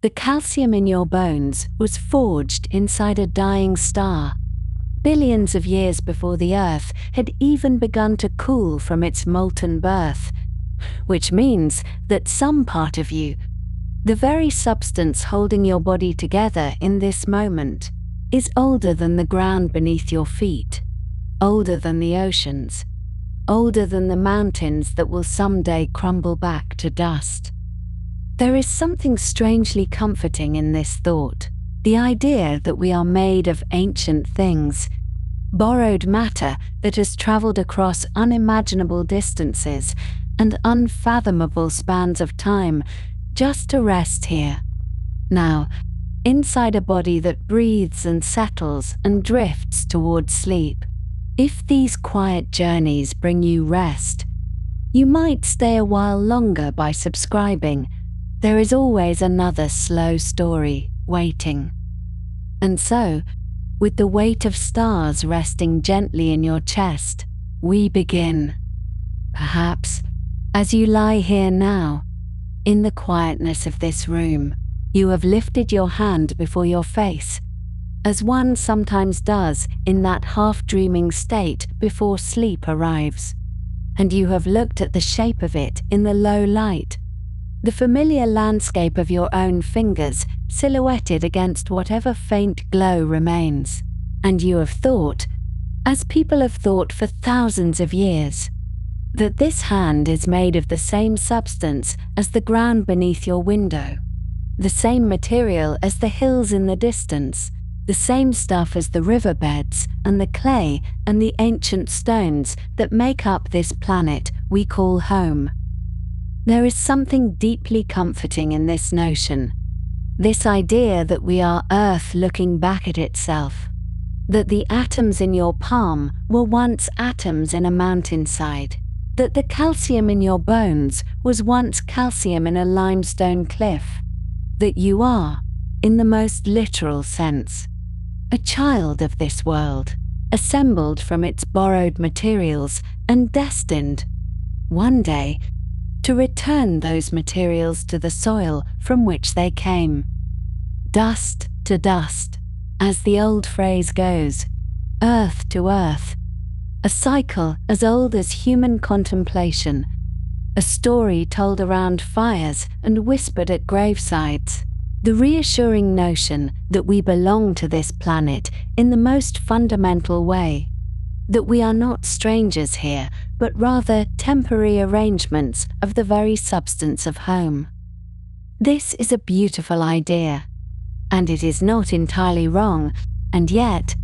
The calcium in your bones was forged inside a dying star, billions of years before the Earth had even begun to cool from its molten birth, which means that some part of you, the very substance holding your body together in this moment, is older than the ground beneath your feet, older than the oceans, older than the mountains that will someday crumble back to dust. There is something strangely comforting in this thought, the idea that we are made of ancient things, borrowed matter that has traveled across unimaginable distances and unfathomable spans of time just to rest here, now, inside a body that breathes and settles and drifts towards sleep. If these quiet journeys bring you rest, you might stay a while longer by subscribing. There is always another slow story waiting. And so, with the weight of stars resting gently in your chest, we begin. Perhaps, as you lie here now, in the quietness of this room, you have lifted your hand before your face, as one sometimes does in that half-dreaming state before sleep arrives, and you have looked at the shape of it in the low light, the familiar landscape of your own fingers silhouetted against whatever faint glow remains, and you have thought, as people have thought for thousands of years, that this hand is made of the same substance as the ground beneath your window, the same material as the hills in the distance, the same stuff as the riverbeds and the clay and the ancient stones that make up this planet we call home. There is something deeply comforting in this notion, this idea that we are Earth looking back at itself, that the atoms in your palm were once atoms in a mountainside, that the calcium in your bones was once calcium in a limestone cliff, that you are, in the most literal sense, a child of this world, assembled from its borrowed materials and destined, one day, to return those materials to the soil from which they came. Dust to dust, as the old phrase goes, earth to earth, a cycle as old as human contemplation, a story told around fires and whispered at gravesides, the reassuring notion that we belong to this planet in the most fundamental way, that we are not strangers here, but rather temporary arrangements of the very substance of home. This is a beautiful idea, and it is not entirely wrong, and yet,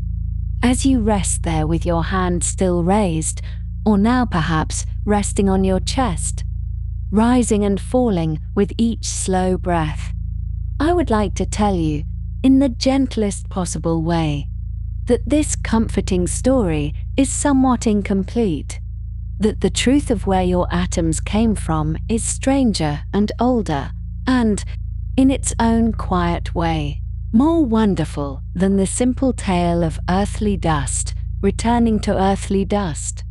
as you rest there with your hand still raised, or now perhaps resting on your chest, rising and falling with each slow breath, I would like to tell you, in the gentlest possible way, that this comforting story is somewhat incomplete, that the truth of where your atoms came from is stranger and older, and, in its own quiet way, more wonderful than the simple tale of earthly dust returning to earthly dust.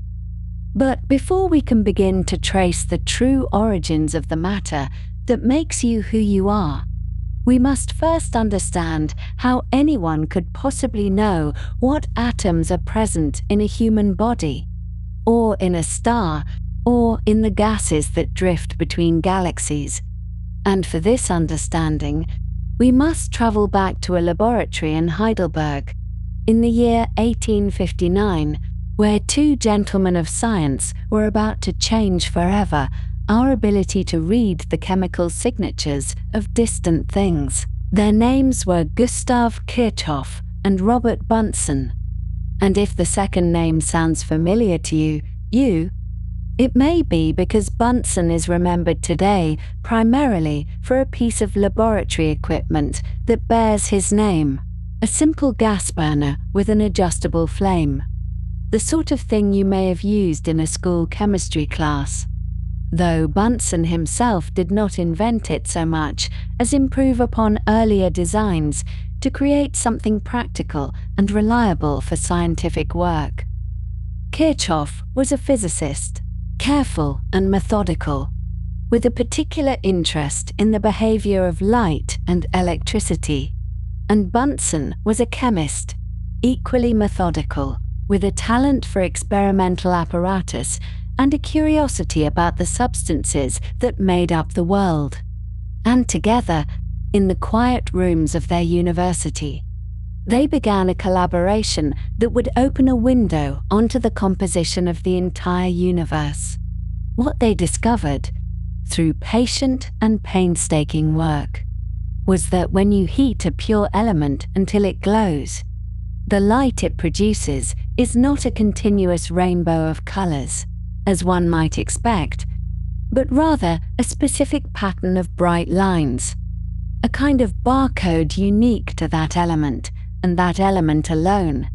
But before we can begin to trace the true origins of the matter that makes you who you are, we must first understand how anyone could possibly know what atoms are present in a human body, or in a star, or in the gases that drift between galaxies. And for this understanding, we must travel back to a laboratory in Heidelberg, in the year 1859, where two gentlemen of science were about to change forever our ability to read the chemical signatures of distant things. Their names were Gustav Kirchhoff and Robert Bunsen. And if the second name sounds familiar to you, it may be because Bunsen is remembered today primarily for a piece of laboratory equipment that bears his name, a simple gas burner with an adjustable flame, the sort of thing you may have used in a school chemistry class, though Bunsen himself did not invent it so much as improve upon earlier designs to create something practical and reliable for scientific work. Kirchhoff was a physicist, careful and methodical, with a particular interest in the behavior of light and electricity. And Bunsen was a chemist, equally methodical, with a talent for experimental apparatus and a curiosity about the substances that made up the world. And together, in the quiet rooms of their university, they began a collaboration that would open a window onto the composition of the entire universe. What they discovered, through patient and painstaking work, was that when you heat a pure element until it glows, the light it produces is not a continuous rainbow of colors, as one might expect, but rather a specific pattern of bright lines, a kind of barcode unique to that element, and that element alone.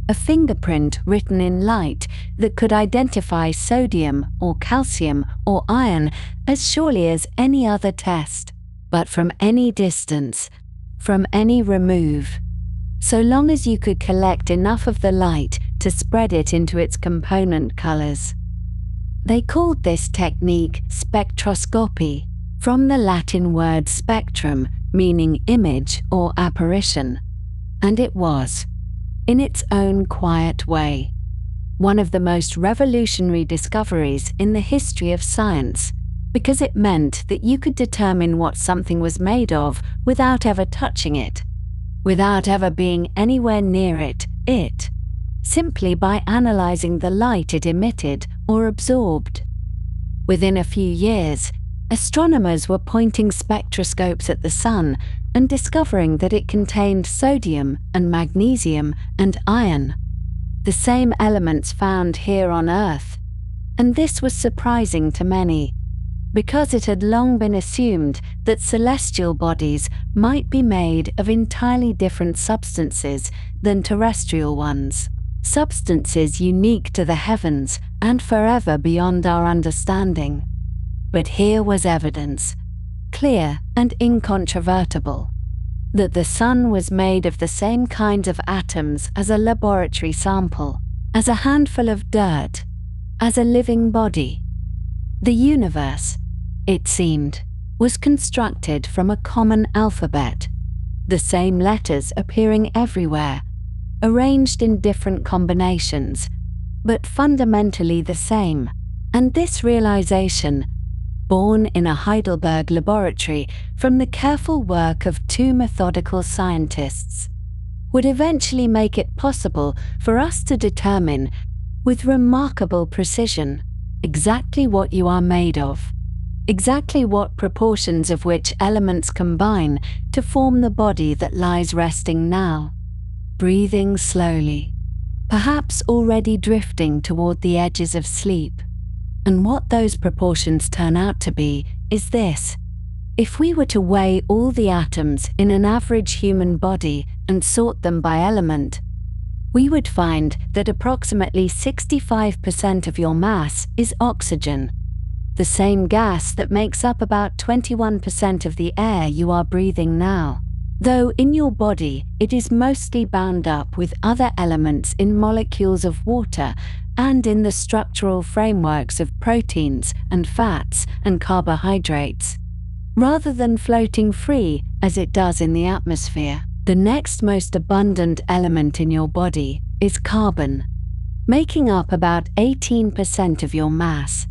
A fingerprint written in light that could identify sodium or calcium or iron as surely as any other test, but from any distance, from any remove, so long as you could collect enough of the light to spread it into its component colors. They called this technique spectroscopy, from the Latin word spectrum, meaning image or apparition. And it was, in its own quiet way, one of the most revolutionary discoveries in the history of science, because it meant that you could determine what something was made of without ever touching it, without ever being anywhere near it, simply by analyzing the light it emitted or absorbed. Within a few years, astronomers were pointing spectroscopes at the sun and discovering that it contained sodium and magnesium and iron, the same elements found here on Earth. And this was surprising to many, because it had long been assumed that celestial bodies might be made of entirely different substances than terrestrial ones, substances unique to the heavens and forever beyond our understanding. But here was evidence, clear and incontrovertible, that the sun was made of the same kinds of atoms as a laboratory sample, as a handful of dirt, as a living body. The universe, it seemed, was constructed from a common alphabet, the same letters appearing everywhere, arranged in different combinations, but fundamentally the same. And this realization, born in a Heidelberg laboratory from the careful work of two methodical scientists, would eventually make it possible for us to determine, with remarkable precision, exactly what you are made of, exactly what proportions of which elements combine to form the body that lies resting now, breathing slowly, perhaps already drifting toward the edges of sleep. And what those proportions turn out to be is this. If we were to weigh all the atoms in an average human body and sort them by element, we would find that approximately 65% of your mass is oxygen, the same gas that makes up about 21% of the air you are breathing now, though in your body it is mostly bound up with other elements in molecules of water and in the structural frameworks of proteins and fats and carbohydrates, rather than floating free as it does in the atmosphere. The next most abundant element in your body is carbon, making up about 18% of your mass.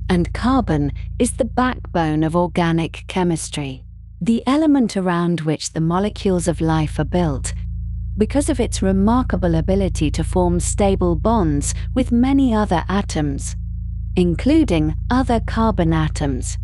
And carbon is the backbone of organic chemistry, the element around which the molecules of life are built, because of its remarkable ability to form stable bonds with many other atoms, including other carbon atoms,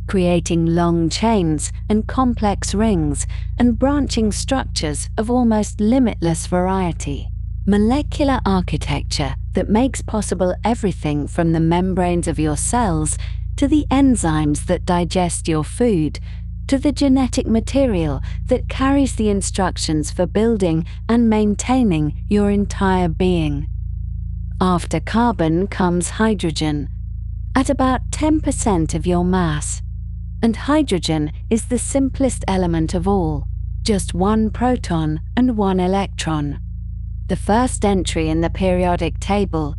creating long chains and complex rings and branching structures of almost limitless variety. Molecular architecture that makes possible everything from the membranes of your cells to the enzymes that digest your food, to the genetic material that carries the instructions for building and maintaining your entire being. After carbon comes hydrogen, at about 10% of your mass. And hydrogen is the simplest element of all, just one proton and one electron, the first entry in the periodic table,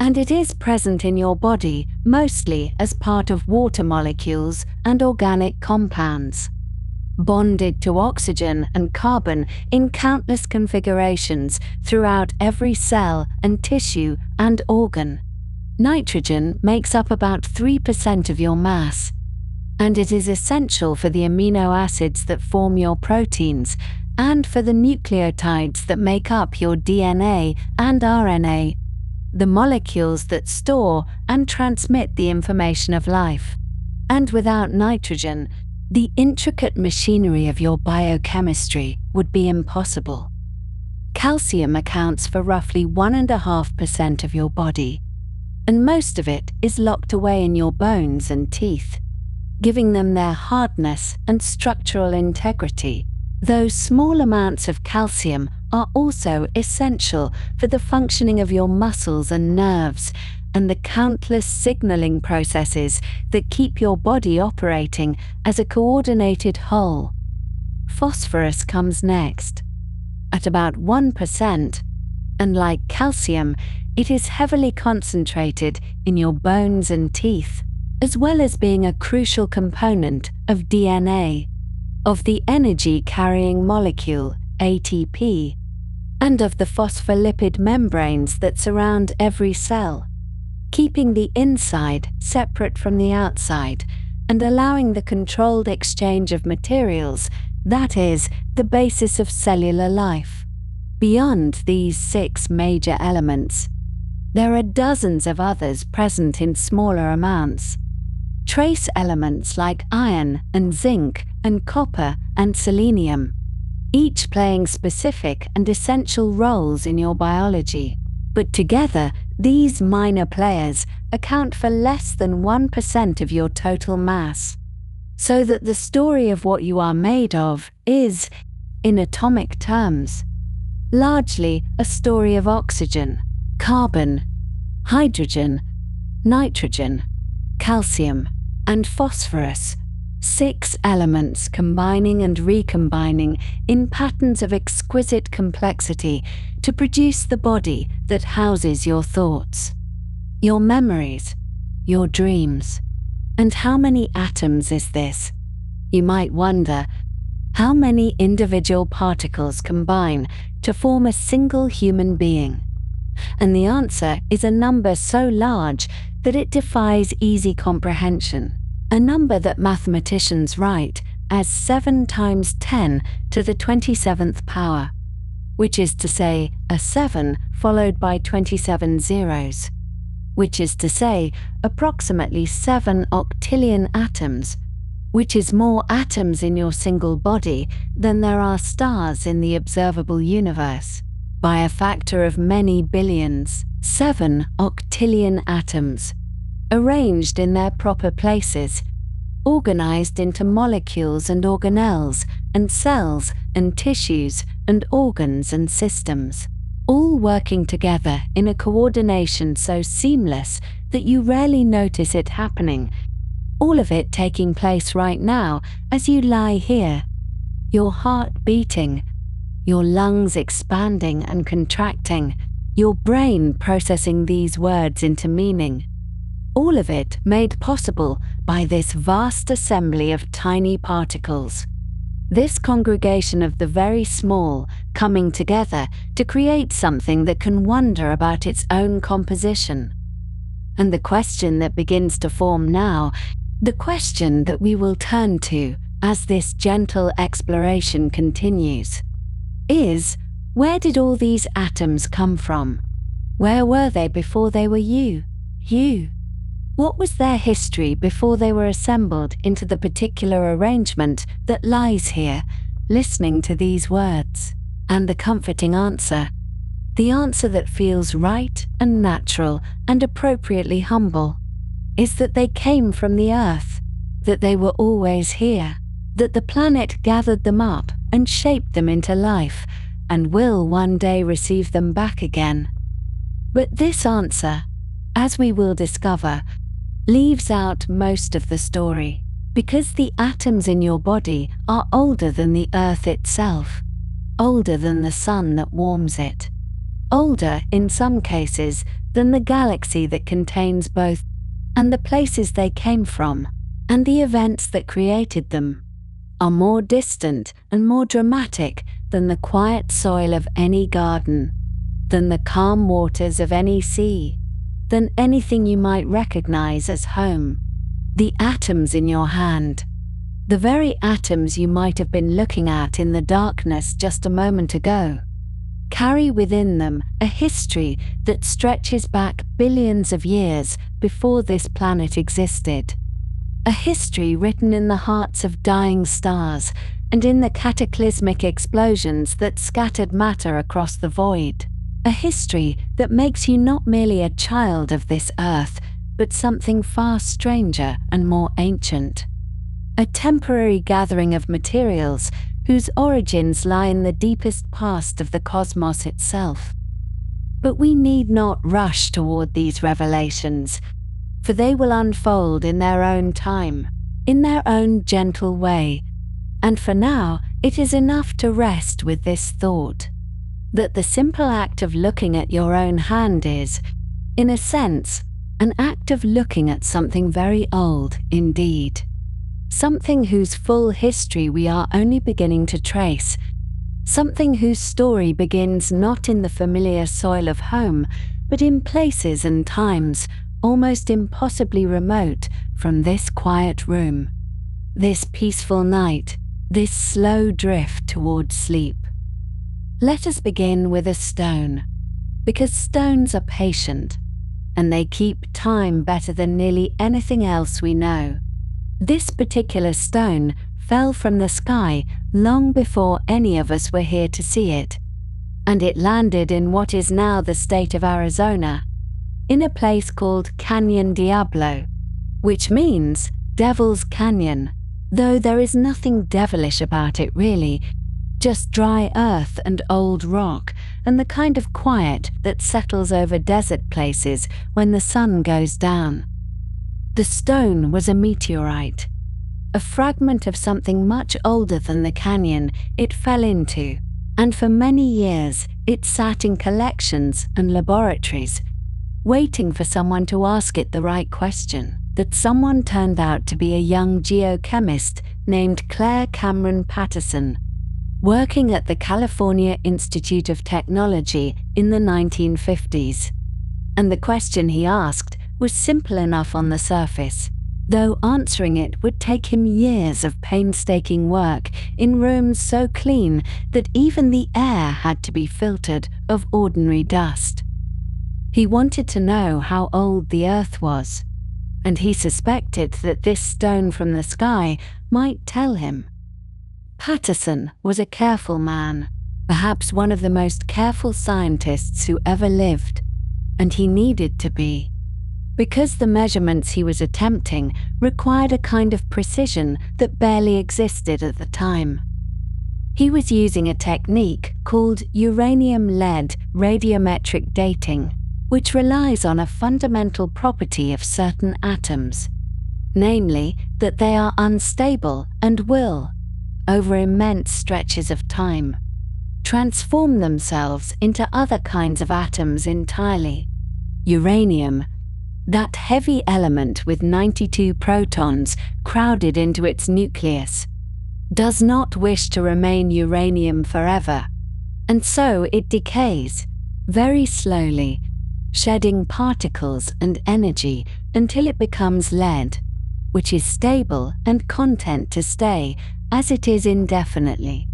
And it is present in your body mostly as part of water molecules and organic compounds, bonded to oxygen and carbon in countless configurations throughout every cell and tissue and organ. Nitrogen makes up about 3% of your mass, and it is essential for the amino acids that form your proteins and for the nucleotides that make up your DNA and RNA, the molecules that store and transmit the information of life. And without nitrogen, the intricate machinery of your biochemistry would be impossible. Calcium accounts for roughly 1.5% of your body, and most of it is locked away in your bones and teeth, giving them their hardness and structural integrity. Those small amounts of calcium are also essential for the functioning of your muscles and nerves and the countless signaling processes that keep your body operating as a coordinated whole. Phosphorus comes next, at about 1%, and like calcium, it is heavily concentrated in your bones and teeth, as well as being a crucial component of DNA, of the energy-carrying molecule, ATP, and of the phospholipid membranes that surround every cell, keeping the inside separate from the outside and allowing the controlled exchange of materials, that is, the basis of cellular life. Beyond these 6 major elements, there are dozens of others present in smaller amounts. Trace elements like iron and zinc and copper and selenium, each playing specific and essential roles in your biology. But together, these minor players account for less than 1% of your total mass. So that the story of what you are made of is, in atomic terms, largely a story of oxygen, carbon, hydrogen, nitrogen, calcium, and phosphorus, 6 elements combining and recombining in patterns of exquisite complexity to produce the body that houses your thoughts, your memories, your dreams. And how many atoms is this? You might wonder, how many individual particles combine to form a single human being? And the answer is a number so large that it defies easy comprehension. A number that mathematicians write as 7 times 10 to the 27th power, which is to say a 7 followed by 27 zeros, which is to say approximately 7 octillion atoms, which is more atoms in your single body than there are stars in the observable universe, by a factor of many billions. 7 octillion atoms, arranged in their proper places, organized into molecules and organelles and cells and tissues and organs and systems, all working together in a coordination so seamless that you rarely notice it happening, all of it taking place right now as you lie here, your heart beating, your lungs expanding and contracting, your brain processing these words into meaning. All of it made possible by this vast assembly of tiny particles, this congregation of the very small coming together to create something that can wonder about its own composition. And the question that begins to form now, the question that we will turn to as this gentle exploration continues, is, where did all these atoms come from? Where were they before they were you? What was their history before they were assembled into the particular arrangement that lies here, listening to these words? And the comforting answer, the answer that feels right and natural and appropriately humble, is that they came from the earth, that they were always here, that the planet gathered them up and shaped them into life, and will one day receive them back again. But this answer, as we will discover, leaves out most of the story, because the atoms in your body are older than the earth itself, older than the sun that warms it, older in some cases than the galaxy that contains both, and the places they came from, and the events that created them, are more distant and more dramatic than the quiet soil of any garden, than the calm waters of any sea, than anything you might recognize as home. The atoms in your hand, the very atoms you might have been looking at in the darkness just a moment ago, carry within them a history that stretches back billions of years before this planet existed. A history written in the hearts of dying stars and in the cataclysmic explosions that scattered matter across the void. A history that makes you not merely a child of this earth, but something far stranger and more ancient. A temporary gathering of materials whose origins lie in the deepest past of the cosmos itself. But we need not rush toward these revelations, for they will unfold in their own time, in their own gentle way, and for now it is enough to rest with this thought, that the simple act of looking at your own hand is, in a sense, an act of looking at something very old indeed, something whose full history we are only beginning to trace, something whose story begins not in the familiar soil of home, but in places and times almost impossibly remote from this quiet room, this peaceful night, this slow drift toward sleep. Let us begin with a stone, because stones are patient, and they keep time better than nearly anything else we know. This particular stone fell from the sky long before any of us were here to see it, and it landed in what is now the state of Arizona, in a place called Canyon Diablo, which means Devil's Canyon, though there is nothing devilish about it really, just dry earth and old rock, and the kind of quiet that settles over desert places when the sun goes down. The stone was a meteorite, a fragment of something much older than the canyon it fell into, and for many years it sat in collections and laboratories, waiting for someone to ask it the right question, that someone turned out to be a young geochemist named Claire Cameron Patterson, working at the California Institute of Technology in the 1950s. And the question he asked was simple enough on the surface, though answering it would take him years of painstaking work in rooms so clean that even the air had to be filtered of ordinary dust. He wanted to know how old the Earth was, and he suspected that this stone from the sky might tell him. Patterson was a careful man, perhaps one of the most careful scientists who ever lived, and he needed to be, because the measurements he was attempting required a kind of precision that barely existed at the time. He was using a technique called uranium-lead radiometric dating, which relies on a fundamental property of certain atoms, namely that they are unstable and will, over immense stretches of time, transform themselves into other kinds of atoms entirely. Uranium, that heavy element with 92 protons crowded into its nucleus, does not wish to remain uranium forever, and so it decays, very slowly, shedding particles and energy until it becomes lead, which is stable and content to stay as it is indefinitely.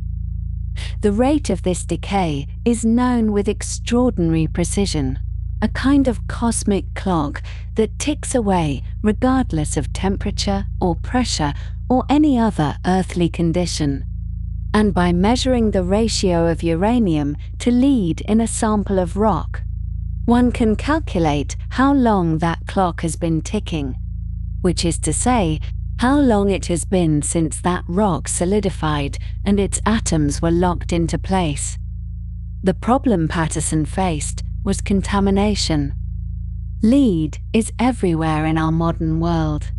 The rate of this decay is known with extraordinary precision, a kind of cosmic clock that ticks away regardless of temperature or pressure or any other earthly condition. And by measuring the ratio of uranium to lead in a sample of rock, one can calculate how long that clock has been ticking, which is to say, how long it has been since that rock solidified and its atoms were locked into place. The problem Patterson faced was contamination. Lead is everywhere in our modern world,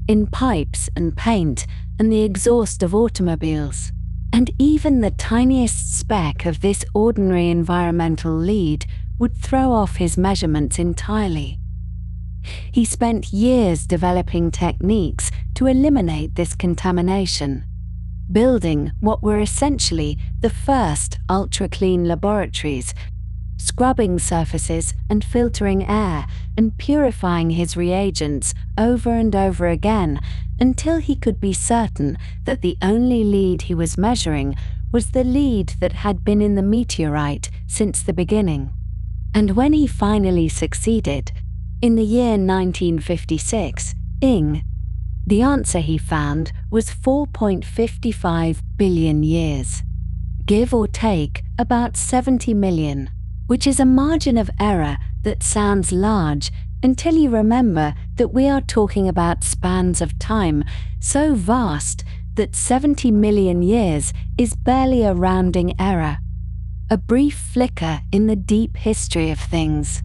in pipes and paint and the exhaust of automobiles, and even the tiniest speck of this ordinary environmental lead would throw off his measurements entirely. He spent years developing techniques to eliminate this contamination, building what were essentially the first ultra-clean laboratories, scrubbing surfaces and filtering air and purifying his reagents over and over again until he could be certain that the only lead he was measuring was the lead that had been in the meteorite since the beginning. And when he finally succeeded, in the year 1956, the answer he found was 4.55 billion years, give or take about 70 million, which is a margin of error that sounds large until you remember that we are talking about spans of time so vast that 70 million years is barely a rounding error, a brief flicker in the deep history of things.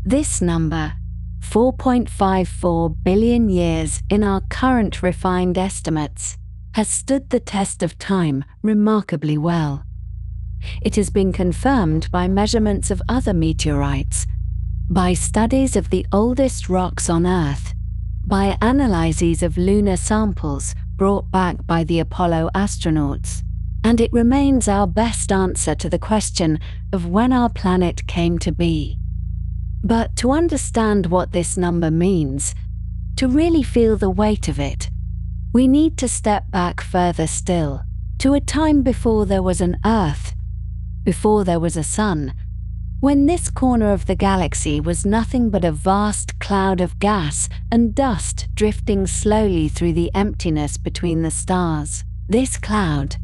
This number, 4.54 billion years in our current refined estimates, has stood the test of time remarkably well. It has been confirmed by measurements of other meteorites, by studies of the oldest rocks on Earth, by analyses of lunar samples brought back by the Apollo astronauts, and it remains our best answer to the question of when our planet came to be. But to understand what this number means, to really feel the weight of it, we need to step back further still, to a time before there was an Earth, before there was a sun, when this corner of the galaxy was nothing but a vast cloud of gas and dust drifting slowly through the emptiness between the stars. This cloud,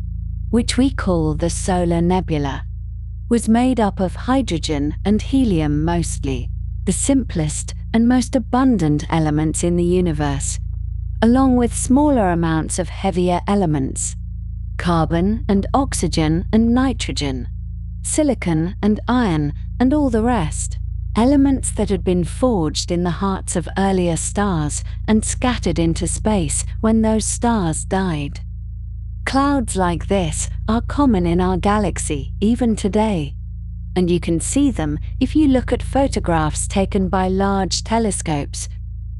which we call the solar nebula, was made up of hydrogen and helium mostly, the simplest and most abundant elements in the universe, along with smaller amounts of heavier elements, carbon and oxygen and nitrogen, silicon and iron and all the rest, elements that had been forged in the hearts of earlier stars and scattered into space when those stars died. Clouds like this are common in our galaxy even today, and you can see them if you look at photographs taken by large telescopes,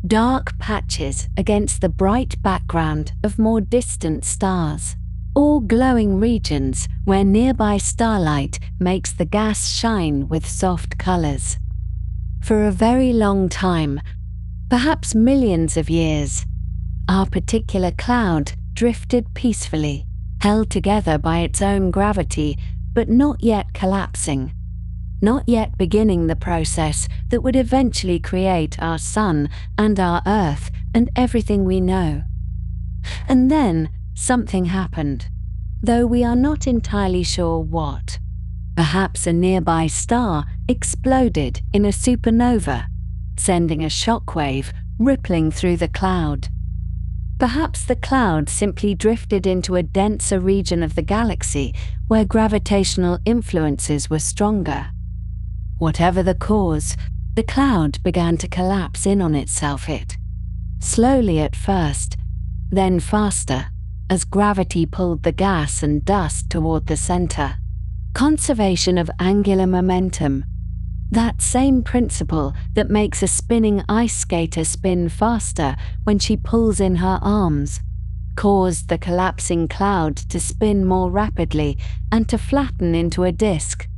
dark patches against the bright background of more distant stars, or glowing regions where nearby starlight makes the gas shine with soft colors. For a very long time, perhaps millions of years, our particular cloud drifted peacefully, held together by its own gravity, but not yet collapsing, not yet beginning the process that would eventually create our sun and our Earth and everything we know. And then something happened, though we are not entirely sure what. Perhaps a nearby star exploded in a supernova, sending a shockwave rippling through the cloud. Perhaps the cloud simply drifted into a denser region of the galaxy where gravitational influences were stronger. Whatever the cause, the cloud began to collapse in on itself. Slowly at first, then faster, as gravity pulled the gas and dust toward the center. Conservation of angular momentum, that same principle that makes a spinning ice skater spin faster when she pulls in her arms, caused the collapsing cloud to spin more rapidly and to flatten into a disk,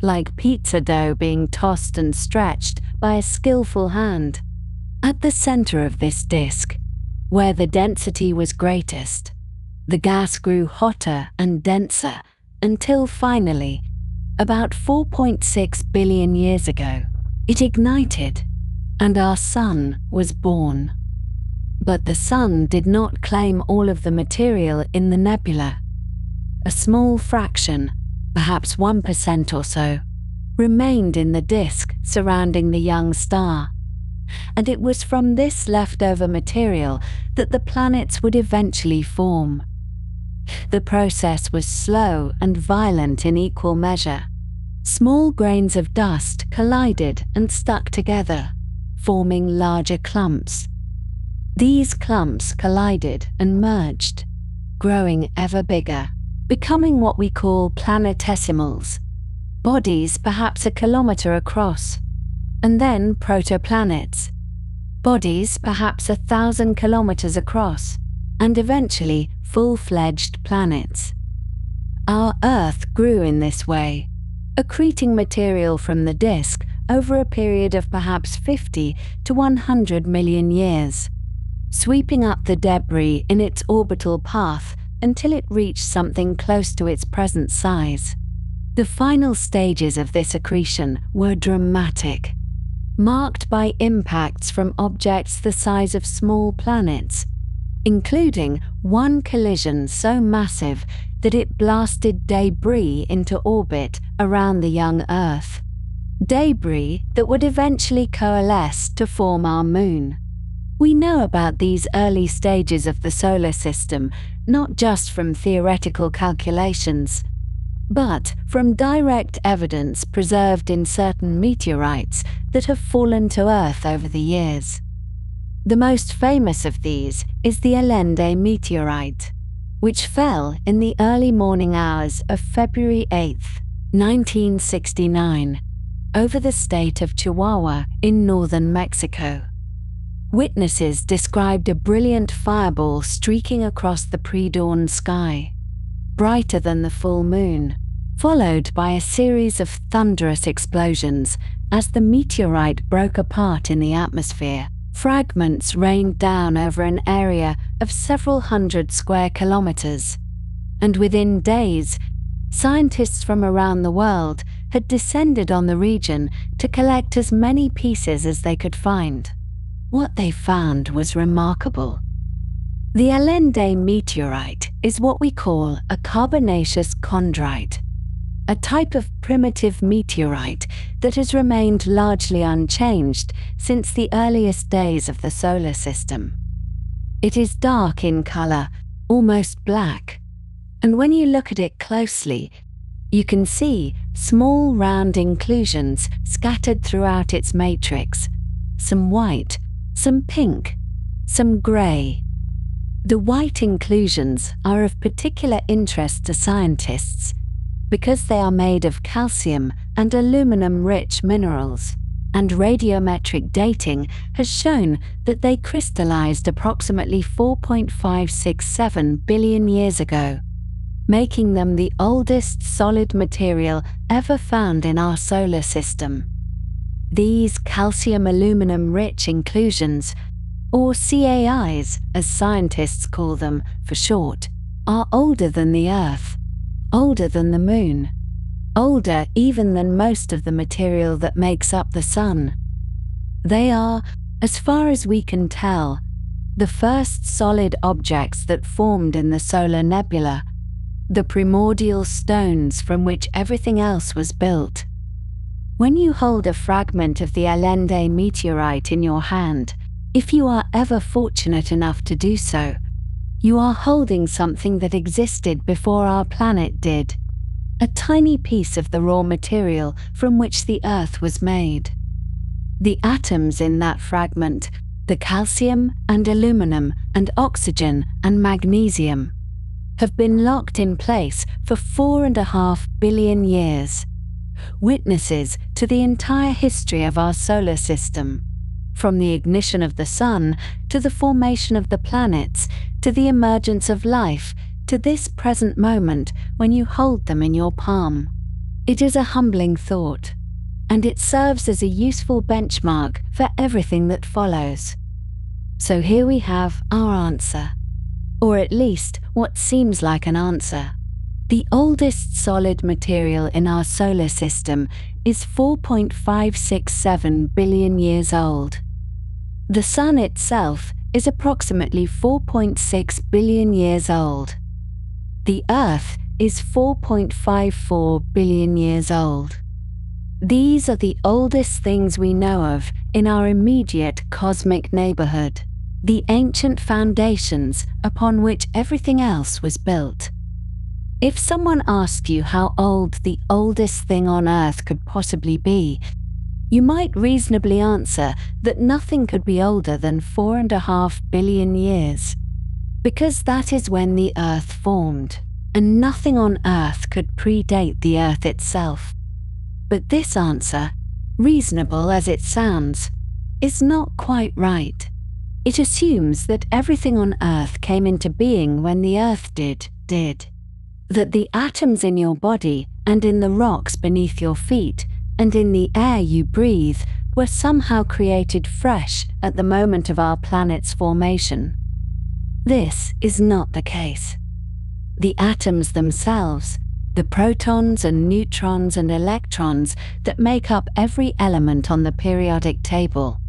like pizza dough being tossed and stretched by a skillful hand. At the center of this disk, where the density was greatest, the gas grew hotter and denser until finally, about 4.6 billion years ago, it ignited, and our sun was born. But the sun did not claim all of the material in the nebula. A small fraction, perhaps 1% or so, remained in the disk surrounding the young star, and it was from this leftover material that the planets would eventually form. The process was slow and violent in equal measure. Small grains of dust collided and stuck together, forming larger clumps. These clumps collided and merged, growing ever bigger, becoming what we call planetesimals. bodies perhaps a kilometer across, and then protoplanets, bodies perhaps 1,000 kilometers across, and eventually full-fledged planets. Our Earth grew in this way, accreting material from the disk over a period of perhaps 50 to 100 million years, sweeping up the debris in its orbital path until it reached something close to its present size. The final stages of this accretion were dramatic, marked by impacts from objects the size of small planets, including one collision so massive that it blasted debris into orbit around the young Earth. Debris that would eventually coalesce to form our Moon. We know about these early stages of the solar system not just from theoretical calculations, but from direct evidence preserved in certain meteorites that have fallen to Earth over the years. The most famous of these is the Allende meteorite, which fell in the early morning hours of February 8, 1969, over the state of Chihuahua in northern Mexico. Witnesses described a brilliant fireball streaking across the pre-dawn sky, brighter than the full moon, followed by a series of thunderous explosions as the meteorite broke apart in the atmosphere. Fragments rained down over an area of several hundred square kilometers, and within days, scientists from around the world had descended on the region to collect as many pieces as they could find. What they found was remarkable. The Allende meteorite is what we call a carbonaceous chondrite, a type of primitive meteorite that has remained largely unchanged since the earliest days of the solar system. It is dark in color, almost black, and when you look at it closely, you can see small round inclusions scattered throughout its matrix, some white, some pink, some grey. The white inclusions are of particular interest to scientists because they are made of calcium and aluminum-rich minerals, and radiometric dating has shown that they crystallized approximately 4.567 billion years ago, making them the oldest solid material ever found in our solar system. These calcium-aluminum-rich inclusions, or CAIs as scientists call them for short, are older than the Earth, older than the Moon, older even than most of the material that makes up the Sun. They are, as far as we can tell, the first solid objects that formed in the solar nebula, the primordial stones from which everything else was built. When you hold a fragment of the Allende meteorite in your hand, if you are ever fortunate enough to do so, you are holding something that existed before our planet did, a tiny piece of the raw material from which the Earth was made. The atoms in that fragment, the calcium and aluminum and oxygen and magnesium, have been locked in place for 4.5 billion years, witnesses to the entire history of our solar system, from the ignition of the Sun to the formation of the planets to the emergence of life to this present moment when you hold them in your palm. It is a humbling thought, and it serves as a useful benchmark for everything that follows. So here we have our answer, or at least what seems like an answer. The oldest solid material in our solar system is 4.567 billion years old. The Sun itself is approximately 4.6 billion years old. The Earth is 4.54 billion years old. These are the oldest things we know of in our immediate cosmic neighborhood, the ancient foundations upon which everything else was built. If someone asked you how old the oldest thing on Earth could possibly be, you might reasonably answer that nothing could be older than 4.5 billion years, because that is when the Earth formed, and nothing on Earth could predate the Earth itself. But this answer, reasonable as it sounds, is not quite right. It assumes that everything on Earth came into being when the Earth did. That the atoms in your body and in the rocks beneath your feet and in the air you breathe were somehow created fresh at the moment of our planet's formation. This is not the case. The atoms themselves, the protons and neutrons and electrons that make up every element on the periodic table,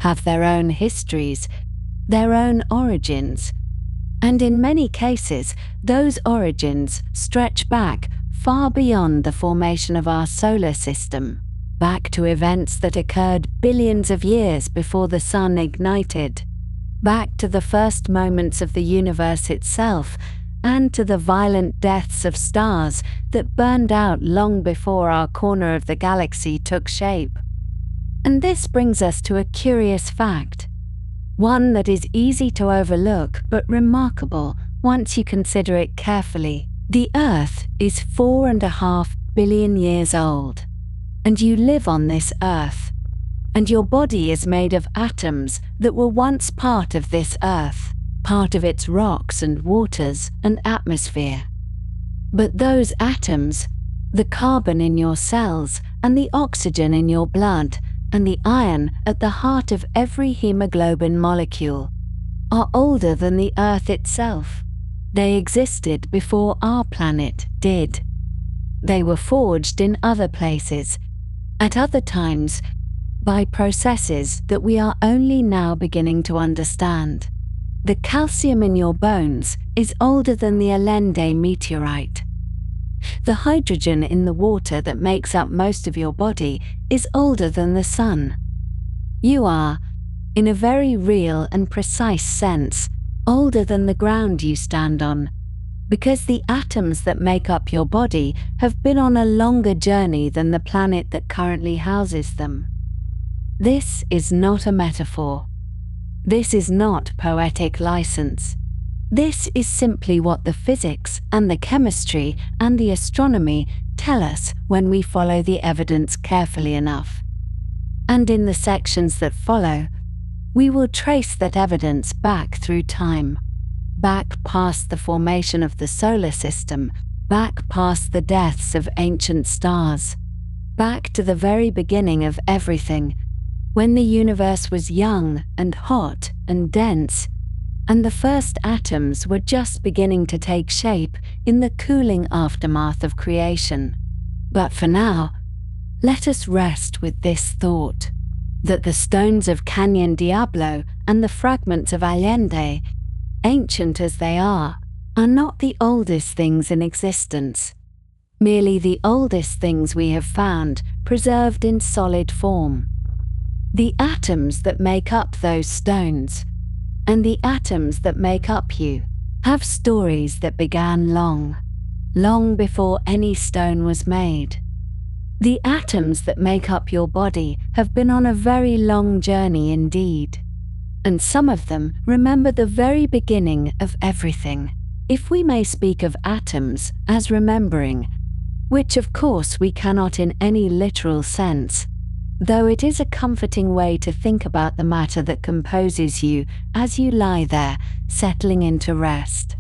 have their own histories, their own origins, and in many cases, those origins stretch back far beyond the formation of our solar system, back to events that occurred billions of years before the sun ignited, back to the first moments of the universe itself, and to the violent deaths of stars that burned out long before our corner of the galaxy took shape. And this brings us to a curious fact, one that is easy to overlook but remarkable once you consider it carefully. The Earth is 4.5 billion years old, and you live on this Earth, and your body is made of atoms that were once part of this Earth, part of its rocks and waters and atmosphere. But those atoms, the carbon in your cells and the oxygen in your blood and the iron at the heart of every hemoglobin molecule, are older than the Earth itself. They existed before our planet did. They were forged in other places, at other times, by processes that we are only now beginning to understand. The calcium in your bones is older than the Allende meteorite. The hydrogen in the water that makes up most of your body is older than the sun. You are, in a very real and precise sense, older than the ground you stand on, because the atoms that make up your body have been on a longer journey than the planet that currently houses them. This is not a metaphor. This is not poetic license. This is simply what the physics and the chemistry and the astronomy tell us when we follow the evidence carefully enough. And in the sections that follow, we will trace that evidence back through time, back past the formation of the solar system, back past the deaths of ancient stars, back to the very beginning of everything, when the universe was young and hot and dense, and the first atoms were just beginning to take shape in the cooling aftermath of creation. But for now, let us rest with this thought, that the stones of Cañón Diablo and the fragments of Allende, ancient as they are not the oldest things in existence, merely the oldest things we have found preserved in solid form. The atoms that make up those stones, and the atoms that make up you, have stories that began long before any stone was made. The atoms that make up your body have been on a very long journey indeed, and some of them remember the very beginning of everything, if we may speak of atoms as remembering, which of course we cannot in any literal sense, though it is a comforting way to think about the matter that composes you as you lie there, settling into rest.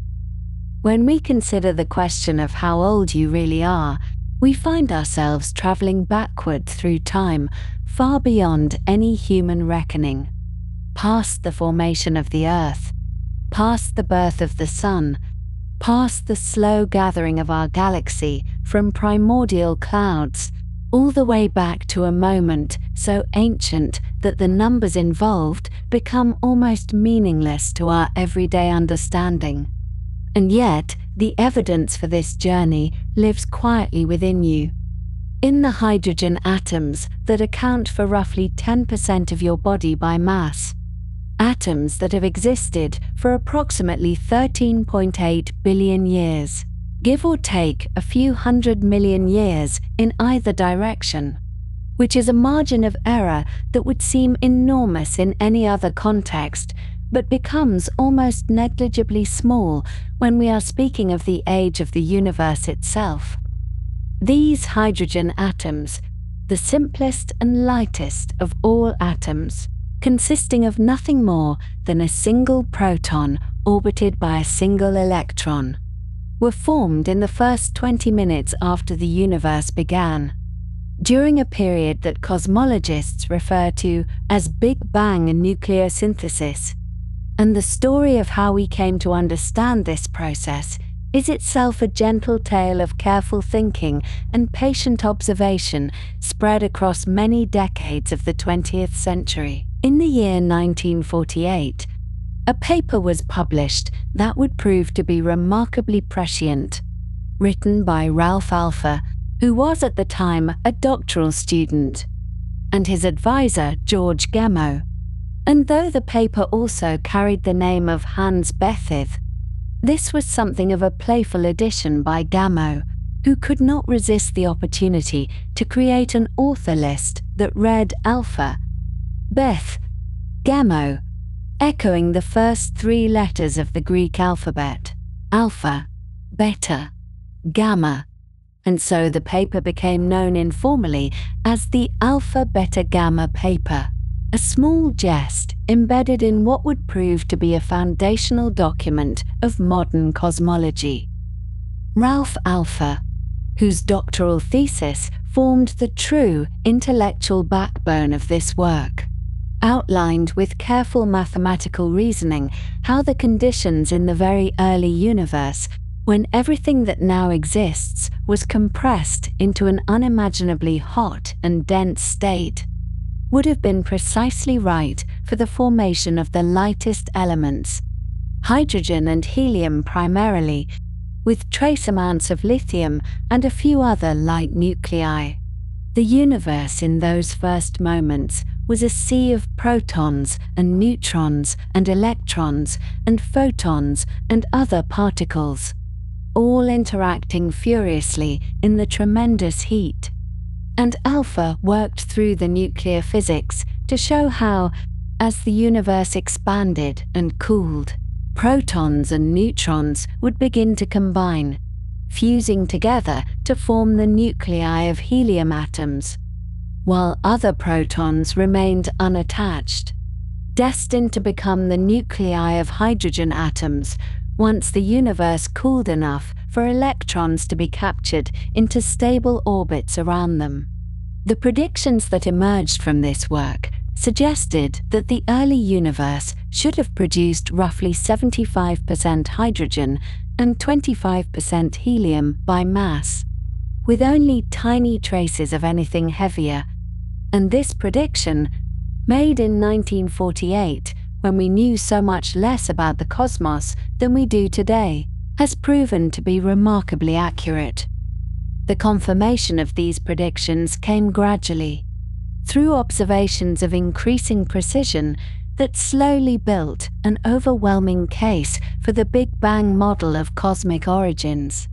When we consider the question of how old you really are, we find ourselves traveling backward through time, far beyond any human reckoning, past the formation of the Earth, past the birth of the sun, past the slow gathering of our galaxy from primordial clouds, all the way back to a moment so ancient that the numbers involved become almost meaningless to our everyday understanding. And yet, the evidence for this journey lives quietly within you, in the hydrogen atoms that account for roughly 10% of your body by mass, atoms that have existed for approximately 13.8 billion years. Give or take a few 100 million years in either direction, which is a margin of error that would seem enormous in any other context, but becomes almost negligibly small when we are speaking of the age of the universe itself. These hydrogen atoms, the simplest and lightest of all atoms, consisting of nothing more than a single proton orbited by a single electron, were formed in the first 20 minutes after the universe began, during a period that cosmologists refer to as Big Bang nucleosynthesis. And the story of how we came to understand this process is itself a gentle tale of careful thinking and patient observation spread across many decades of the 20th century. In the year 1948, a paper was published that would prove to be remarkably prescient, written by Ralph Alpher, who was at the time a doctoral student, and his advisor George Gamow. And though the paper also carried the name of Hans Bethe, this was something of a playful addition by Gamow, who could not resist the opportunity to create an author list that read Alpha, Bethe, Gamow, echoing the first three letters of the Greek alphabet, Alpha, Beta, Gamma, and so the paper became known informally as the Alpha Beta Gamma paper, a small jest embedded in what would prove to be a foundational document of modern cosmology. Ralph Alpher, whose doctoral thesis formed the true intellectual backbone of this work, outlined with careful mathematical reasoning how the conditions in the very early universe, when everything that now exists was compressed into an unimaginably hot and dense state, would have been precisely right for the formation of the lightest elements, hydrogen and helium primarily, with trace amounts of lithium and a few other light nuclei. The universe in those first moments was a sea of protons and neutrons and electrons and photons and other particles, all interacting furiously in the tremendous heat. And Alpha worked through the nuclear physics to show how, as the universe expanded and cooled, protons and neutrons would begin to combine, fusing together to form the nuclei of helium atoms, while other protons remained unattached, destined to become the nuclei of hydrogen atoms once the universe cooled enough for electrons to be captured into stable orbits around them. The predictions that emerged from this work suggested that the early universe should have produced roughly 75% hydrogen and 25% helium by mass, with only tiny traces of anything heavier. And this prediction, made in 1948, when we knew so much less about the cosmos than we do today, has proven to be remarkably accurate. The confirmation of these predictions came gradually, through observations of increasing precision that slowly built an overwhelming case for the Big Bang model of cosmic origins.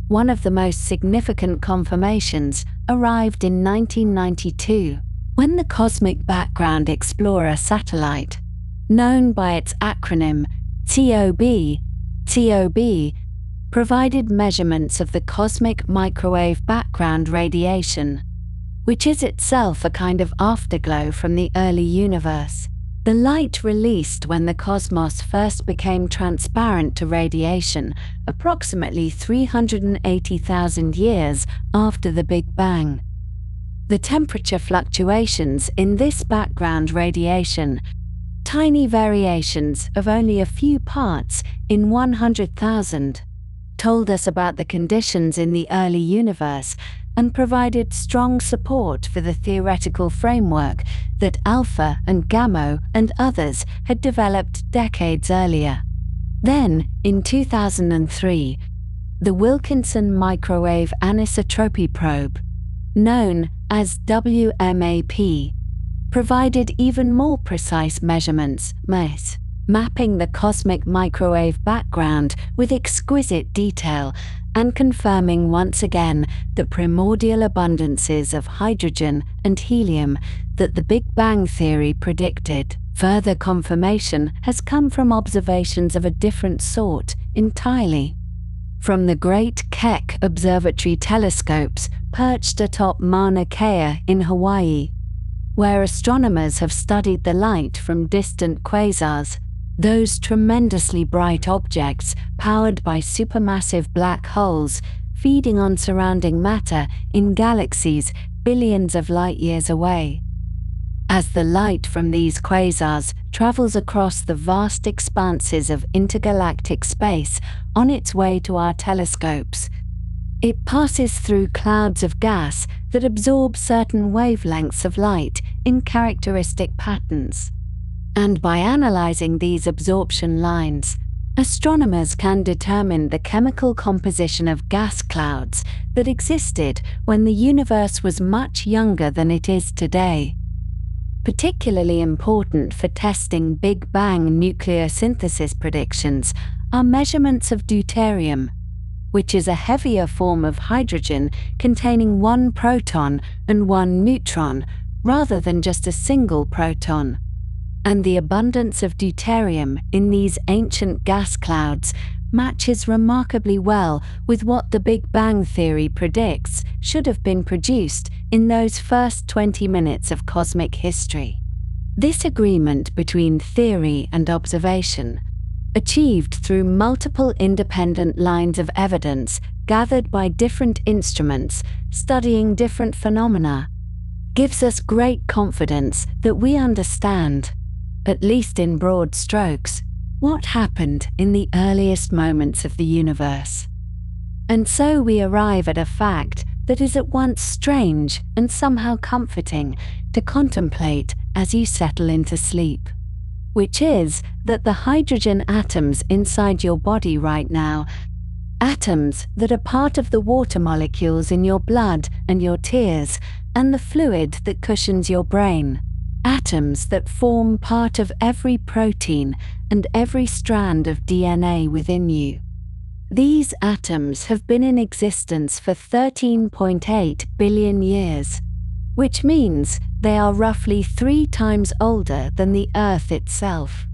One of the most significant confirmations arrived in 1992, when the Cosmic Background Explorer satellite, known by its acronym TOB, provided measurements of the cosmic microwave background radiation, which is itself a kind of afterglow from the early universe. The light released when the cosmos first became transparent to radiation, approximately 380,000 years after the Big Bang. The temperature fluctuations in this background radiation, tiny variations of only a few parts in 100,000, told us about the conditions in the early universe and provided strong support for the theoretical framework that Alpha and Gamow and others had developed decades earlier. Then, in 2003, the Wilkinson Microwave Anisotropy Probe, known as WMAP, provided even more precise measurements, mapping the cosmic microwave background with exquisite detail and confirming once again the primordial abundances of hydrogen and helium that the Big Bang theory predicted. Further confirmation has come from observations of a different sort entirely. From the Great Keck Observatory telescopes perched atop Mauna Kea in Hawaii, where astronomers have studied the light from distant quasars, those tremendously bright objects powered by supermassive black holes feeding on surrounding matter in galaxies billions of light-years away. As the light from these quasars travels across the vast expanses of intergalactic space on its way to our telescopes, it passes through clouds of gas that absorb certain wavelengths of light in characteristic patterns. And by analyzing these absorption lines, astronomers can determine the chemical composition of gas clouds that existed when the universe was much younger than it is today. Particularly important for testing Big Bang nuclear synthesis predictions are measurements of deuterium, which is a heavier form of hydrogen containing one proton and one neutron rather than just a single proton. And the abundance of deuterium in these ancient gas clouds matches remarkably well with what the Big Bang theory predicts should have been produced in those first 20 minutes of cosmic history. This agreement between theory and observation, achieved through multiple independent lines of evidence gathered by different instruments studying different phenomena, gives us great confidence that we understand, at least in broad strokes, what happened in the earliest moments of the universe. And so we arrive at a fact that is at once strange and somehow comforting to contemplate as you settle into sleep, which is that the hydrogen atoms inside your body right now, atoms that are part of the water molecules in your blood and your tears and the fluid that cushions your brain, atoms that form part of every protein and every strand of DNA within you. These atoms have been in existence for 13.8 billion years, which means they are roughly 3 times older than the Earth itself,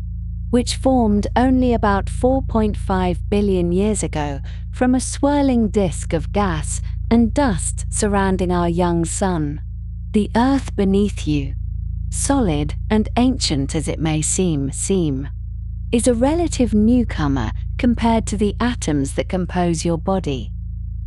which formed only about 4.5 billion years ago from a swirling disk of gas and dust surrounding our young sun. The Earth beneath you, solid and ancient as it may seem, is a relative newcomer compared to the atoms that compose your body.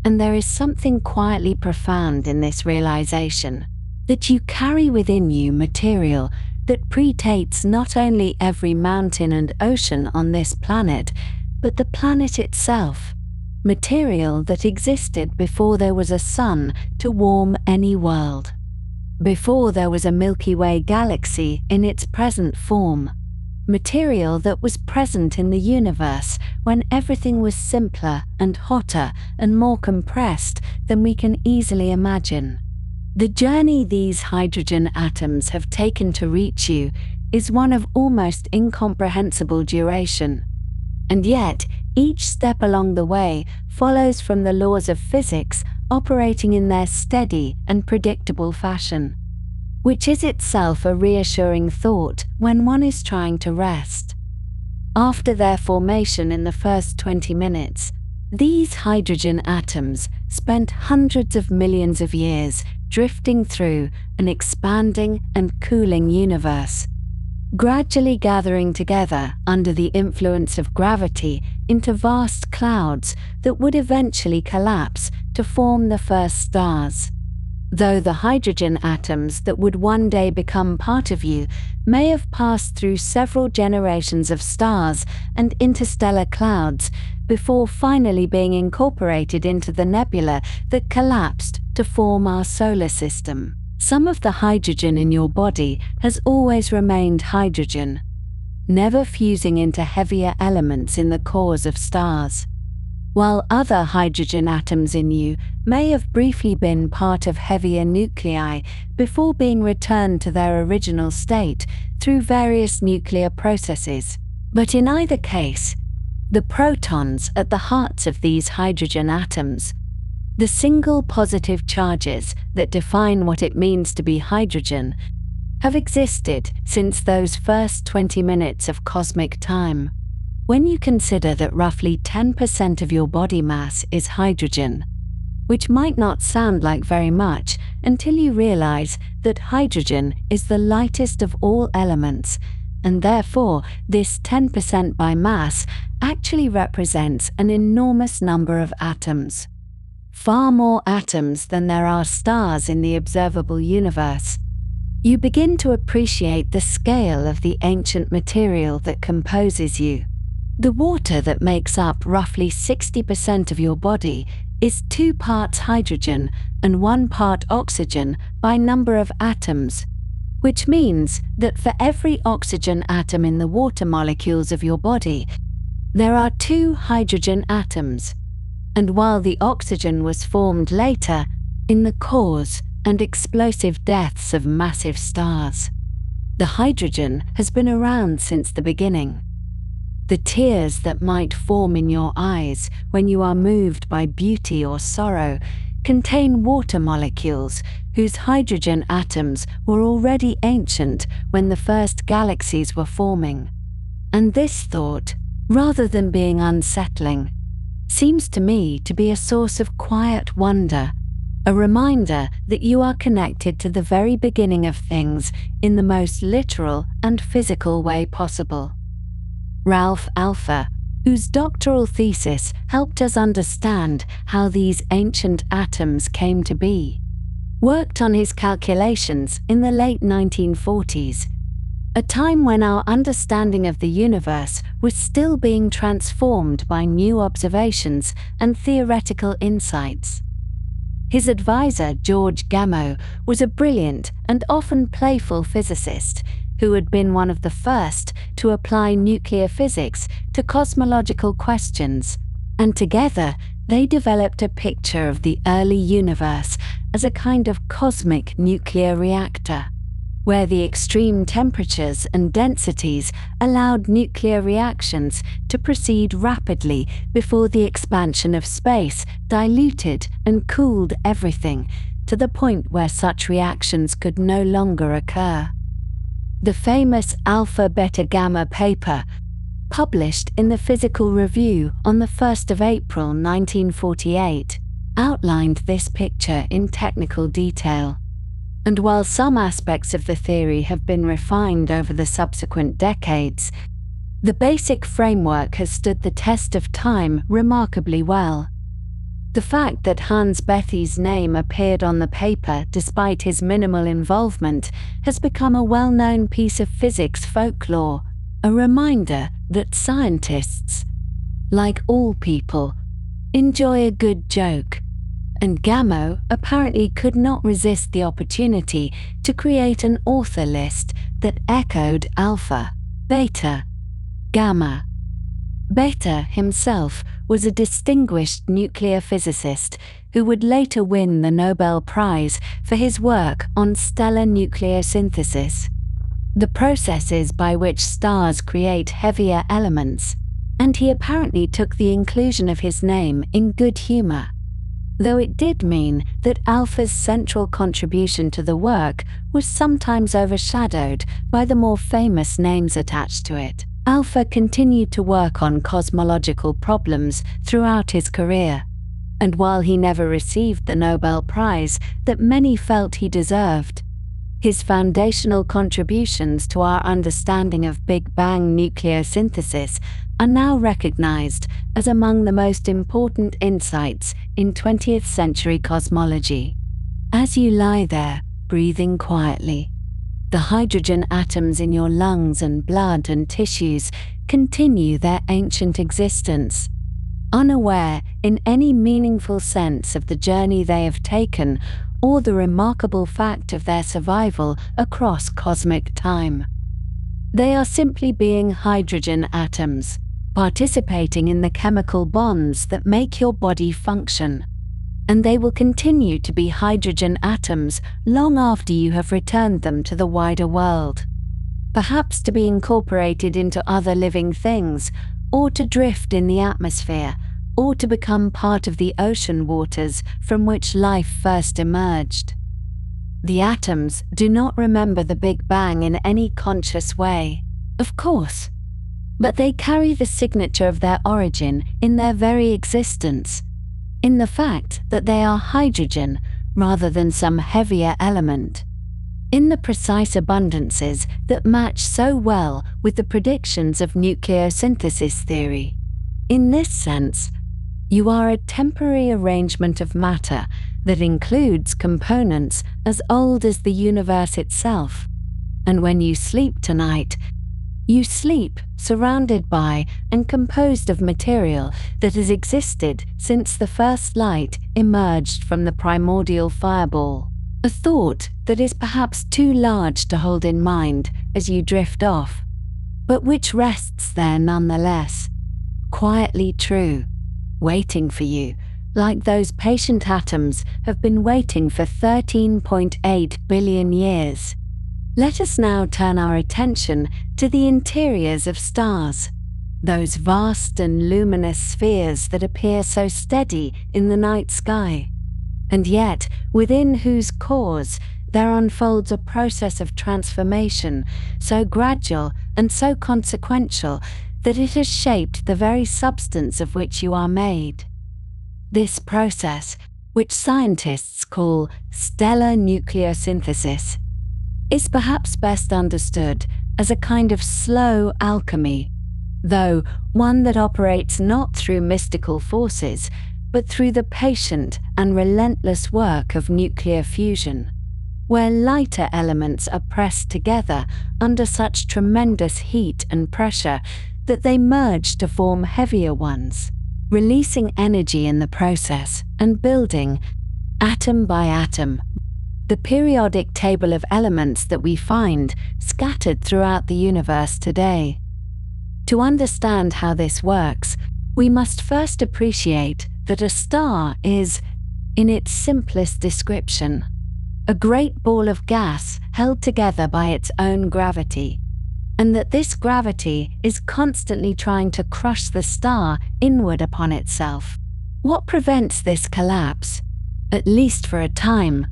And there is something quietly profound in this realization that you carry within you material that predates not only every mountain and ocean on this planet, but the planet itself, material that existed before there was a sun to warm any world, before there was a Milky Way galaxy in its present form, material that was present in the universe when everything was simpler and hotter and more compressed than we can easily imagine. The journey these hydrogen atoms have taken to reach you is one of almost incomprehensible duration. And yet, each step along the way follows from the laws of physics operating in their steady and predictable fashion, which is itself a reassuring thought when one is trying to rest. After their formation in the first 20 minutes, these hydrogen atoms spent hundreds of millions of years drifting through an expanding and cooling universe, gradually gathering together under the influence of gravity into vast clouds that would eventually collapse to form the first stars. Though the hydrogen atoms that would one day become part of you may have passed through several generations of stars and interstellar clouds before finally being incorporated into the nebula that collapsed to form our solar system. Some of the hydrogen in your body has always remained hydrogen, never fusing into heavier elements in the cores of stars, while other hydrogen atoms in you may have briefly been part of heavier nuclei before being returned to their original state through various nuclear processes. But in either case, the protons at the hearts of these hydrogen atoms, the single positive charges that define what it means to be hydrogen, have existed since those first 20 minutes of cosmic time. When you consider that roughly 10% of your body mass is hydrogen, which might not sound like very much until you realize that hydrogen is the lightest of all elements, and therefore this 10% by mass actually represents an enormous number of atoms. Far more atoms than there are stars in the observable universe. You begin to appreciate the scale of the ancient material that composes you. The water that makes up roughly 60% of your body is 2 parts hydrogen and 1 part oxygen by number of atoms, which means that for every oxygen atom in the water molecules of your body, there are 2 hydrogen atoms. And while the oxygen was formed later, in the cause and explosive deaths of massive stars, the hydrogen has been around since the beginning. The tears that might form in your eyes when you are moved by beauty or sorrow contain water molecules whose hydrogen atoms were already ancient when the first galaxies were forming. And this thought, rather than being unsettling, seems to me to be a source of quiet wonder, a reminder that you are connected to the very beginning of things in the most literal and physical way possible. Ralph Alpher, whose doctoral thesis helped us understand how these ancient atoms came to be, worked on his calculations in the late 1940s, a time when our understanding of the universe was still being transformed by new observations and theoretical insights. His advisor, George Gamow, was a brilliant and often playful physicist who had been one of the first to apply nuclear physics to cosmological questions, and together they developed a picture of the early universe as a kind of cosmic nuclear reactor, where the extreme temperatures and densities allowed nuclear reactions to proceed rapidly before the expansion of space diluted and cooled everything to the point where such reactions could no longer occur. The famous Alpha-Beta-Gamma paper, published in the Physical Review on the 1st of April 1948, outlined this picture in technical detail. And while some aspects of the theory have been refined over the subsequent decades, the basic framework has stood the test of time remarkably well. The fact that Hans Bethe's name appeared on the paper despite his minimal involvement has become a well-known piece of physics folklore, a reminder that scientists, like all people, enjoy a good joke. And Gamow apparently could not resist the opportunity to create an author list that echoed alpha, beta, gamma. Beta himself was a distinguished nuclear physicist who would later win the Nobel Prize for his work on stellar nucleosynthesis, the processes by which stars create heavier elements, and he apparently took the inclusion of his name in good humor, though it did mean that Alpha's central contribution to the work was sometimes overshadowed by the more famous names attached to it. Alpha continued to work on cosmological problems throughout his career, and while he never received the Nobel Prize that many felt he deserved, his foundational contributions to our understanding of Big Bang nucleosynthesis are now recognized as among the most important insights in 20th century cosmology. As you lie there, breathing quietly, the hydrogen atoms in your lungs and blood and tissues continue their ancient existence, unaware in any meaningful sense of the journey they have taken or the remarkable fact of their survival across cosmic time. They are simply being hydrogen atoms, participating in the chemical bonds that make your body function. And they will continue to be hydrogen atoms long after you have returned them to the wider world, perhaps to be incorporated into other living things, or to drift in the atmosphere, or to become part of the ocean waters from which life first emerged. The atoms do not remember the Big Bang in any conscious way, of course, But they carry the signature of their origin in their very existence, in the fact that they are hydrogen rather than some heavier element, in the precise abundances that match so well with the predictions of nucleosynthesis theory. In this sense, you are a temporary arrangement of matter that includes components as old as the universe itself. And when you sleep tonight, you sleep surrounded by and composed of material that has existed since the first light emerged from the primordial fireball. A thought that is perhaps too large to hold in mind as you drift off, but which rests there nonetheless, quietly true, waiting for you, like those patient atoms have been waiting for 13.8 billion years. Let us now turn our attention to the interiors of stars, those vast and luminous spheres that appear so steady in the night sky, and yet within whose cores there unfolds a process of transformation so gradual and so consequential that it has shaped the very substance of which you are made. This process, which scientists call stellar nucleosynthesis, is perhaps best understood as a kind of slow alchemy, though one that operates not through mystical forces, but through the patient and relentless work of nuclear fusion, where lighter elements are pressed together under such tremendous heat and pressure that they merge to form heavier ones, releasing energy in the process and building, atom by atom, the periodic table of elements that we find scattered throughout the universe today. To understand how this works, we must first appreciate that a star is, in its simplest description, a great ball of gas held together by its own gravity, and that this gravity is constantly trying to crush the star inward upon itself. What prevents this collapse, at least for a time,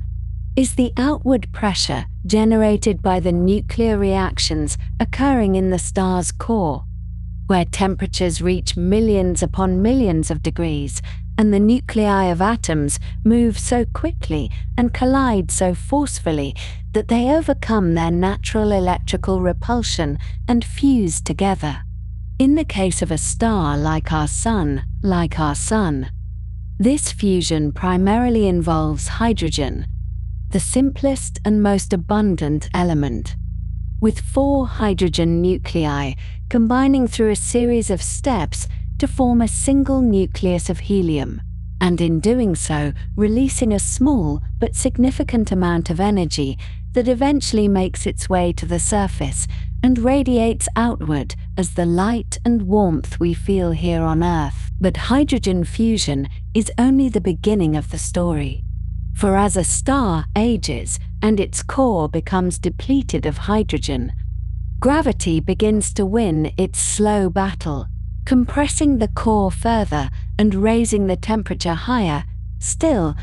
is the outward pressure generated by the nuclear reactions occurring in the star's core, where temperatures reach millions upon millions of degrees, and the nuclei of atoms move so quickly and collide so forcefully that they overcome their natural electrical repulsion and fuse together. In the case of a star like our Sun, this fusion primarily involves hydrogen, the simplest and most abundant element, with 4 hydrogen nuclei combining through a series of steps to form a single nucleus of helium, and in doing so releasing a small but significant amount of energy that eventually makes its way to the surface and radiates outward as the light and warmth we feel here on Earth. But hydrogen fusion is only the beginning of the story. For as a star ages and its core becomes depleted of hydrogen, gravity begins to win its slow battle, compressing the core further and raising the temperature higher still,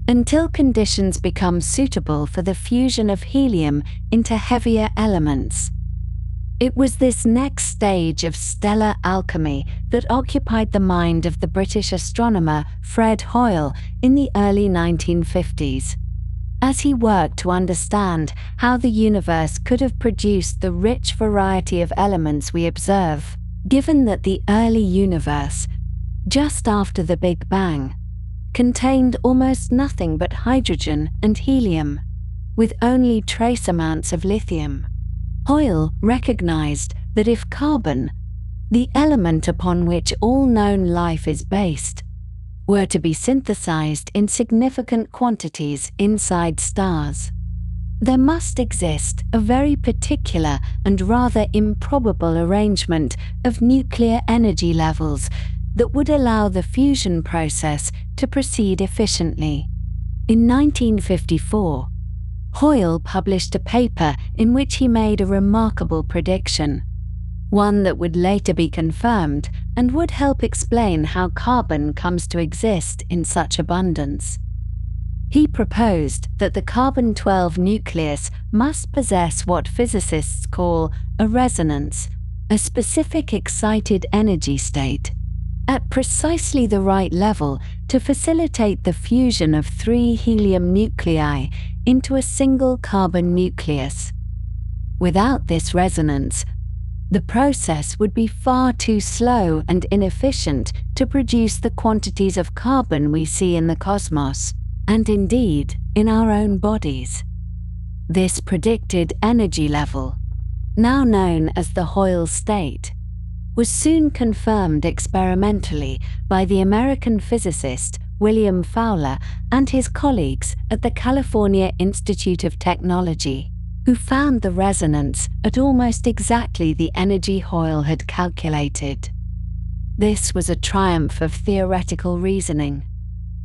until conditions become suitable for the fusion of helium into heavier elements. It was this next stage of stellar alchemy that occupied the mind of the British astronomer Fred Hoyle in the early 1950s, as he worked to understand how the universe could have produced the rich variety of elements we observe, given that the early universe, just after the Big Bang, contained almost nothing but hydrogen and helium, with only trace amounts of lithium. Hoyle recognized that if carbon, the element upon which all known life is based, were to be synthesized in significant quantities inside stars, there must exist a very particular and rather improbable arrangement of nuclear energy levels that would allow the fusion process to proceed efficiently. In 1954, Hoyle published a paper in which he made a remarkable prediction, one that would later be confirmed and would help explain how carbon comes to exist in such abundance. He proposed that the carbon-12 nucleus must possess what physicists call a resonance, a specific excited energy state, at precisely the right level to facilitate the fusion of 3 helium nuclei into a single carbon nucleus. Without this resonance, the process would be far too slow and inefficient to produce the quantities of carbon we see in the cosmos, and indeed in our own bodies. This predicted energy level, now known as the Hoyle state, was soon confirmed experimentally by the American physicist William Fowler and his colleagues at the California Institute of Technology, who found the resonance at almost exactly the energy Hoyle had calculated. This was a triumph of theoretical reasoning,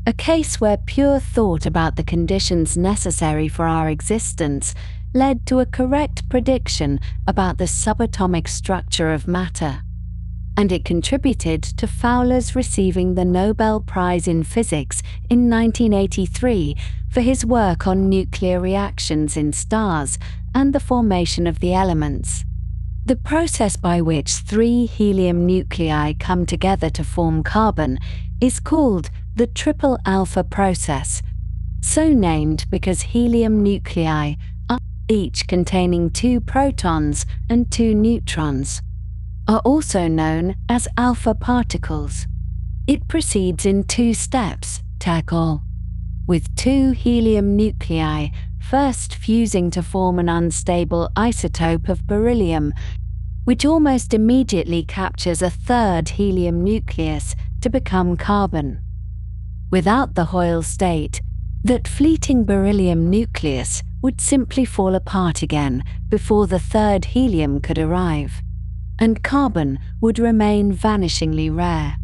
a case where pure thought about the conditions necessary for our existence led to a correct prediction about the subatomic structure of matter, and it contributed to Fowler's receiving the Nobel Prize in Physics in 1983 for his work on nuclear reactions in stars and the formation of the elements. The process by which 3 helium nuclei come together to form carbon is called the triple alpha process, so named because helium nuclei are each containing 2 protons and 2 neutrons, are also known as alpha particles. It proceeds in 2 steps, tackle, with 2 helium nuclei first fusing to form an unstable isotope of beryllium, which almost immediately captures a 3rd helium nucleus to become carbon. Without the Hoyle state, that fleeting beryllium nucleus would simply fall apart again before the 3rd helium could arrive, and carbon would remain vanishingly rare.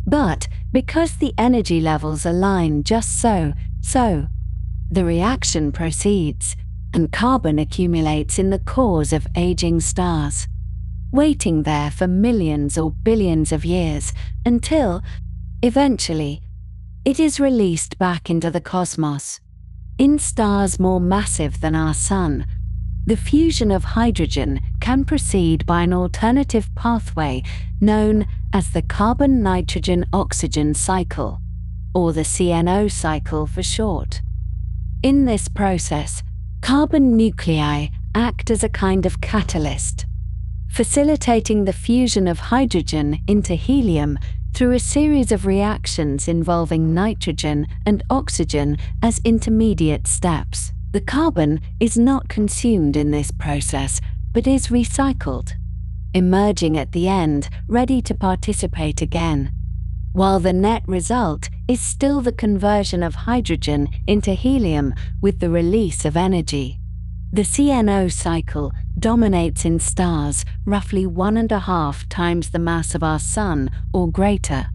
But because the energy levels align just so, the reaction proceeds, and carbon accumulates in the cores of aging stars, waiting there for millions or billions of years until, eventually, it is released back into the cosmos. In stars more massive than our Sun, the fusion of hydrogen can proceed by an alternative pathway known as the carbon-nitrogen-oxygen cycle, or the CNO cycle for short. In this process, carbon nuclei act as a kind of catalyst, facilitating the fusion of hydrogen into helium through a series of reactions involving nitrogen and oxygen as intermediate steps. The carbon is not consumed in this process, but is recycled, emerging at the end ready to participate again, while the net result is still the conversion of hydrogen into helium with the release of energy. The CNO cycle dominates in stars roughly 1.5 times the mass of our Sun or greater,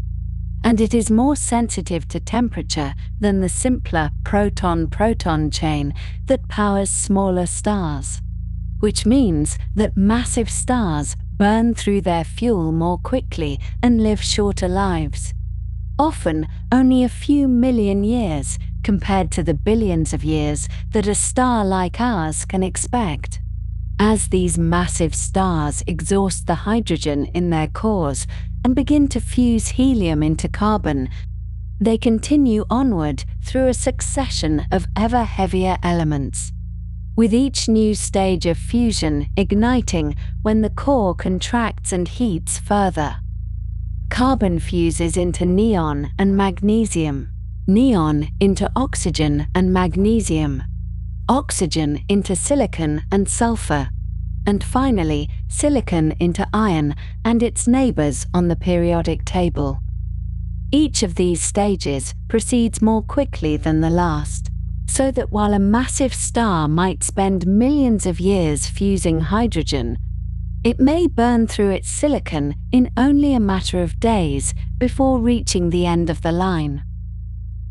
and it is more sensitive to temperature than the simpler proton-proton chain that powers smaller stars, which means that massive stars burn through their fuel more quickly and live shorter lives, often only a few million years compared to the billions of years that a star like ours can expect. As these massive stars exhaust the hydrogen in their cores and begin to fuse helium into carbon, they continue onward through a succession of ever heavier elements, with each new stage of fusion igniting when the core contracts and heats further. Carbon fuses into neon and magnesium, neon into oxygen and magnesium, oxygen into silicon and sulfur, and finally silicon into iron and its neighbors on the periodic table. Each of these stages proceeds more quickly than the last, so that while a massive star might spend millions of years fusing hydrogen, it may burn through its silicon in only a matter of days before reaching the end of the line.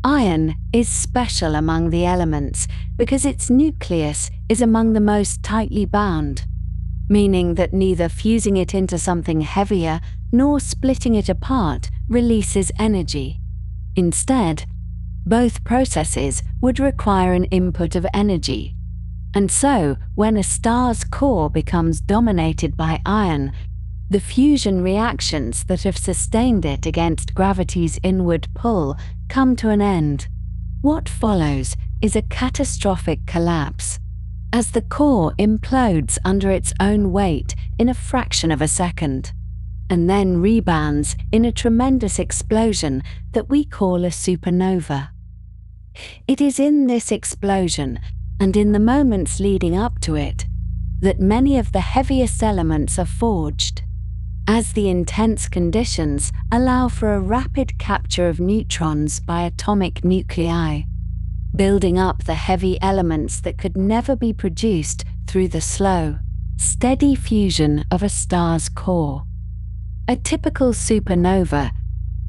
Iron is special among the elements because its nucleus is among the most tightly bound, meaning that neither fusing it into something heavier nor splitting it apart releases energy. Instead, both processes would require an input of energy. And so, when a star's core becomes dominated by iron, The fusion reactions that have sustained it against gravity's inward pull come to an end. What follows is a catastrophic collapse, as the core implodes under its own weight in a fraction of a second, and then rebounds in a tremendous explosion that we call a supernova. It is in this explosion, and in the moments leading up to it, that many of the heaviest elements are forged, as the intense conditions allow for a rapid capture of neutrons by atomic nuclei, building up the heavy elements that could never be produced through the slow, steady fusion of a star's core. A typical supernova,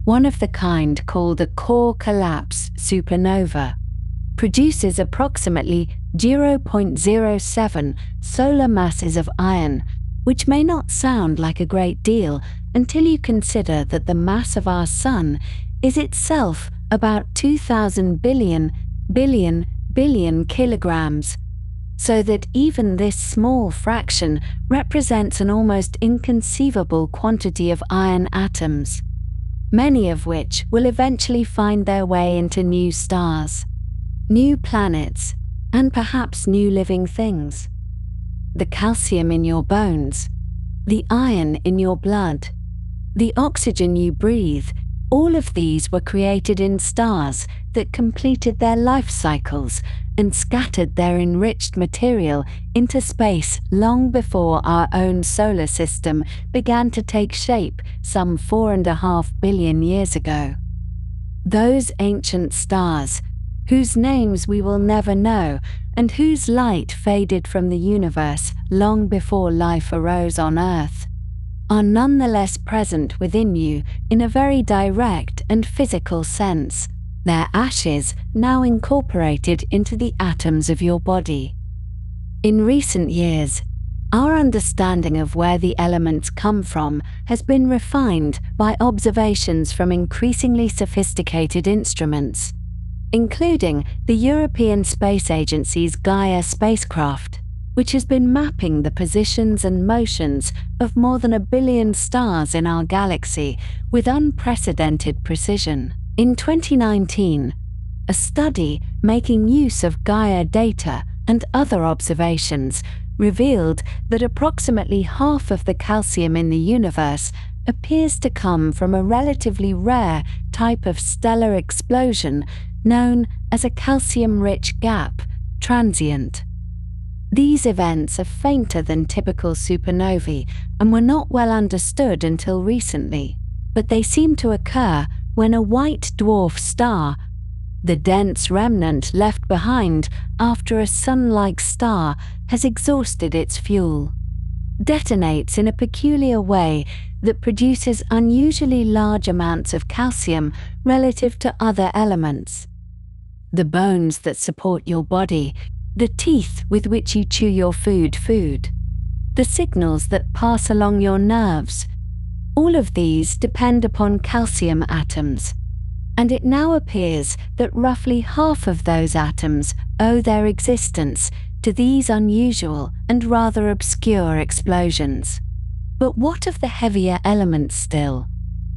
one of the kind called a core collapse supernova, produces approximately 0.07 solar masses of iron, which may not sound like a great deal until you consider that the mass of our Sun is itself about 2,000 billion kilograms, so that even this small fraction represents an almost inconceivable quantity of iron atoms, many of which will eventually find their way into new stars, new planets, and perhaps new living things. The calcium in your bones, the iron in your blood, the oxygen you breathe, all of these were created in stars that completed their life cycles and scattered their enriched material into space long before our own solar system began to take shape some 4.5 billion years ago. Those ancient stars, whose names we will never know and whose light faded from the universe long before life arose on Earth, are nonetheless present within you in a very direct and physical sense, their ashes now incorporated into the atoms of your body. In recent years, our understanding of where the elements come from has been refined by observations from increasingly sophisticated instruments, including the European Space Agency's Gaia spacecraft, which has been mapping the positions and motions of more than 1 billion stars in our galaxy with unprecedented precision. In 2019, a study making use of Gaia data and other observations revealed that approximately half of the calcium in the universe appears to come from a relatively rare type of stellar explosion known as a calcium-rich gap transient. These events are fainter than typical supernovae and were not well understood until recently, but they seem to occur when a white dwarf star, the dense remnant left behind after a sun-like star has exhausted its fuel, detonates in a peculiar way that produces unusually large amounts of calcium relative to other elements. The bones that support your body, the teeth with which you chew your food, the signals that pass along your nerves, all of these depend upon calcium atoms, and it now appears that roughly half of those atoms owe their existence to these unusual and rather obscure explosions. But what of the heavier elements still?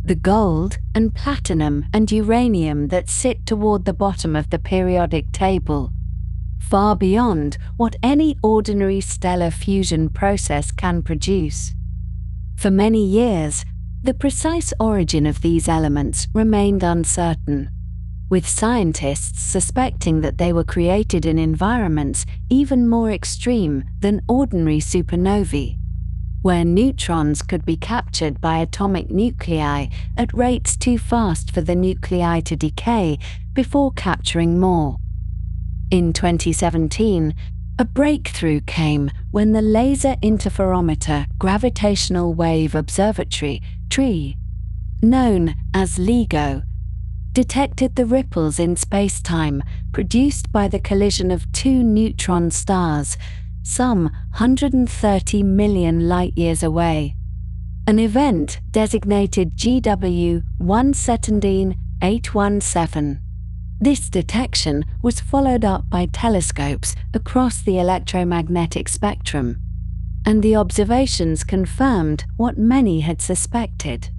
The gold and platinum and uranium that sit toward the bottom of the periodic table, far beyond what any ordinary stellar fusion process can produce. For many years, the precise origin of these elements remained uncertain, with scientists suspecting that they were created in environments even more extreme than ordinary supernovae, where neutrons could be captured by atomic nuclei at rates too fast for the nuclei to decay before capturing more. In 2017, a breakthrough came when the Laser Interferometer Gravitational Wave Observatory, TRI, known as LIGO, detected the ripples in space-time produced by the collision of two neutron stars, some 130 million light-years away, an event designated GW 17817. This detection was followed up by telescopes across the electromagnetic spectrum, And the observations confirmed what many had suspected,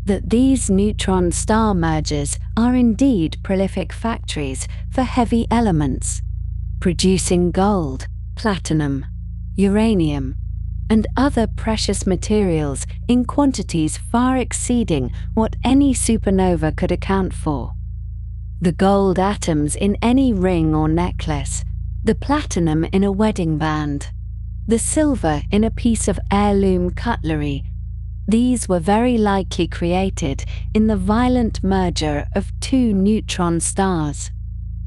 that these neutron star mergers are indeed prolific factories for heavy elements, producing gold, platinum, uranium, and other precious materials in quantities far exceeding what any supernova could account for. The gold atoms in any ring or necklace, the platinum in a wedding band, the silver in a piece of heirloom cutlery, these were very likely created in the violent merger of two neutron stars,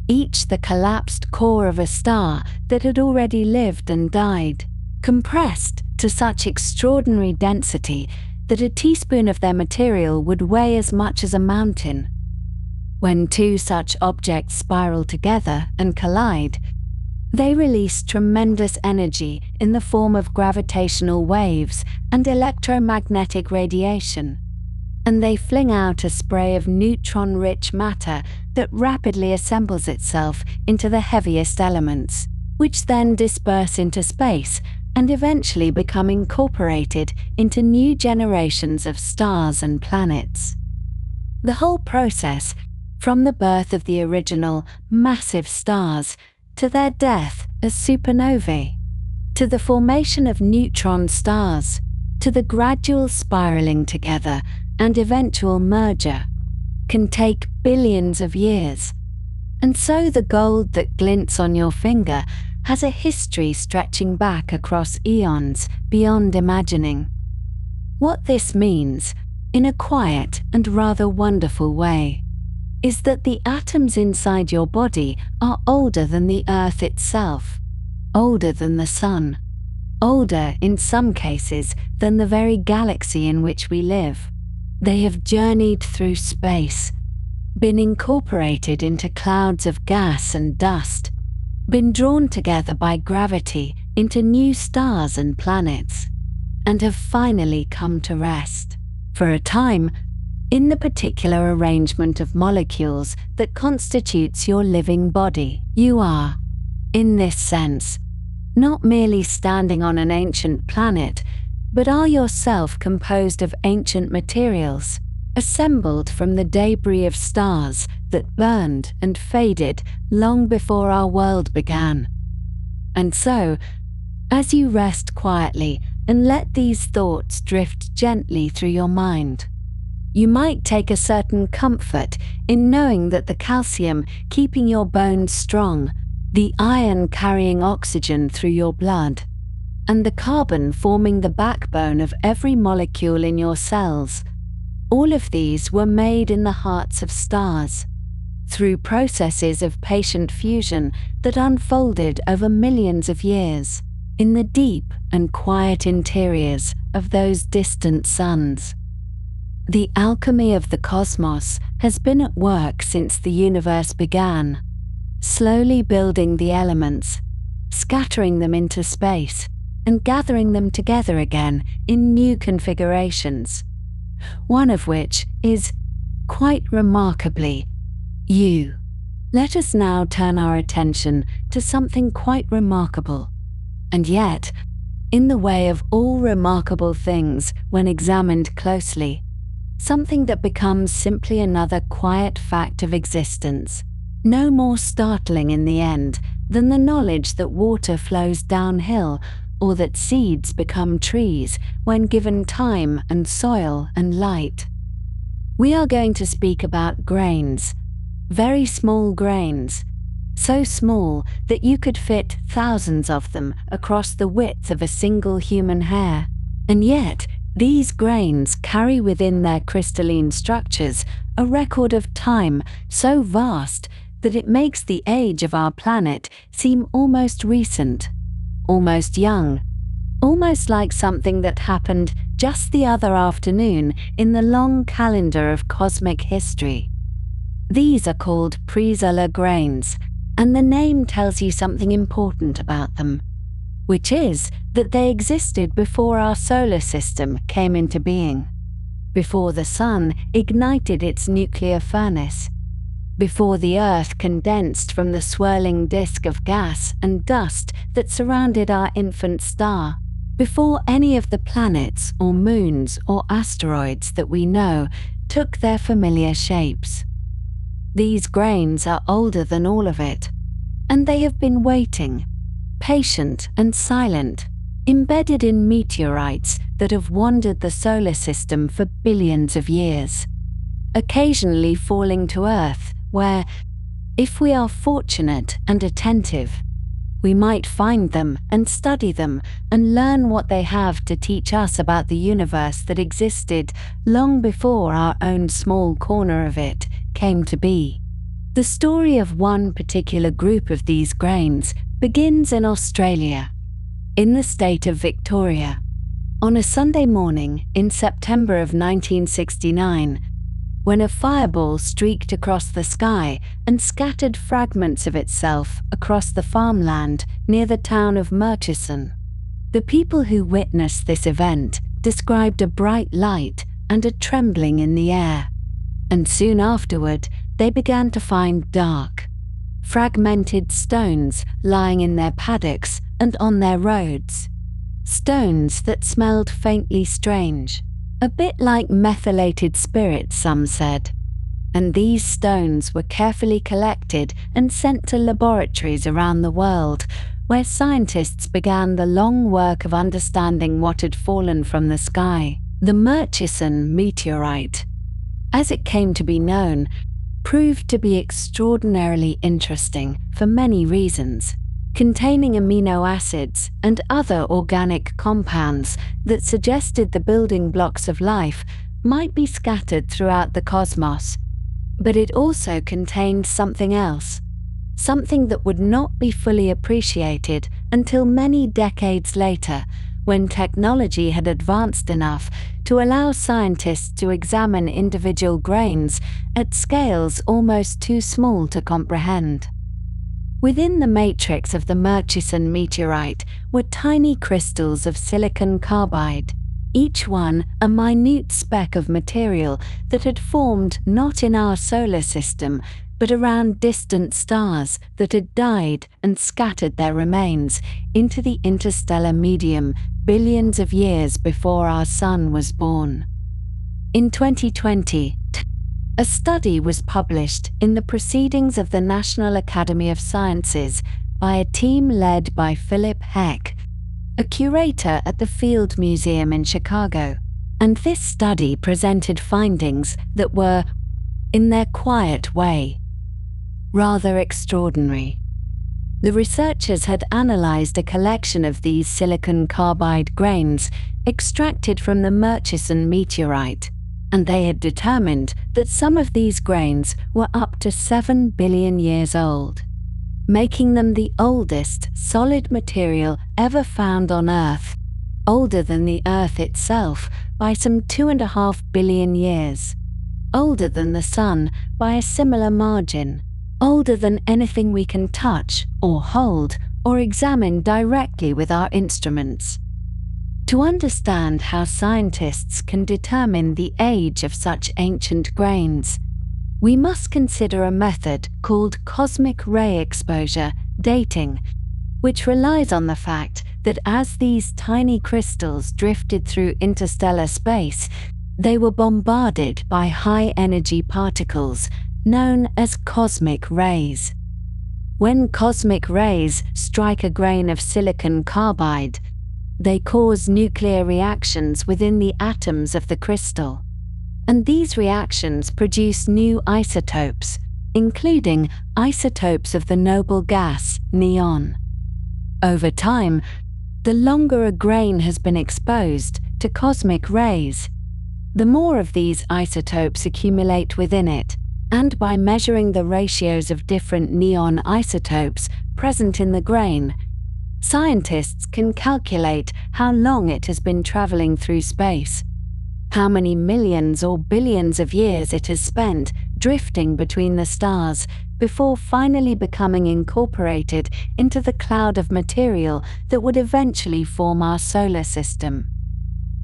each the collapsed core of a star that had already lived and died, compressed to such extraordinary density that a teaspoon of their material would weigh as much as a mountain. When two such objects spiral together and collide, they release tremendous energy in the form of gravitational waves and electromagnetic radiation, and they fling out a spray of neutron-rich matter that rapidly assembles itself into the heaviest elements, which then disperse into space and eventually become incorporated into new generations of stars and planets. The whole process, from the birth of the original massive stars to their death as supernovae, to the formation of neutron stars, to the gradual spiraling together and eventual merger, can take billions of years. And so the gold that glints on your finger has a history stretching back across eons beyond imagining. What this means, in a quiet and rather wonderful way, is that the atoms inside your body are older than the Earth itself, older than the Sun, older in some cases than the very galaxy in which we live. They have journeyed through space, been incorporated into clouds of gas and dust, been drawn together by gravity into new stars and planets, and have finally come to rest, for a time, in the particular arrangement of molecules that constitutes your living body. You are, in this sense, not merely standing on an ancient planet, but are yourself composed of ancient materials, assembled from the debris of stars that burned and faded long before our world began. And so, as you rest quietly and let these thoughts drift gently through your mind, you might take a certain comfort in knowing that the calcium keeping your bones strong, the iron carrying oxygen through your blood, and the carbon forming the backbone of every molecule in your cells, all of these were made in the hearts of stars, through processes of patient fusion that unfolded over millions of years, in the deep and quiet interiors of those distant suns. The alchemy of the cosmos has been at work since the universe began, slowly building the elements, scattering them into space, and gathering them together again in new configurations, one of which is, quite remarkably, you. Let us now turn our attention to something quite remarkable, and yet, in the way of all remarkable things when examined closely, something that becomes simply another quiet fact of existence, no more startling in the end than the knowledge that water flows downhill or that seeds become trees when given time and soil and light. We are going to speak about grains, very small grains, so small that you could fit thousands of them across the width of a single human hair, and yet these grains carry within their crystalline structures a record of time so vast that it makes the age of our planet seem almost recent, almost young, almost like something that happened just the other afternoon in the long calendar of cosmic history. These are called presolar grains, and the name tells you something important about them, which is that they existed before our solar system came into being, before the sun ignited its nuclear furnace, before the Earth condensed from the swirling disk of gas and dust that surrounded our infant star, before any of the planets or moons or asteroids that we know took their familiar shapes. These grains are older than all of it, and they have been waiting, patient and silent, embedded in meteorites that have wandered the solar system for billions of years, occasionally falling to Earth, where, if we are fortunate and attentive, we might find them and study them and learn what they have to teach us about the universe that existed long before our own small corner of it came to be. The story of one particular group of these grains begins in Australia, in the state of Victoria, on a Sunday morning in September of 1969, when a fireball streaked across the sky and scattered fragments of itself across the farmland near the town of Murchison. The people who witnessed this event described a bright light and a trembling in the air, and soon afterward they began to find dark, fragmented stones lying in their paddocks and on their roads, stones that smelled faintly strange. A bit like methylated spirit, some said. And these stones were carefully collected and sent to laboratories around the world, where scientists began the long work of understanding what had fallen from the sky. The Murchison meteorite, as it came to be known, proved to be extraordinarily interesting for many reasons, containing amino acids and other organic compounds that suggested the building blocks of life might be scattered throughout the cosmos. But it also contained something else, something that would not be fully appreciated until many decades later, when technology had advanced enough to allow scientists to examine individual grains at scales almost too small to comprehend. Within the matrix of the Murchison meteorite were tiny crystals of silicon carbide, each one a minute speck of material that had formed not in our solar system, but around distant stars that had died and scattered their remains into the interstellar medium billions of years before our sun was born. In 2020, a study was published in the Proceedings of the National Academy of Sciences by a team led by Philip Heck, a curator at the Field Museum in Chicago, and this study presented findings that were, in their quiet way, rather extraordinary. The researchers had analyzed a collection of these silicon carbide grains extracted from the Murchison meteorite, and they had determined that some of these grains were up to 7 billion years old, making them the oldest solid material ever found on Earth, older than the Earth itself by some 2.5 billion years, older than the Sun by a similar margin, older than anything we can touch or hold or examine directly with our instruments. To understand how scientists can determine the age of such ancient grains, we must consider a method called cosmic ray exposure dating, which relies on the fact that as these tiny crystals drifted through interstellar space, they were bombarded by high-energy particles known as cosmic rays. When cosmic rays strike a grain of silicon carbide, they cause nuclear reactions within the atoms of the crystal, and these reactions produce new isotopes, including isotopes of the noble gas neon. Over time, the longer a grain has been exposed to cosmic rays, the more of these isotopes accumulate within it, and by measuring the ratios of different neon isotopes present in the grain, scientists can calculate how long it has been traveling through space, how many millions or billions of years it has spent drifting between the stars before finally becoming incorporated into the cloud of material that would eventually form our solar system.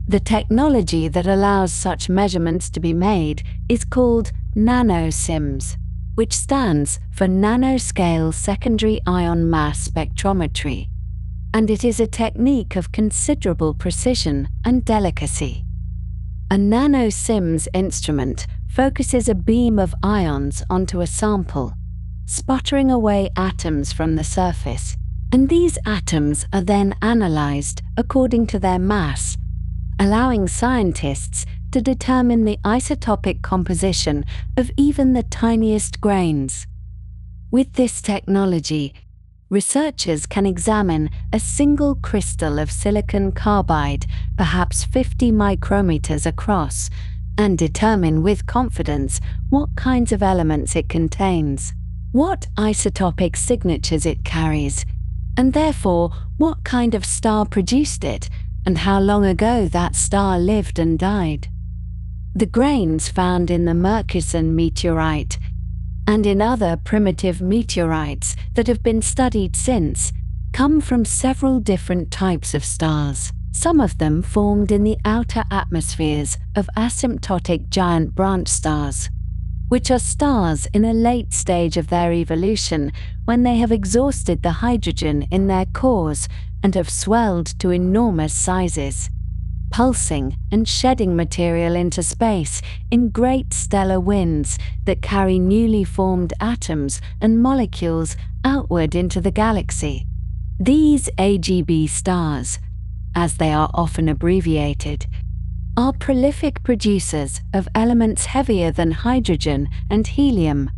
The technology that allows such measurements to be made is called nanosims, which stands for nanoscale secondary ion mass spectrometry. and it is a technique of considerable precision and delicacy. A nano-SIMS instrument focuses a beam of ions onto a sample, sputtering away atoms from the surface, and these atoms are then analyzed according to their mass, allowing scientists to determine the isotopic composition of even the tiniest grains. With this technology, researchers can examine a single crystal of silicon carbide, perhaps 50 micrometers across, and determine with confidence what kinds of elements it contains, what isotopic signatures it carries, and therefore what kind of star produced it, and how long ago that star lived and died. The grains found in the Murchison meteorite and in other primitive meteorites that have been studied since come from several different types of stars. Some of them formed in the outer atmospheres of asymptotic giant branch stars, which are stars in a late stage of their evolution when they have exhausted the hydrogen in their cores and have swelled to enormous sizes, pulsing and shedding material into space in great stellar winds that carry newly formed atoms and molecules outward into the galaxy. These AGB stars, as they are often abbreviated, are prolific producers of elements heavier than hydrogen and helium,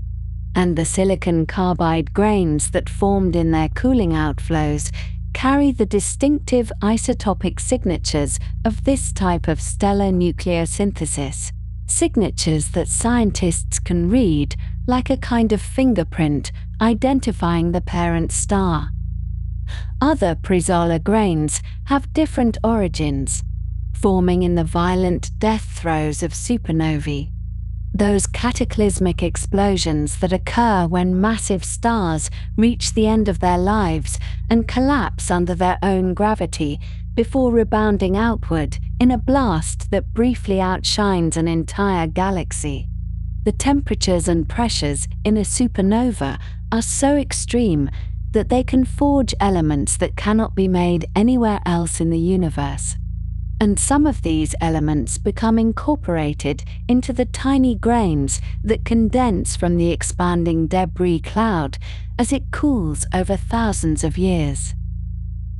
and the silicon carbide grains that formed in their cooling outflows carry the distinctive isotopic signatures of this type of stellar nucleosynthesis, signatures that scientists can read like a kind of fingerprint identifying the parent star. Other Presolar grains have different origins, forming in the violent death throes of supernovae, those cataclysmic explosions that occur when massive stars reach the end of their lives and collapse under their own gravity before rebounding outward in a blast that briefly outshines an entire galaxy. The temperatures and pressures in a supernova are so extreme that they can forge elements that cannot be made anywhere else in the universe. And some of these elements become incorporated into the tiny grains that condense from the expanding debris cloud as it cools over thousands of years.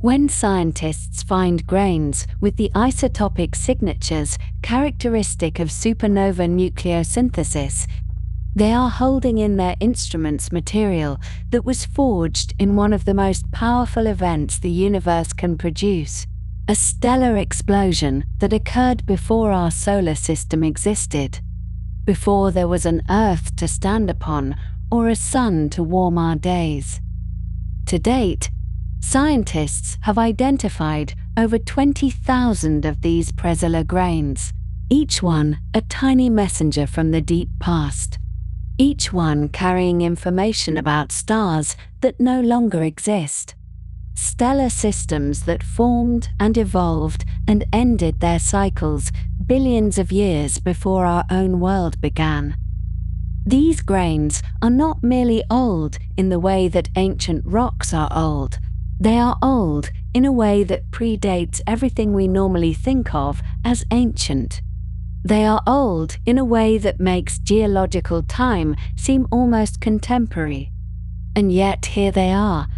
When scientists find grains with the isotopic signatures characteristic of supernova nucleosynthesis, they are holding in their instruments material that was forged in one of the most powerful events the universe can produce, a stellar explosion that occurred before our solar system existed, before there was an Earth to stand upon or a sun to warm our days. To date, scientists have identified over 20,000 of these Presolar grains, each one a tiny messenger from the deep past, each one carrying information about stars that no longer exist, stellar systems that formed and evolved and ended their cycles billions of years before our own world began. These grains are not merely old in the way that ancient rocks are old. They are old in a way that predates everything we normally think of as ancient. They are old in a way that makes geological time seem almost contemporary. And yet here they are,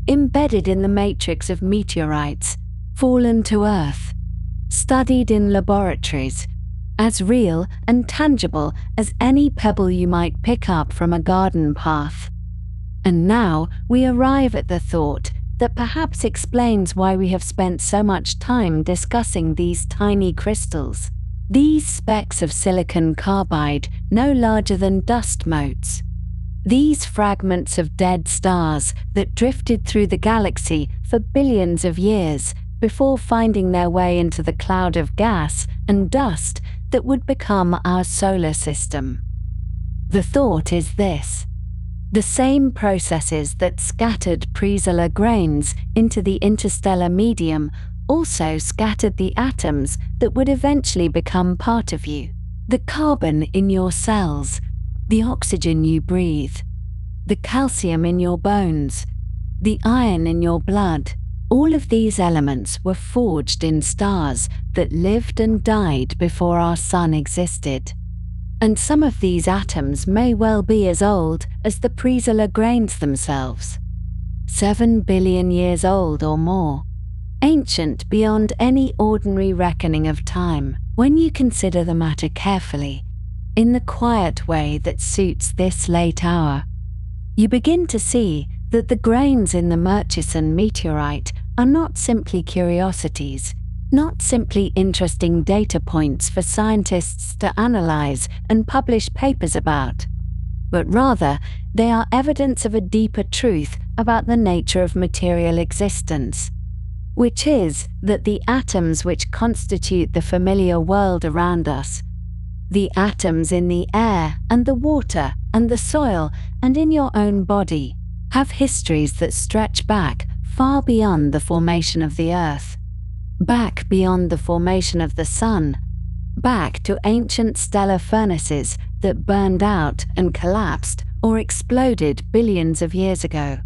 embedded in the matrix of meteorites, fallen to Earth, studied in laboratories, as real and tangible as any pebble you might pick up from a garden path. And now we arrive at the thought that perhaps explains why we have spent so much time discussing these tiny crystals, these specks of silicon carbide no larger than dust motes. These fragments of dead stars that drifted through the galaxy for billions of years before finding their way into the cloud of gas and dust that would become our solar system. The thought is this: the same processes that scattered Presolar grains into the interstellar medium also scattered the atoms that would eventually become part of you, the carbon in your cells, the oxygen you breathe, the calcium in your bones, the iron in your blood, All of these elements were forged in stars that lived and died before our sun existed. And some of these atoms may well be as old as the presolar grains themselves. 7 billion years old or more. Ancient beyond any ordinary reckoning of time, when you consider the matter carefully, in the quiet way that suits this late hour. You begin to see that the grains in the Murchison meteorite are not simply curiosities, not simply interesting data points for scientists to analyze and publish papers about, but rather they are evidence of a deeper truth about the nature of material existence, which is that the atoms which constitute the familiar world around us, the atoms in the air and the water and the soil and in your own body, have histories that stretch back far beyond the formation of the earth, back beyond the formation of the sun, back to ancient stellar furnaces that burned out and collapsed or exploded billions of years ago,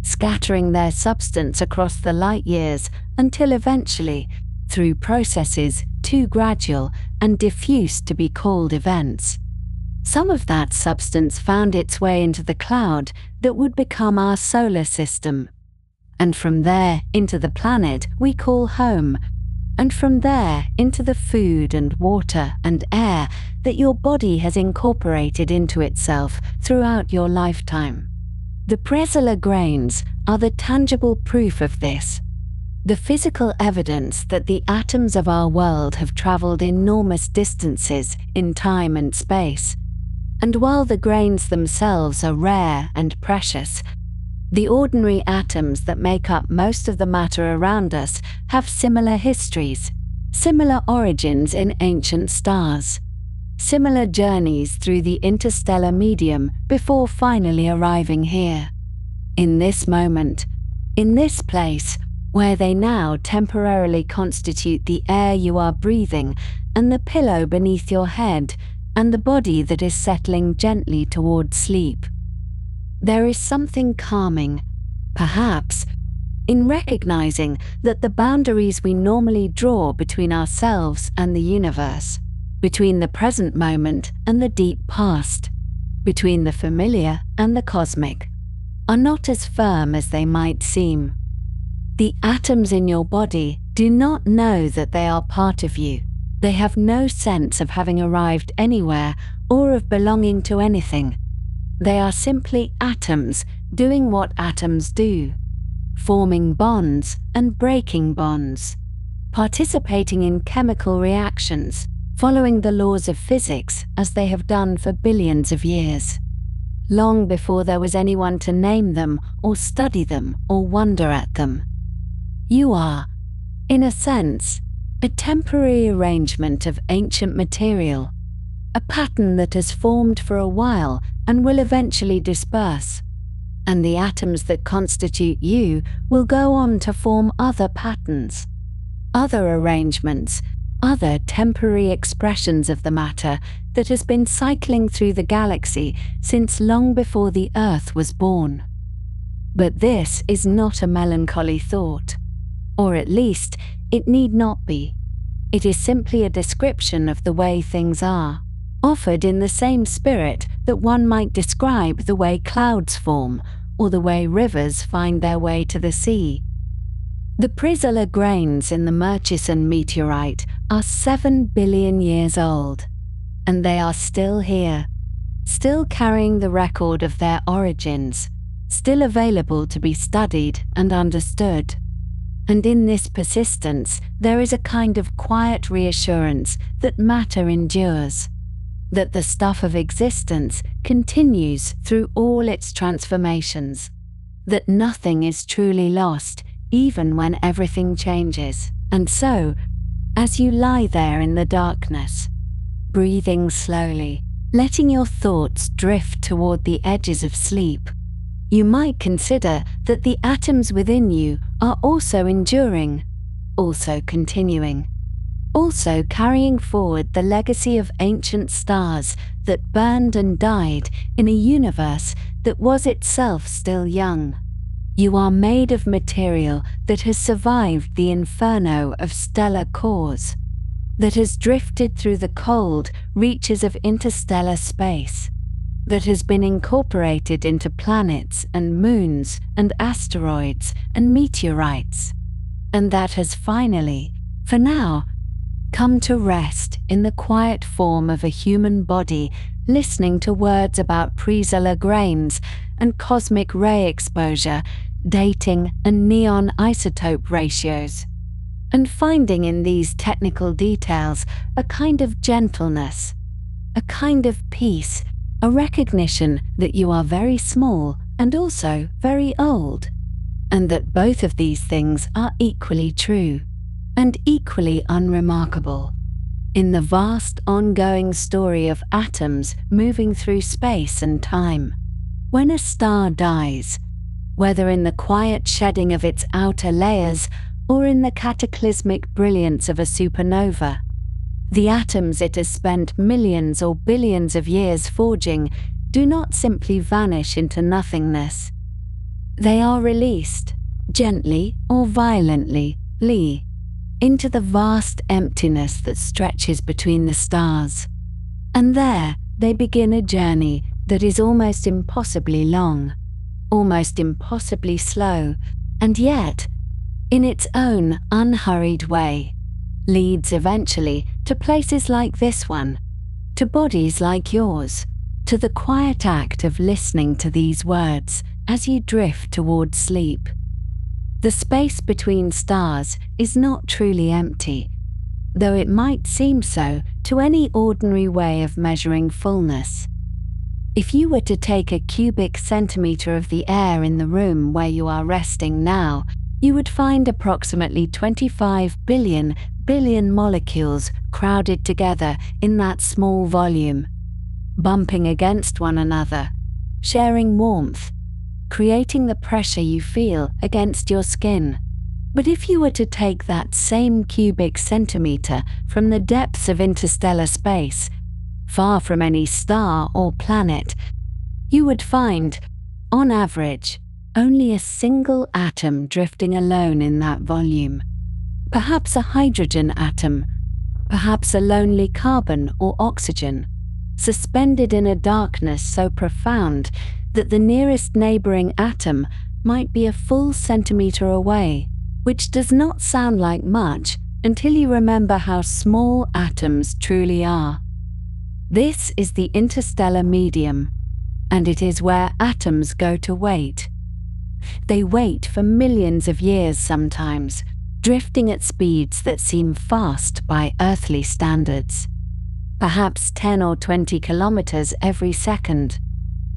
scattering their substance across the light years until eventually, through processes too gradual and diffuse to be called events, some of that substance found its way into the cloud that would become our solar system, and from there into the planet we call home, and from there into the food and water and air that your body has incorporated into itself throughout your lifetime. The presolar grains are the tangible proof of this, the physical evidence that the atoms of our world have traveled enormous distances in time and space. And while the grains themselves are rare and precious, the ordinary atoms that make up most of the matter around us have similar histories, similar origins in ancient stars, similar journeys through the interstellar medium before finally arriving here, in this moment, in this place, where they now temporarily constitute the air you are breathing and the pillow beneath your head and the body that is settling gently toward sleep. There is something calming, perhaps, in recognizing that the boundaries we normally draw between ourselves and the universe, between the present moment and the deep past, between the familiar and the cosmic, are not as firm as they might seem. The atoms in your body do not know that they are part of you. They have no sense of having arrived anywhere or of belonging to anything. They are simply atoms doing what atoms do, forming bonds and breaking bonds, participating in chemical reactions, following the laws of physics as they have done for billions of years, long before there was anyone to name them or study them or wonder at them. You are, in a sense, a temporary arrangement of ancient material, a pattern that has formed for a while and will eventually disperse, and the atoms that constitute you will go on to form other patterns, other arrangements, other temporary expressions of the matter that has been cycling through the galaxy since long before the Earth was born. But this is not a melancholy thought, or at least it need not be. It is simply a description of the way things are, offered in the same spirit that one might describe the way clouds form or the way rivers find their way to the sea. The presolar grains in the Murchison meteorite are 7 billion years old, and they are still here, still carrying the record of their origins, still available to be studied and understood. And in this persistence, there is a kind of quiet reassurance that matter endures, that the stuff of existence continues through all its transformations, that nothing is truly lost, even when everything changes. And so, as you lie there in the darkness, breathing slowly, letting your thoughts drift toward the edges of sleep, you might consider that the atoms within you are also enduring, also continuing, also carrying forward the legacy of ancient stars that burned and died in a universe that was itself still young. You are made of material that has survived the inferno of stellar cores, that has drifted through the cold reaches of interstellar space, that has been incorporated into planets and moons and asteroids and meteorites, and that has finally, for now, come to rest in the quiet form of a human body, listening to words about presolar grains and cosmic ray exposure, dating and neon isotope ratios, and finding in these technical details a kind of gentleness, a kind of peace, a recognition that you are very small and also very old, and that both of these things are equally true and equally unremarkable in the vast ongoing story of atoms moving through space and time. When a star dies, whether in the quiet shedding of its outer layers or in the cataclysmic brilliance of a supernova, the atoms it has spent millions or billions of years forging do not simply vanish into nothingness. They are released, gently or violently, into the vast emptiness that stretches between the stars. And there they begin a journey that is almost impossibly long, almost impossibly slow, and yet, in its own unhurried way, leads eventually to places like this one, to bodies like yours, to the quiet act of listening to these words as you drift toward sleep. The space between stars is not truly empty, though it might seem so to any ordinary way of measuring fullness. If you were to take a cubic centimeter of the air in the room where you are resting now, you would find approximately 25 billion molecules crowded together in that small volume, bumping against one another, sharing warmth, creating the pressure you feel against your skin. But if you were to take that same cubic centimeter from the depths of interstellar space, far from any star or planet, you would find, on average, only a single atom drifting alone in that volume. Perhaps a hydrogen atom, perhaps a lonely carbon or oxygen, suspended in a darkness so profound that the nearest neighboring atom might be a full centimeter away, which does not sound like much until you remember how small atoms truly are. This is the interstellar medium, and it is where atoms go to wait. They wait for millions of years sometimes, drifting at speeds that seem fast by earthly standards, perhaps 10 or 20 kilometers every second,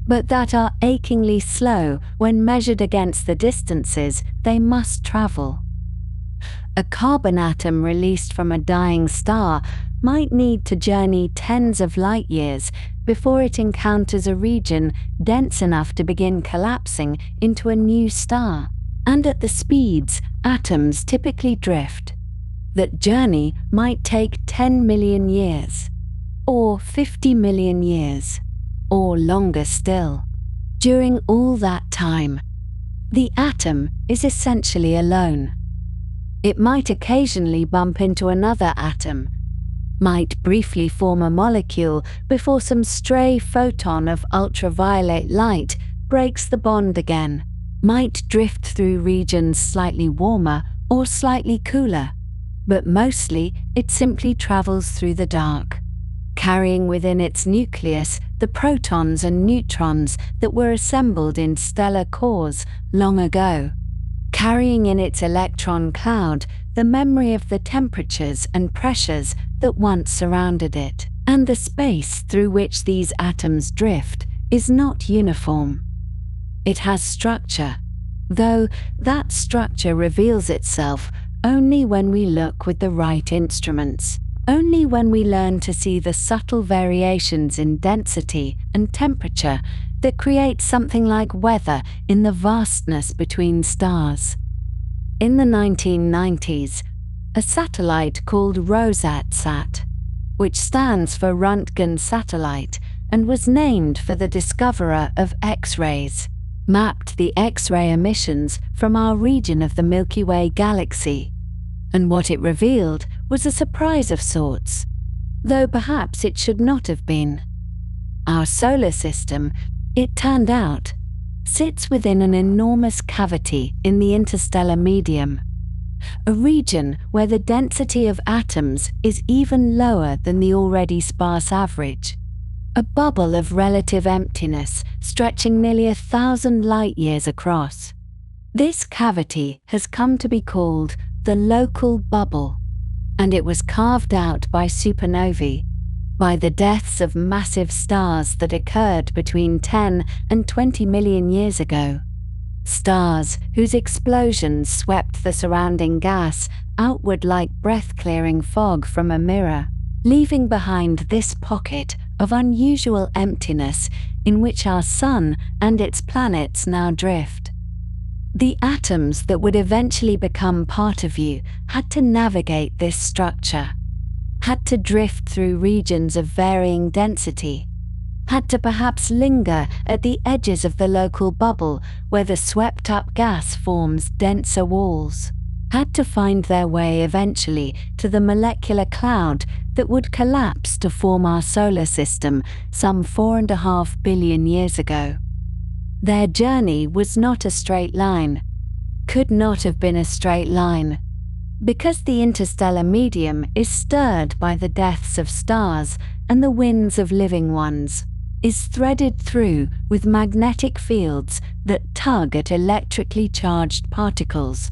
but that are achingly slow when measured against the distances they must travel. A carbon atom released from a dying star might need to journey tens of light years before it encounters a region dense enough to begin collapsing into a new star, and at the speeds atoms typically drift. That journey might take 10 million years, or 50 million years, or longer still. During all that time, the atom is essentially alone. It might occasionally bump into another atom, might briefly form a molecule before some stray photon of ultraviolet light breaks the bond again, might drift through regions slightly warmer or slightly cooler, but mostly it simply travels through the dark, carrying within its nucleus the protons and neutrons that were assembled in stellar cores long ago, carrying in its electron cloud the memory of the temperatures and pressures that once surrounded it. And the space through which these atoms drift is not uniform. It has structure, though that structure reveals itself only when we look with the right instruments, only when we learn to see the subtle variations in density and temperature that create something like weather in the vastness between stars. In the 1990s, a satellite called ROSAT-SAT, which stands for Röntgen Satellite and was named for the discoverer of X-rays, mapped the X-ray emissions from our region of the Milky Way galaxy. And what it revealed was a surprise of sorts, though perhaps it should not have been. Our solar system, it turned out, sits within an enormous cavity in the interstellar medium, a region where the density of atoms is even lower than the already sparse average, a bubble of relative emptiness stretching nearly 1,000 light-years across. This cavity has come to be called the local bubble, and it was carved out by supernovae, by the deaths of massive stars that occurred between 10 and 20 million years ago. Stars whose explosions swept the surrounding gas outward like breath-clearing fog from a mirror, leaving behind this pocket of unusual emptiness in which our sun and its planets now drift. The atoms that would eventually become part of you had to navigate this structure, had to drift through regions of varying density, had to perhaps linger at the edges of the local bubble where the swept-up gas forms denser walls, had to find their way eventually to the molecular cloud that would collapse to form our solar system some 4.5 billion years ago. Their journey was not a straight line, could not have been a straight line, because the interstellar medium is stirred by the deaths of stars and the winds of living ones, is threaded through with magnetic fields that tug at electrically charged particles,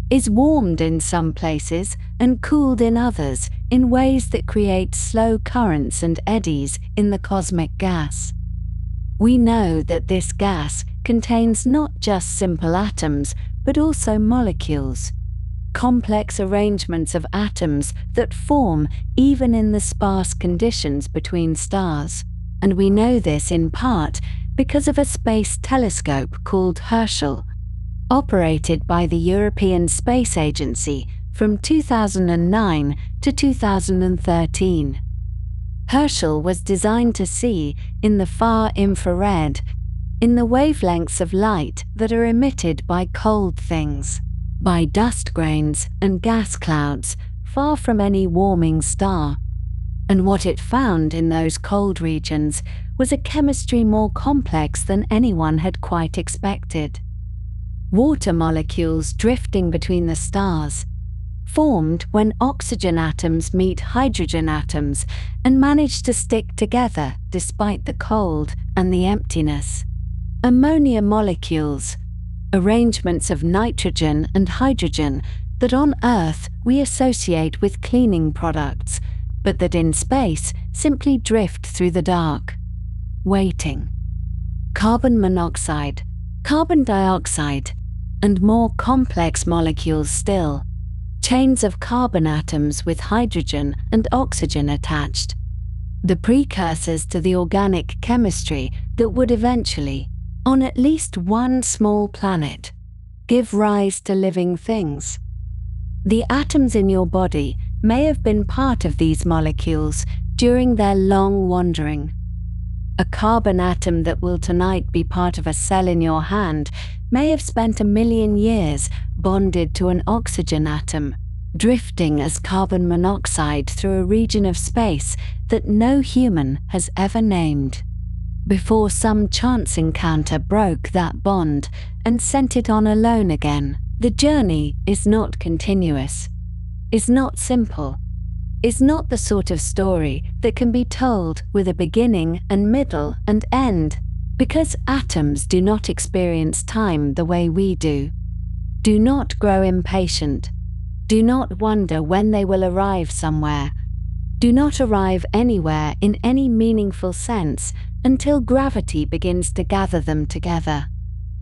is warmed in some places and cooled in others in ways that create slow currents and eddies in the cosmic gas. We know that this gas contains not just simple atoms, but also molecules, complex arrangements of atoms that form even in the sparse conditions between stars. And we know this in part because of a space telescope called Herschel, operated by the European Space Agency from 2009 to 2013. Herschel was designed to see in the far infrared, in the wavelengths of light that are emitted by cold things, by dust grains and gas clouds far from any warming star. And what it found in those cold regions was a chemistry more complex than anyone had quite expected. Water molecules drifting between the stars, formed when oxygen atoms meet hydrogen atoms and manage to stick together despite the cold and the emptiness. Ammonia molecules, arrangements of nitrogen and hydrogen that on Earth we associate with cleaning products, but that in space simply drift through the dark, waiting. Carbon monoxide, carbon dioxide, and more complex molecules still, chains of carbon atoms with hydrogen and oxygen attached, the precursors to the organic chemistry that would eventually, on at least one small planet, give rise to living things. The atoms in your body may have been part of these molecules during their long wandering. A carbon atom that will tonight be part of a cell in your hand may have spent 1 million years bonded to an oxygen atom, drifting as carbon monoxide through a region of space that no human has ever named, before some chance encounter broke that bond and sent it on alone again. The journey is not continuous, is not simple, is not the sort of story that can be told with a beginning and middle and end, because atoms do not experience time the way we do. Do not grow impatient. Do not wonder when they will arrive somewhere. Do not arrive anywhere in any meaningful sense until gravity begins to gather them together.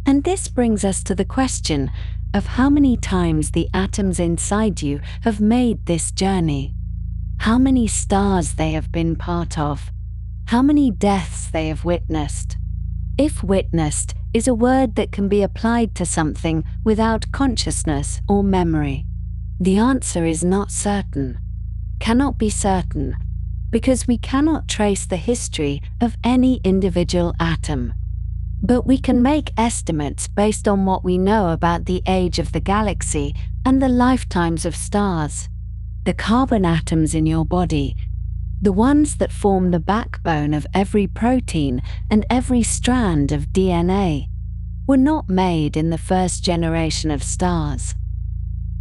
And this brings us to the question of how many times the atoms inside you have made this journey, how many stars they have been part of, how many deaths they have witnessed. If witnessed is a word that can be applied to something without consciousness or memory, the answer is not certain, cannot be certain, because we cannot trace the history of any individual atom. But we can make estimates based on what we know about the age of the galaxy and the lifetimes of stars. The carbon atoms in your body, the ones that form the backbone of every protein and every strand of DNA, were not made in the first generation of stars.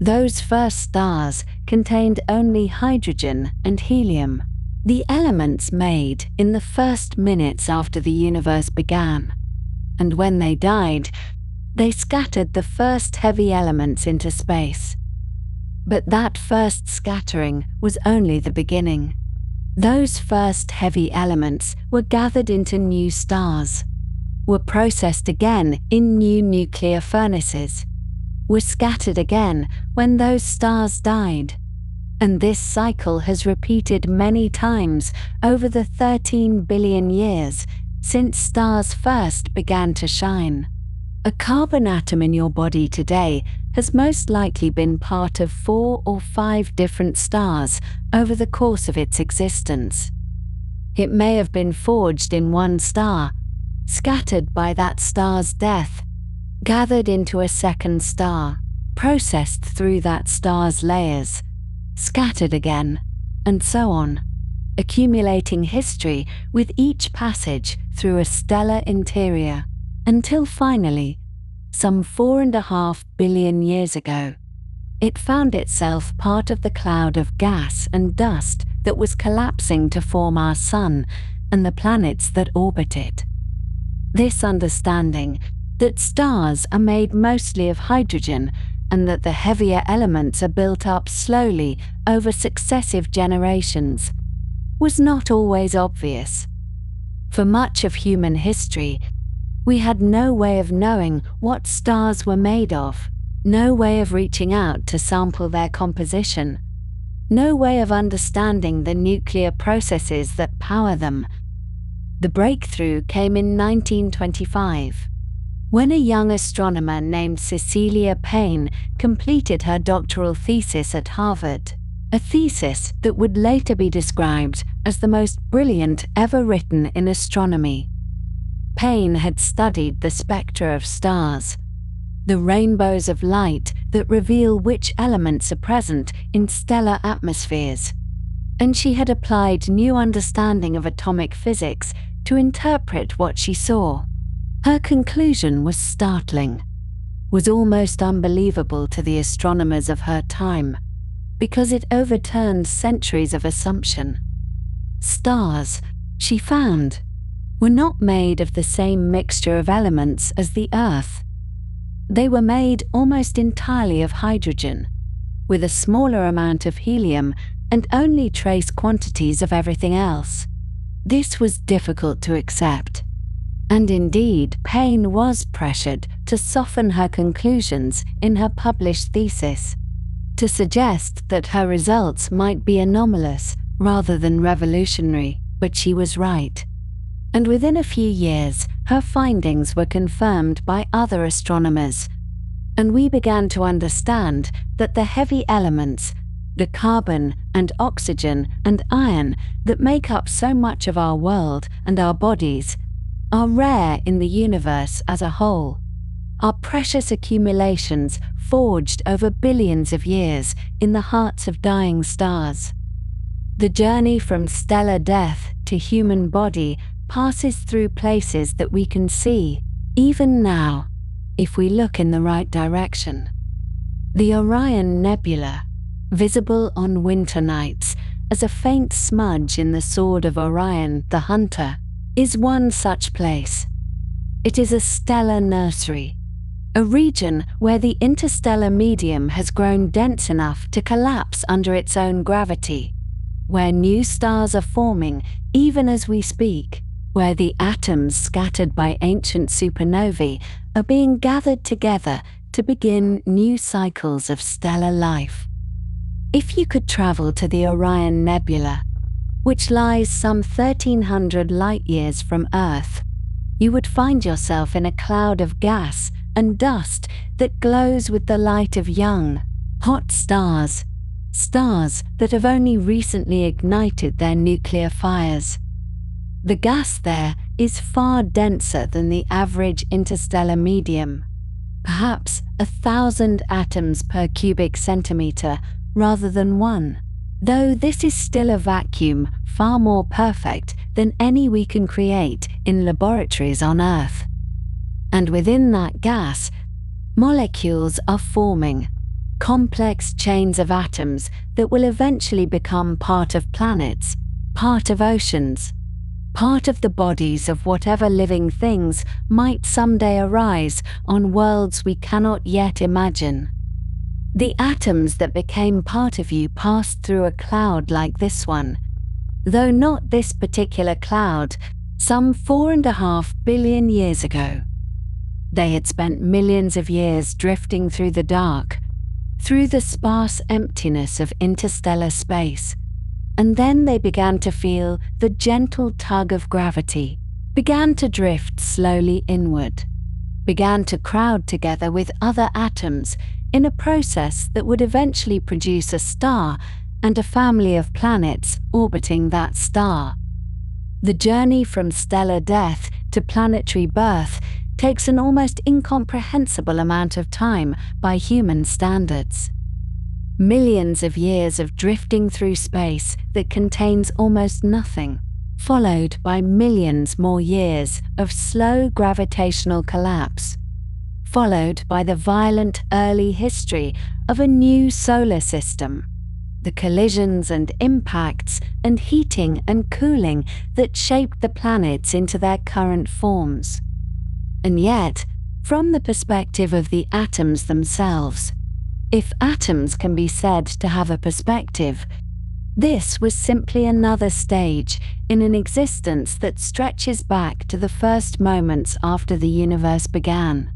Those first stars contained only hydrogen and helium, the elements made in the first minutes after the universe began. And when they died, they scattered the first heavy elements into space. But that first scattering was only the beginning. Those first heavy elements were gathered into new stars, were processed again in new nuclear furnaces, were scattered again when those stars died. And this cycle has repeated many times over the 13 billion years since stars first began to shine. A carbon atom in your body today has most likely been part of 4 or 5 different stars over the course of its existence. It may have been forged in one star, scattered by that star's death, gathered into a second star, processed through that star's layers, scattered again, and so on, accumulating history with each passage through a stellar interior, until finally, some 4.5 billion years ago, it found itself part of the cloud of gas and dust that was collapsing to form our Sun and the planets that orbit it. This understanding that stars are made mostly of hydrogen and that the heavier elements are built up slowly over successive generations was not always obvious. For much of human history, we had no way of knowing what stars were made of, no way of reaching out to sample their composition, no way of understanding the nuclear processes that power them. The breakthrough came in 1925, when a young astronomer named Cecilia Payne completed her doctoral thesis at Harvard, a thesis that would later be described as the most brilliant ever written in astronomy. Payne had studied the spectra of stars, the rainbows of light that reveal which elements are present in stellar atmospheres, and she had applied new understanding of atomic physics to interpret what she saw. Her conclusion was startling, was almost unbelievable to the astronomers of her time, because it overturned centuries of assumption. Stars, she found, were not made of the same mixture of elements as the Earth. They were made almost entirely of hydrogen, with a smaller amount of helium and only trace quantities of everything else. This was difficult to accept. And indeed, Payne was pressured to soften her conclusions in her published thesis, to suggest that her results might be anomalous rather than revolutionary, but she was right. And within a few years, her findings were confirmed by other astronomers, and we began to understand that the heavy elements, the carbon and oxygen and iron that make up so much of our world and our bodies, are rare in the universe as a whole, are precious accumulations forged over billions of years in the hearts of dying stars. The journey from stellar death to human body passes through places that we can see, even now, if we look in the right direction. The Orion Nebula, visible on winter nights as a faint smudge in the sword of Orion the Hunter, is one such place. It is a stellar nursery, a region where the interstellar medium has grown dense enough to collapse under its own gravity, where new stars are forming even as we speak, where the atoms scattered by ancient supernovae are being gathered together to begin new cycles of stellar life. If you could travel to the Orion Nebula, which lies some 1,300 light-years from Earth, you would find yourself in a cloud of gas and dust that glows with the light of young, hot stars, stars that have only recently ignited their nuclear fires. The gas there is far denser than the average interstellar medium, perhaps 1,000 atoms per cubic centimeter rather than one, though this is still a vacuum far more perfect than any we can create in laboratories on Earth. And within that gas, molecules are forming, complex chains of atoms that will eventually become part of planets, part of oceans, part of the bodies of whatever living things might someday arise on worlds we cannot yet imagine. The atoms that became part of you passed through a cloud like this one, though not this particular cloud, some 4.5 billion years ago. They had spent millions of years drifting through the dark, through the sparse emptiness of interstellar space, and then they began to feel the gentle tug of gravity, began to drift slowly inward, began to crowd together with other atoms in a process that would eventually produce a star and a family of planets orbiting that star. The journey from stellar death to planetary birth takes an almost incomprehensible amount of time by human standards. Millions of years of drifting through space that contains almost nothing, followed by millions more years of slow gravitational collapse, followed by the violent early history of a new solar system, the collisions and impacts and heating and cooling that shaped the planets into their current forms. And yet, from the perspective of the atoms themselves, if atoms can be said to have a perspective, this was simply another stage in an existence that stretches back to the first moments after the universe began.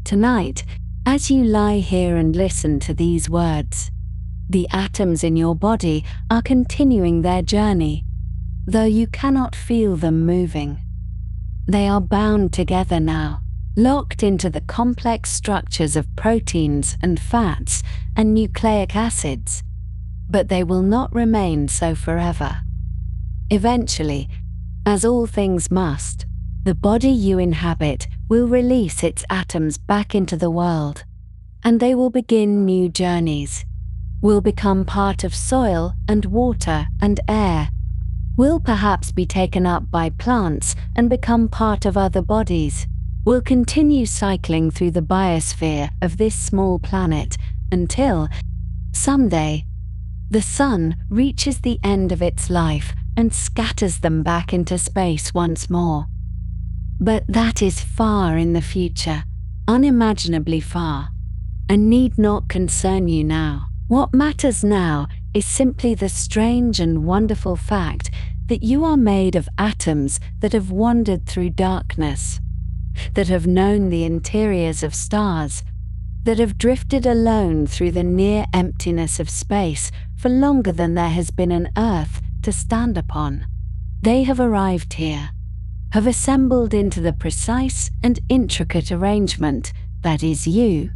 Tonight, as you lie here and listen to these words, the atoms in your body are continuing their journey, though you cannot feel them moving. They are bound together now, locked into the complex structures of proteins and fats and nucleic acids, but they will not remain so forever. Eventually, as all things must, the body you inhabit will release its atoms back into the world, and they will begin new journeys, will become part of soil and water and air, will perhaps be taken up by plants and become part of other bodies, will continue cycling through the biosphere of this small planet until, someday, the sun reaches the end of its life and scatters them back into space once more. But that is far in the future, unimaginably far, and need not concern you now. What matters now is simply the strange and wonderful fact that you are made of atoms that have wandered through darkness, that have known the interiors of stars, that have drifted alone through the near emptiness of space for longer than there has been an Earth to stand upon. They have arrived here, have assembled into the precise and intricate arrangement that is you,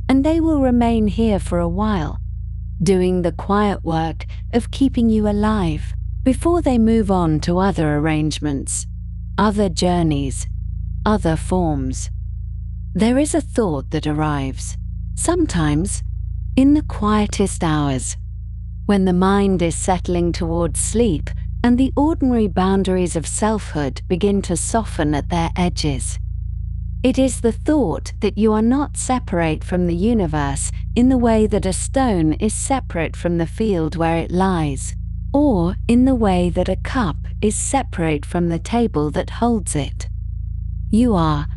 and they will remain here for a while, doing the quiet work of keeping you alive before they move on to other arrangements, other journeys, other forms. There is a thought that arrives, sometimes, in the quietest hours, when the mind is settling towards sleep and the ordinary boundaries of selfhood begin to soften at their edges. It is the thought that you are not separate from the universe in the way that a stone is separate from the field where it lies, or in the way that a cup is separate from the table that holds it. You are,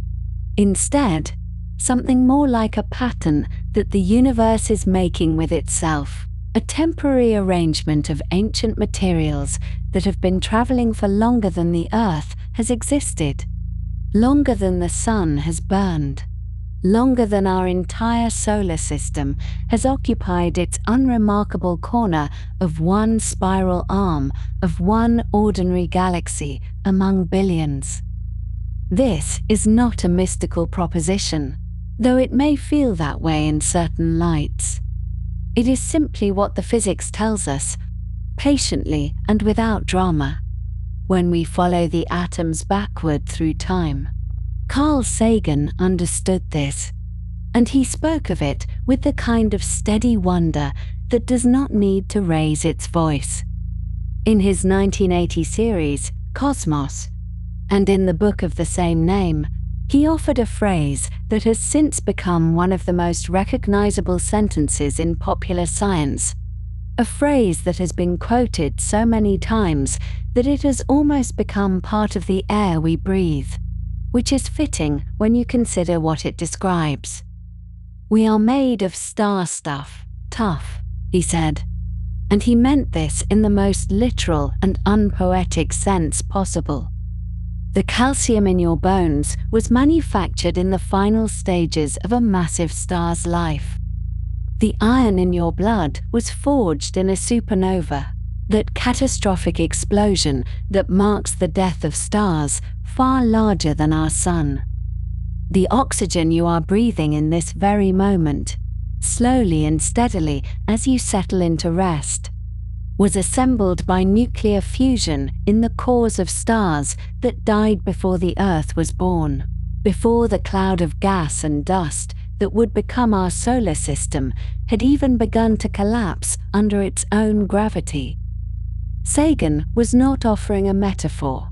instead, something more like a pattern that the universe is making with itself, a temporary arrangement of ancient materials that have been traveling for longer than the Earth has existed, longer than the sun has burned, longer than our entire solar system has occupied its unremarkable corner of one spiral arm of one ordinary galaxy among billions. This is not a mystical proposition, though it may feel that way in certain lights. It is simply what the physics tells us, patiently and without drama. when we follow the atoms backward through time. Carl Sagan understood this, and he spoke of it with the kind of steady wonder that does not need to raise its voice. In his 1980 series, Cosmos, and in the book of the same name, he offered a phrase that has since become one of the most recognizable sentences in popular science, a phrase that has been quoted so many times that it has almost become part of the air we breathe, which is fitting when you consider what it describes. "We are made of star stuff, tough," he said. And he meant this in the most literal and unpoetic sense possible. The calcium in your bones was manufactured in the final stages of a massive star's life. The iron in your blood was forged in a supernova, that catastrophic explosion that marks the death of stars far larger than our sun. The oxygen you are breathing in this very moment, slowly and steadily as you settle into rest, was assembled by nuclear fusion in the cores of stars that died before the Earth was born, before the cloud of gas and dust that would become our solar system had even begun to collapse under its own gravity. Sagan was not offering a metaphor.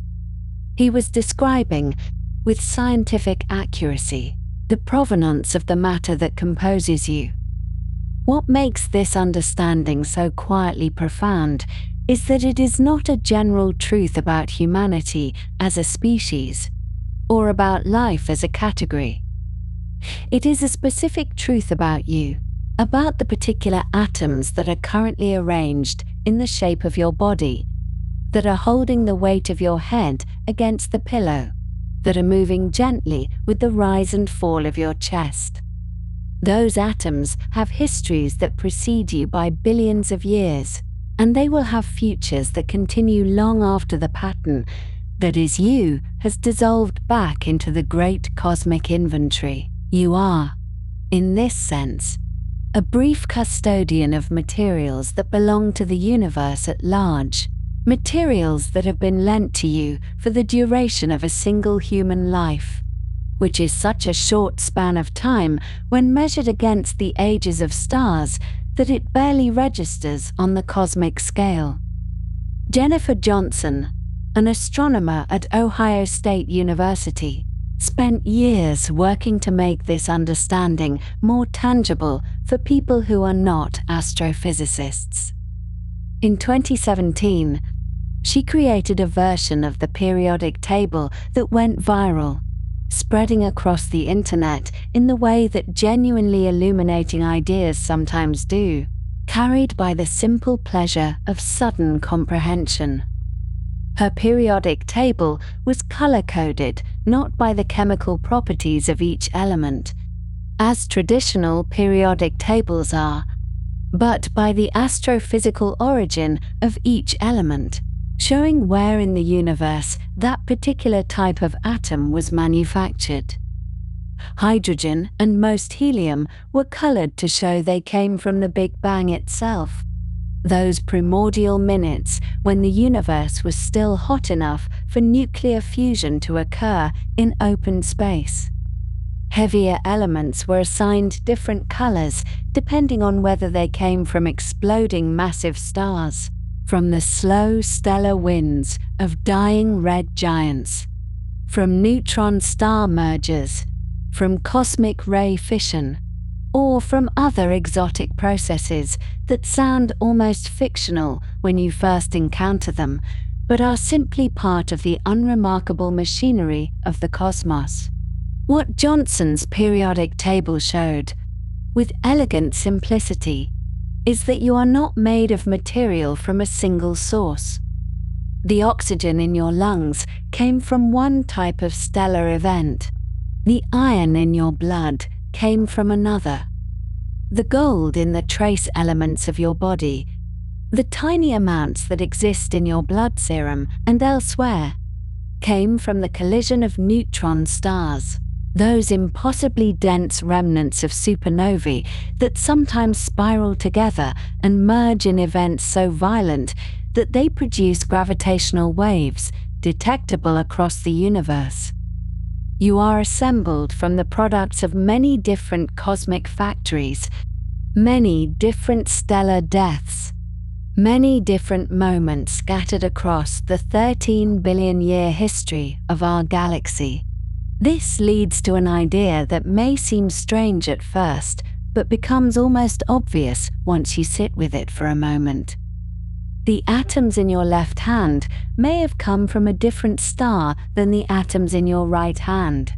He was describing, with scientific accuracy, the provenance of the matter that composes you. What makes this understanding so quietly profound is that it is not a general truth about humanity as a species, or about life as a category. It is a specific truth about you, about the particular atoms that are currently arranged in the shape of your body, that are holding the weight of your head against the pillow, that are moving gently with the rise and fall of your chest. Those atoms have histories that precede you by billions of years, and they will have futures that continue long after the pattern, that is you, has dissolved back into the great cosmic inventory. You are, in this sense, a brief custodian of materials that belong to the universe at large, materials that have been lent to you for the duration of a single human life, which is such a short span of time when measured against the ages of stars that it barely registers on the cosmic scale. Jennifer Johnson, an astronomer at Ohio State University, spent years working to make this understanding more tangible for people who are not astrophysicists. In 2017, she created a version of the periodic table that went viral, spreading across the internet in the way that genuinely illuminating ideas sometimes do, carried by the simple pleasure of sudden comprehension. Her periodic table was color-coded not by the chemical properties of each element, as traditional periodic tables are, but by the astrophysical origin of each element, showing where in the universe that particular type of atom was manufactured. Hydrogen and most helium were colored to show they came from the Big Bang itself, those primordial minutes when the universe was still hot enough for nuclear fusion to occur in open space. Heavier elements were assigned different colors depending on whether they came from exploding massive stars, from the slow stellar winds of dying red giants, from neutron star mergers, from cosmic ray fission, or from other exotic processes that sound almost fictional when you first encounter them, but are simply part of the unremarkable machinery of the cosmos. What Johnson's periodic table showed, with elegant simplicity, is that you are not made of material from a single source. The oxygen in your lungs came from one type of stellar event. The iron in your blood came from another. The gold in the trace elements of your body, the tiny amounts that exist in your blood serum and elsewhere, came from the collision of neutron stars, those impossibly dense remnants of supernovae that sometimes spiral together and merge in events so violent that they produce gravitational waves detectable across the universe. You are assembled from the products of many different cosmic factories, many different stellar deaths, many different moments scattered across the 13 billion year history of our galaxy. This leads to an idea that may seem strange at first, but becomes almost obvious once you sit with it for a moment. The atoms in your left hand may have come from a different star than the atoms in your right hand.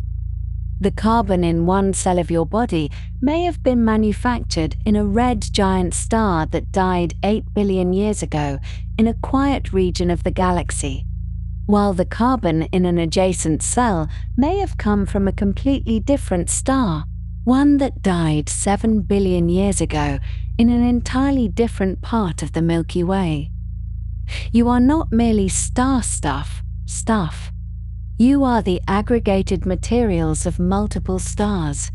The carbon in one cell of your body may have been manufactured in a red giant star that died 8 billion years ago in a quiet region of the galaxy, while the carbon in an adjacent cell may have come from a completely different star, one that died 7 billion years ago in an entirely different part of the Milky Way. You are not merely star stuff. You are the aggregated materials of multiple stars,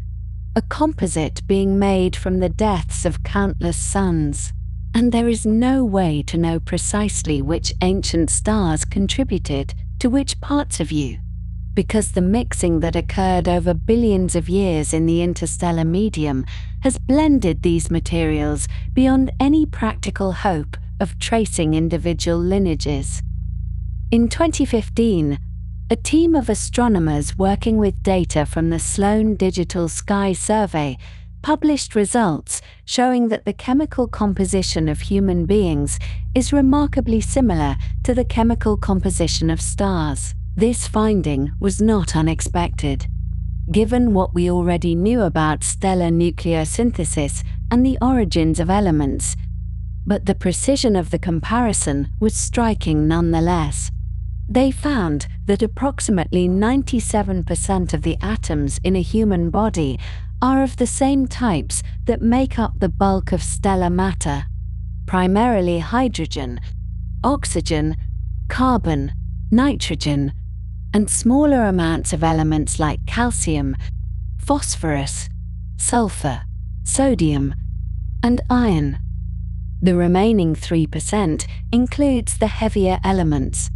a composite being made from the deaths of countless suns. And there is no way to know precisely which ancient stars contributed to which parts of you, because the mixing that occurred over billions of years in the interstellar medium has blended these materials beyond any practical hope of tracing individual lineages. In 2015, a team of astronomers working with data from the Sloan Digital Sky Survey published results showing that the chemical composition of human beings is remarkably similar to the chemical composition of stars. This finding was not unexpected, given what we already knew about stellar nucleosynthesis and the origins of elements, but the precision of the comparison was striking nonetheless. They found that approximately 97% of the atoms in a human body are of the same types that make up the bulk of stellar matter, primarily hydrogen, oxygen, carbon, nitrogen, and smaller amounts of elements like calcium, phosphorus, sulfur, sodium, and iron. The remaining 3% includes the heavier elements,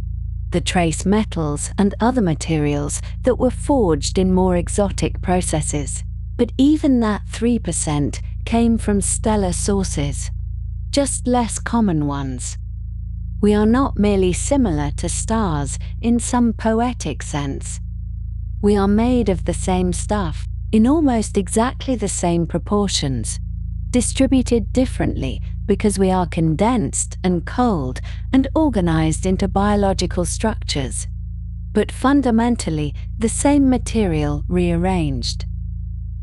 the trace metals and other materials that were forged in more exotic processes. But even that 3% came from stellar sources, just less common ones. We are not merely similar to stars in some poetic sense. We are made of the same stuff, in almost exactly the same proportions, distributed differently because we are condensed and cold and organized into biological structures, but fundamentally the same material rearranged.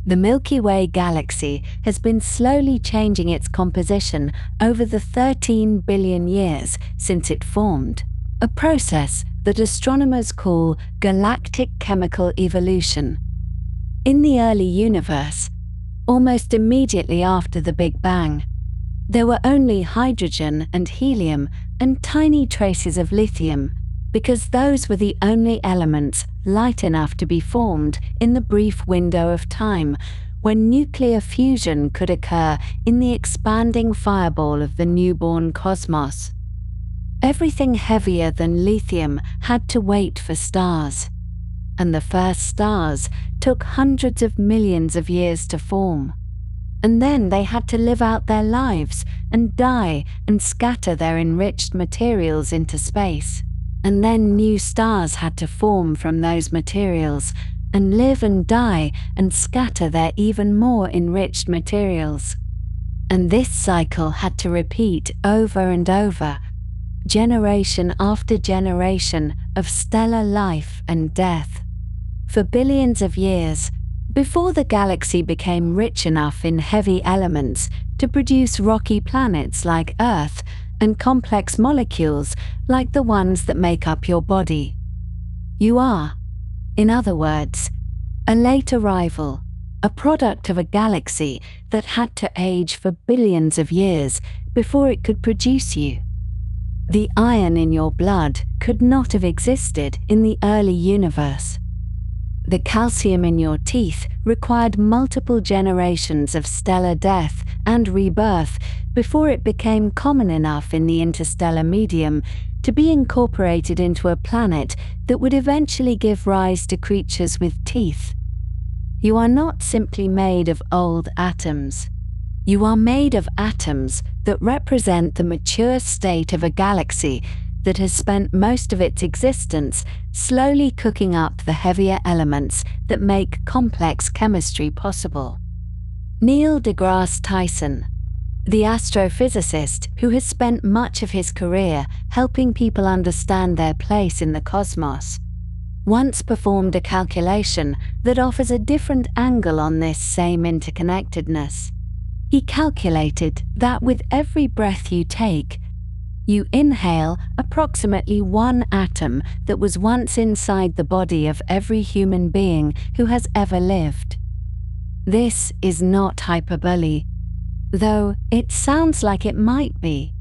The Milky Way galaxy has been slowly changing its composition over the 13 billion years since it formed, a process that astronomers call galactic chemical evolution. In the early universe, almost immediately after the Big Bang, there were only hydrogen and helium and tiny traces of lithium, because those were the only elements light enough to be formed in the brief window of time when nuclear fusion could occur in the expanding fireball of the newborn cosmos. Everything heavier than lithium had to wait for stars, and the first stars took hundreds of millions of years to form. And then they had to live out their lives and die and scatter their enriched materials into space. And then new stars had to form from those materials and live and die and scatter their even more enriched materials. And this cycle had to repeat over and over, generation after generation of stellar life and death, for billions of years, before the galaxy became rich enough in heavy elements to produce rocky planets like Earth and complex molecules like the ones that make up your body. You are, in other words, a late arrival, a product of a galaxy that had to age for billions of years before it could produce you. The iron in your blood could not have existed in the early universe. The calcium in your teeth required multiple generations of stellar death and rebirth before it became common enough in the interstellar medium to be incorporated into a planet that would eventually give rise to creatures with teeth. You are not simply made of old atoms. You are made of atoms that represent the mature state of a galaxy that has spent most of its existence slowly cooking up the heavier elements that make complex chemistry possible. Neil deGrasse Tyson, the astrophysicist who has spent much of his career helping people understand their place in the cosmos, once performed a calculation that offers a different angle on this same interconnectedness. He calculated that with every breath you take, you inhale approximately one atom that was once inside the body of every human being who has ever lived. This is not hyperbole, though it sounds like it might be.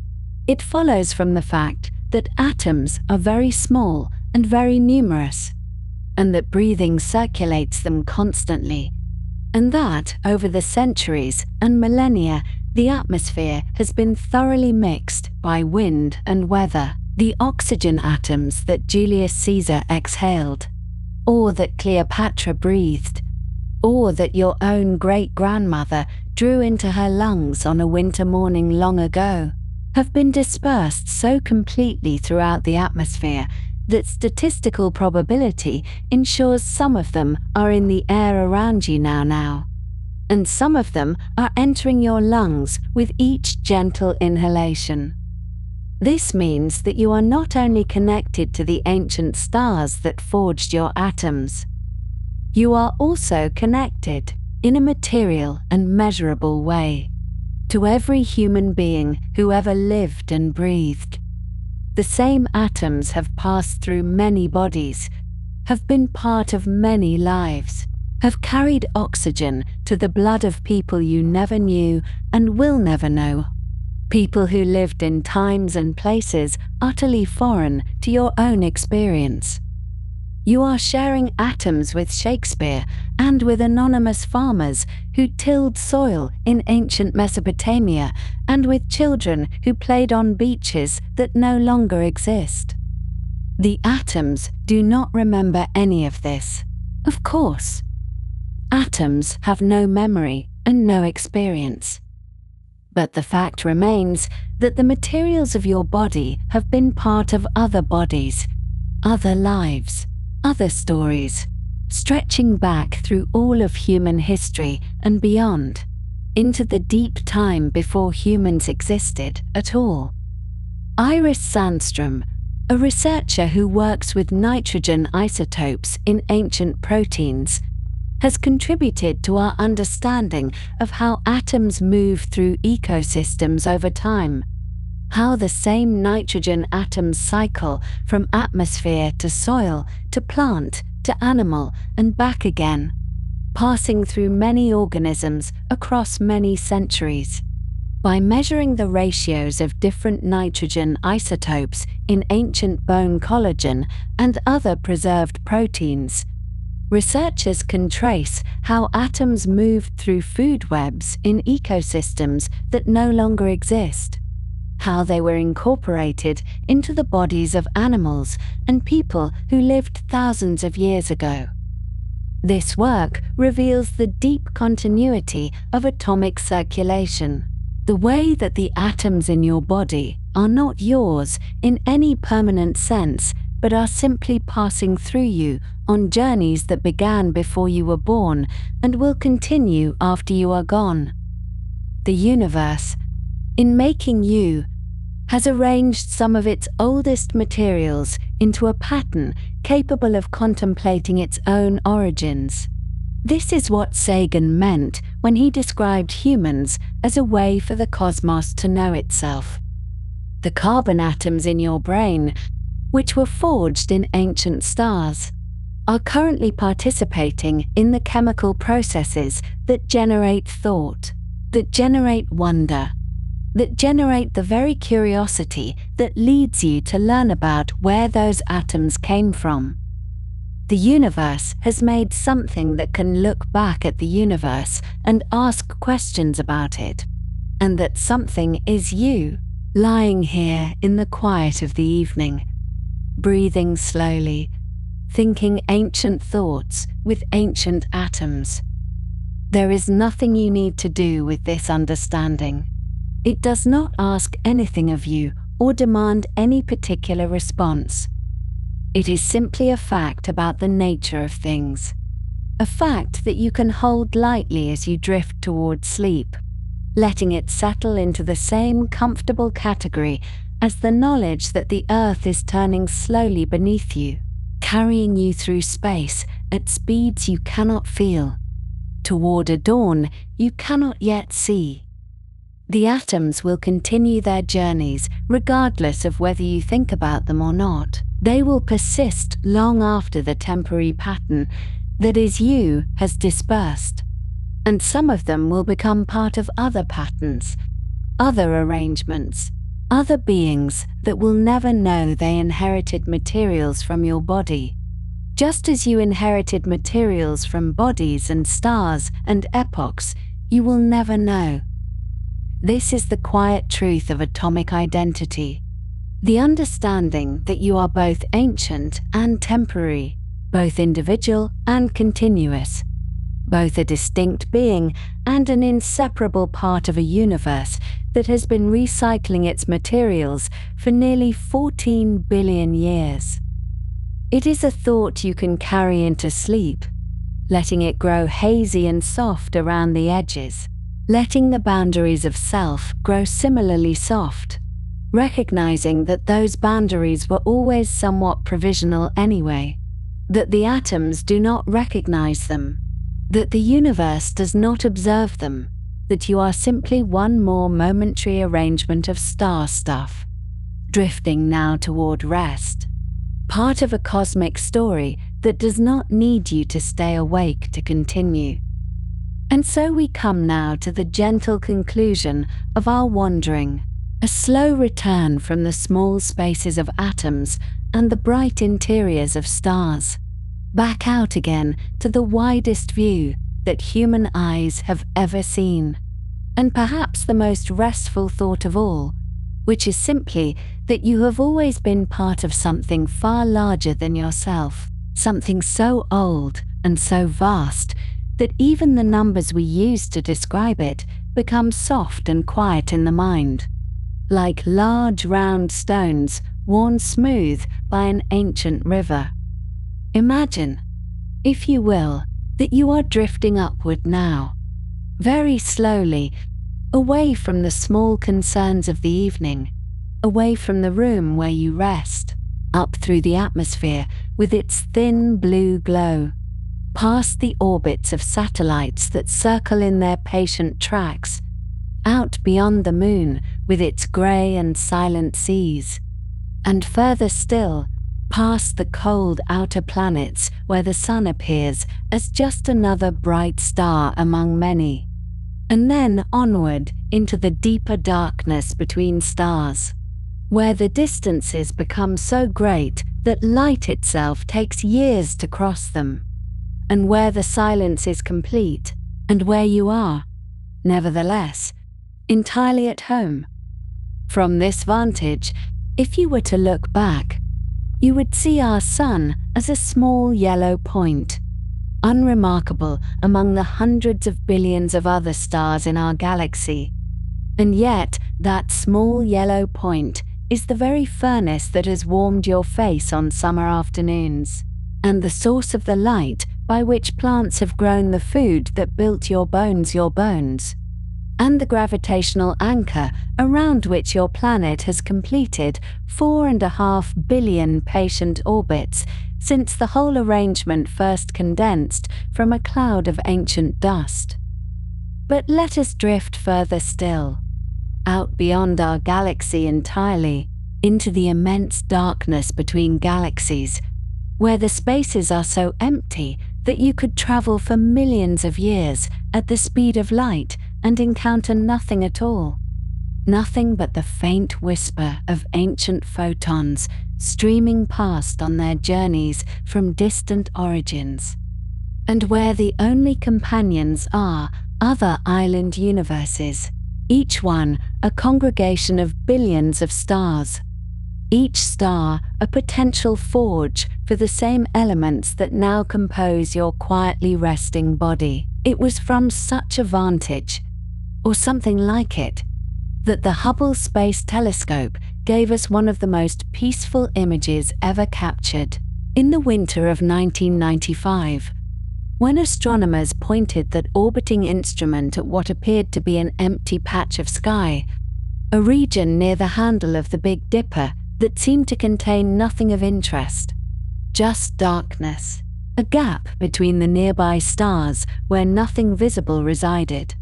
It follows from the fact that atoms are very small and very numerous, and that breathing circulates them constantly, and that over the centuries and millennia, the atmosphere has been thoroughly mixed by wind and weather, the oxygen atoms that Julius Caesar exhaled, or that Cleopatra breathed, or that your own great-grandmother drew into her lungs on a winter morning long ago, have been dispersed so completely throughout the atmosphere that statistical probability ensures some of them are in the air around you now, and some of them are entering your lungs with each gentle inhalation. This means that you are not only connected to the ancient stars that forged your atoms, you are also connected, in a material and measurable way, to every human being who ever lived and breathed. The same atoms have passed through many bodies, have been part of many lives, have carried oxygen to the blood of people you never knew and will never know, people who lived in times and places utterly foreign to your own experience. You are sharing atoms with Shakespeare and with anonymous farmers who tilled soil in ancient Mesopotamia and with children who played on beaches that no longer exist. The atoms do not remember any of this. Of course, atoms have no memory and no experience. But the fact remains that the materials of your body have been part of other bodies, other lives, other stories, stretching back through all of human history and beyond, into the deep time before humans existed at all. Iris Sandstrom, a researcher who works with nitrogen isotopes in ancient proteins, has contributed to our understanding of how atoms move through ecosystems over time, how the same nitrogen atoms cycle from atmosphere to soil to plant to animal and back again, passing through many organisms across many centuries. By measuring the ratios of different nitrogen isotopes in ancient bone collagen and other preserved proteins, researchers can trace how atoms moved through food webs in ecosystems that no longer exist, how they were incorporated into the bodies of animals and people who lived thousands of years ago. This work reveals the deep continuity of atomic circulation, the way that the atoms in your body are not yours in any permanent sense, but are simply passing through you on journeys that began before you were born and will continue after you are gone. The universe, in making you, has arranged some of its oldest materials into a pattern capable of contemplating its own origins. This is what Sagan meant when he described humans as a way for the cosmos to know itself. The carbon atoms in your brain, which were forged in ancient stars, are currently participating in the chemical processes that generate thought, that generate wonder, that generate the very curiosity that leads you to learn about where those atoms came from. The universe has made something that can look back at the universe and ask questions about it, and that something is you. lying here in the quiet of the evening, breathing slowly, thinking ancient thoughts with ancient atoms. There is nothing you need to do with this understanding. It does not ask anything of you or demand any particular response. It is simply a fact about the nature of things. A fact that you can hold lightly as you drift toward sleep, letting it settle into the same comfortable category as the knowledge that the earth is turning slowly beneath you, carrying you through space at speeds you cannot feel, toward a dawn you cannot yet see. The atoms will continue their journeys regardless of whether you think about them or not. They will persist long after the temporary pattern that is you has dispersed. And some of them will become part of other patterns, other arrangements, other beings that will never know they inherited materials from your body, just as you inherited materials from bodies and stars and epochs you will never know. This is the quiet truth of atomic identity, the understanding that you are both ancient and temporary, both individual and continuous, both a distinct being and an inseparable part of a universe that has been recycling its materials for nearly 14 billion years. It is a thought you can carry into sleep, letting it grow hazy and soft around the edges, letting the boundaries of self grow similarly soft, recognizing that those boundaries were always somewhat provisional anyway, that the atoms do not recognize them, that the universe does not observe them, that you are simply one more momentary arrangement of star stuff, drifting now toward rest, part of a cosmic story that does not need you to stay awake to continue. And so we come now to the gentle conclusion of our wandering, a slow return from the small spaces of atoms and the bright interiors of stars, back out again to the widest view that human eyes have ever seen, and perhaps the most restful thought of all, which is simply that you have always been part of something far larger than yourself, something so old and so vast that even the numbers we use to describe it become soft and quiet in the mind, like large round stones worn smooth by an ancient river. Imagine, if you will, that you are drifting upward now, very slowly, away from the small concerns of the evening, away from the room where you rest, up through the atmosphere with its thin blue glow, past the orbits of satellites that circle in their patient tracks, out beyond the moon with its grey and silent seas, and further still, past the cold outer planets where the sun appears as just another bright star among many, and then onward into the deeper darkness between stars, where the distances become so great that light itself takes years to cross them, and where the silence is complete, and where you are, nevertheless, entirely at home. From this vantage, if you were to look back, you would see our sun as a small yellow point, unremarkable among the hundreds of billions of other stars in our galaxy. And yet, that small yellow point is the very furnace that has warmed your face on summer afternoons, and the source of the light by which plants have grown the food that built your bones, and the gravitational anchor around which your planet has completed 4.5 billion patient orbits since the whole arrangement first condensed from a cloud of ancient dust. But let us drift further still, out beyond our galaxy entirely, into the immense darkness between galaxies, where the spaces are so empty that you could travel for millions of years at the speed of light and encounter nothing at all. Nothing but the faint whisper of ancient photons streaming past on their journeys from distant origins, and where the only companions are other island universes, each one a congregation of billions of stars. Each star a potential forge for the same elements that now compose your quietly resting body. It was from such a vantage, or something like it, that the Hubble Space Telescope gave us one of the most peaceful images ever captured. In the winter of 1995, when astronomers pointed that orbiting instrument at what appeared to be an empty patch of sky, a region near the handle of the Big Dipper that seemed to contain nothing of interest, just darkness, a gap between the nearby stars where nothing visible resided.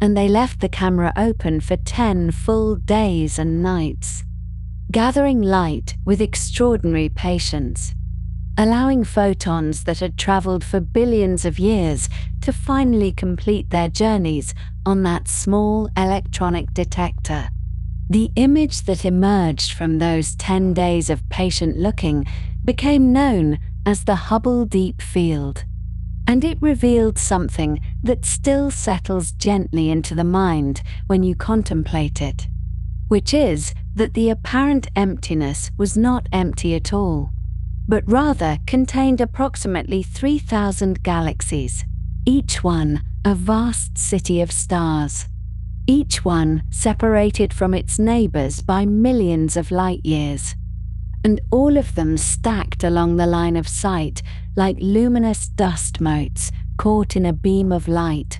And they left the camera open for 10 full days and nights, gathering light with extraordinary patience, allowing photons that had traveled for billions of years to finally complete their journeys on that small electronic detector. The image that emerged from those 10 days of patient looking became known as the Hubble Deep Field, and it revealed something that still settles gently into the mind when you contemplate it, which is that the apparent emptiness was not empty at all, but rather contained approximately 3,000 galaxies, each one a vast city of stars, each one separated from its neighbors by millions of light years, and all of them stacked along the line of sight like luminous dust motes caught in a beam of light,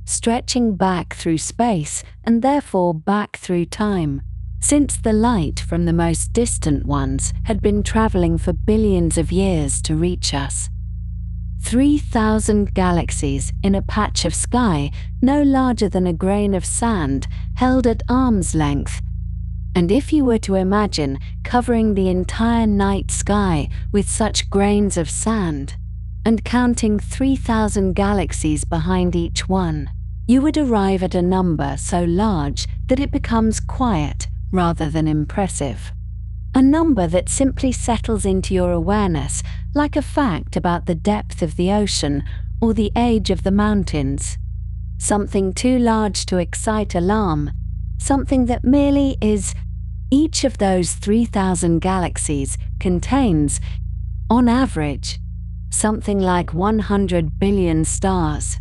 stretching back through space and therefore back through time, since the light from the most distant ones had been traveling for billions of years to reach us. 3,000 galaxies in a patch of sky no larger than a grain of sand held at arm's length. And if you were to imagine covering the entire night sky with such grains of sand, and counting 3,000 galaxies behind each one, you would arrive at a number so large that it becomes quiet rather than impressive. A number that simply settles into your awareness like a fact about the depth of the ocean or the age of the mountains. Something too large to excite alarm, something that merely is. Each of those 3,000 galaxies contains, on average, something like 100 billion stars.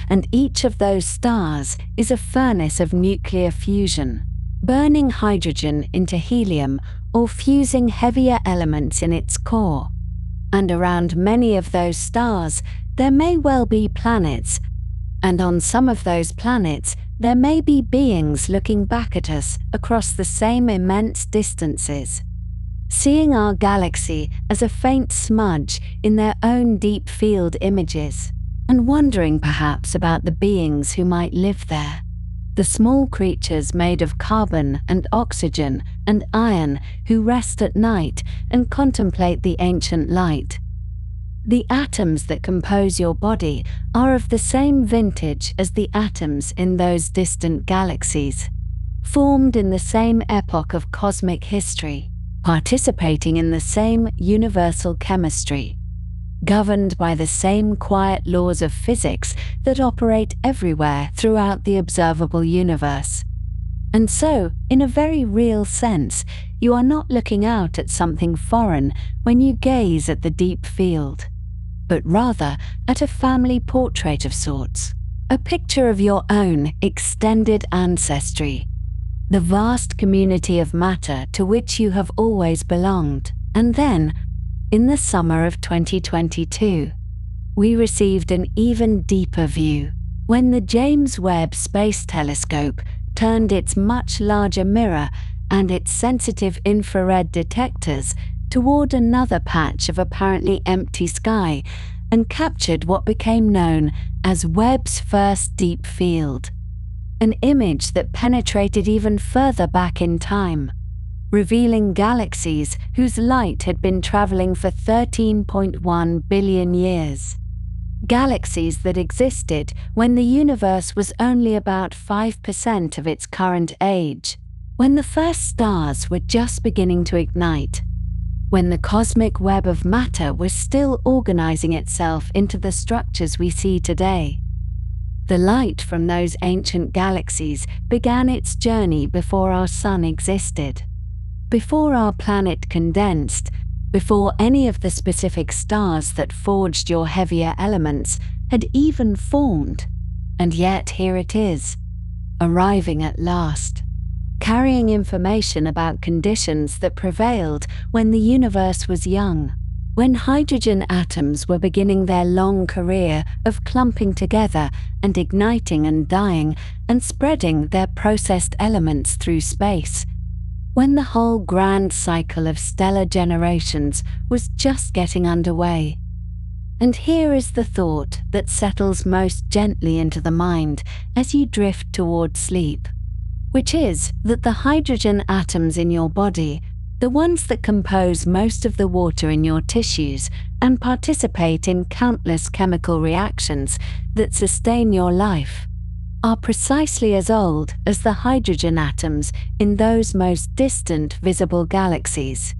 And each of those stars is a furnace of nuclear fusion, burning hydrogen into helium or fusing heavier elements in its core. And around many of those stars, there may well be planets, and on some of those planets, there may be beings looking back at us across the same immense distances, seeing our galaxy as a faint smudge in their own deep field images, and wondering perhaps about the beings who might live there. The small creatures made of carbon and oxygen and iron who rest at night and contemplate the ancient light. The atoms that compose your body are of the same vintage as the atoms in those distant galaxies, formed in the same epoch of cosmic history, participating in the same universal chemistry, governed by the same quiet laws of physics that operate everywhere throughout the observable universe. And so, in a very real sense, you are not looking out at something foreign when you gaze at the deep field, but rather at a family portrait of sorts, a picture of your own extended ancestry, the vast community of matter to which you have always belonged. And then, in the summer of 2022, we received an even deeper view when the James Webb Space Telescope turned its much larger mirror and its sensitive infrared detectors toward another patch of apparently empty sky and captured what became known as Webb's first deep field, an image that penetrated even further back in time, revealing galaxies whose light had been traveling for 13.1 billion years. Galaxies that existed when the universe was only about 5% of its current age, when the first stars were just beginning to ignite, when the cosmic web of matter was still organizing itself into the structures we see today. The light from those ancient galaxies began its journey before our sun existed. Before our planet condensed, before any of the specific stars that forged your heavier elements had even formed. And yet here it is, arriving at last, carrying information about conditions that prevailed when the universe was young, when hydrogen atoms were beginning their long career of clumping together and igniting and dying and spreading their processed elements through space, when the whole grand cycle of stellar generations was just getting underway. And here is the thought that settles most gently into the mind as you drift toward sleep, which is that the hydrogen atoms in your body, the ones that compose most of the water in your tissues and participate in countless chemical reactions that sustain your life, are precisely as old as the hydrogen atoms in those most distant visible galaxies.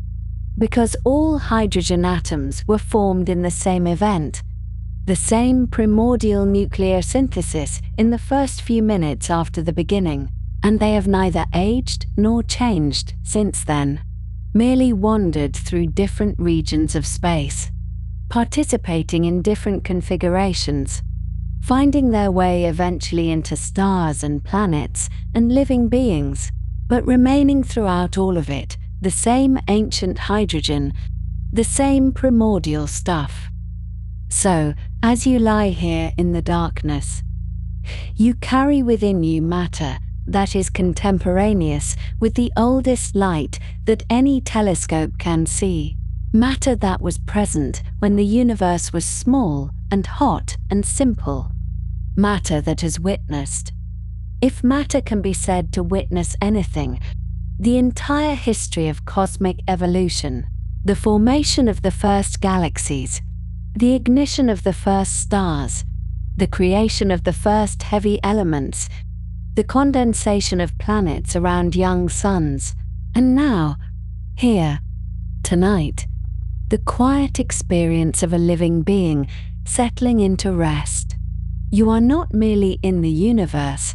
Because all hydrogen atoms were formed in the same event, the same primordial nuclear synthesis in the first few minutes after the beginning, and they have neither aged nor changed since then, merely wandered through different regions of space, participating in different configurations, finding their way eventually into stars and planets and living beings, but remaining throughout all of it the same ancient hydrogen, the same primordial stuff. So, as you lie here in the darkness, you carry within you matter that is contemporaneous with the oldest light that any telescope can see, matter that was present when the universe was small and hot and simple, matter that has witnessed, if matter can be said to witness anything, the entire history of cosmic evolution, the formation of the first galaxies, the ignition of the first stars, the creation of the first heavy elements, the condensation of planets around young suns, and now, here, tonight, the quiet experience of a living being settling into rest. You are not merely in the universe,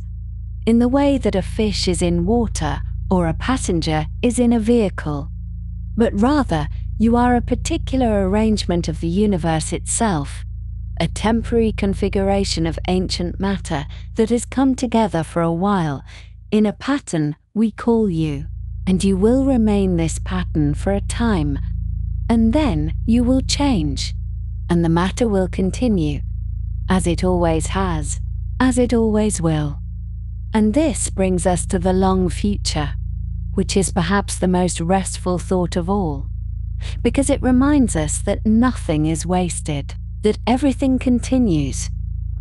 in the way that a fish is in water or a passenger is in a vehicle, but rather you are a particular arrangement of the universe itself, a temporary configuration of ancient matter that has come together for a while in a pattern we call you, and you will remain this pattern for a time, and then you will change, and the matter will continue, as it always has, as it always will. And this brings us to the long future, which is perhaps the most restful thought of all, because it reminds us that nothing is wasted, that everything continues,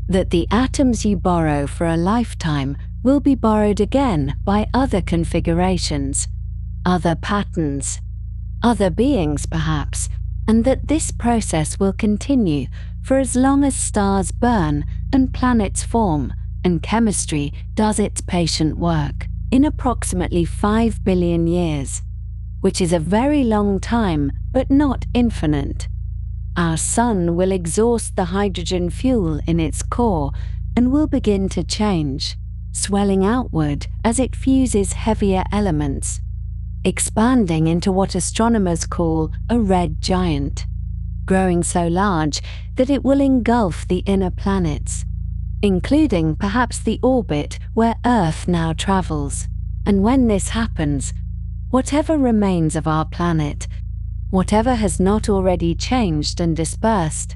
that the atoms you borrow for a lifetime will be borrowed again by other configurations, other patterns, other beings perhaps, and that this process will continue for as long as stars burn and planets form and chemistry does its patient work, in approximately 5 billion years, which is a very long time but not infinite. Our sun will exhaust the hydrogen fuel in its core and will begin to change, swelling outward as it fuses heavier elements, expanding into what astronomers call a red giant, growing so large that it will engulf the inner planets, including perhaps the orbit where Earth now travels. And when this happens, whatever remains of our planet, whatever has not already changed and dispersed,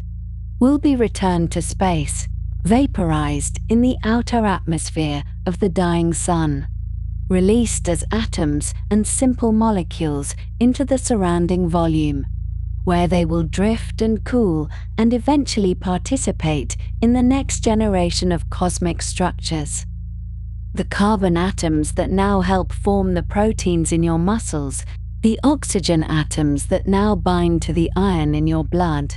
will be returned to space, vaporized in the outer atmosphere of the dying sun, released as atoms and simple molecules into the surrounding volume, where they will drift and cool and eventually participate in the next generation of cosmic structures. The carbon atoms that now help form the proteins in your muscles, the oxygen atoms that now bind to the iron in your blood,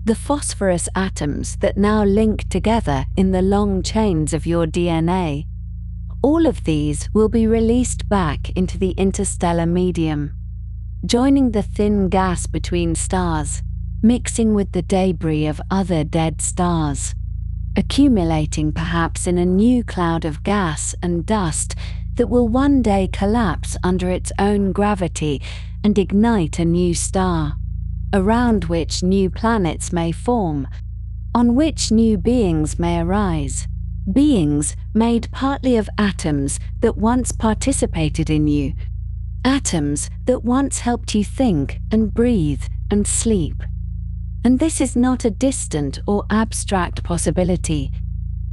the phosphorus atoms that now link together in the long chains of your DNA, all of these will be released back into the interstellar medium, joining the thin gas between stars, mixing with the debris of other dead stars. accumulating perhaps in a new cloud of gas and dust that will one day collapse under its own gravity and ignite a new star, around which new planets may form, on which new beings may arise. Beings made partly of atoms that once participated in you, atoms that once helped you think and breathe and sleep. And this is not a distant or abstract possibility,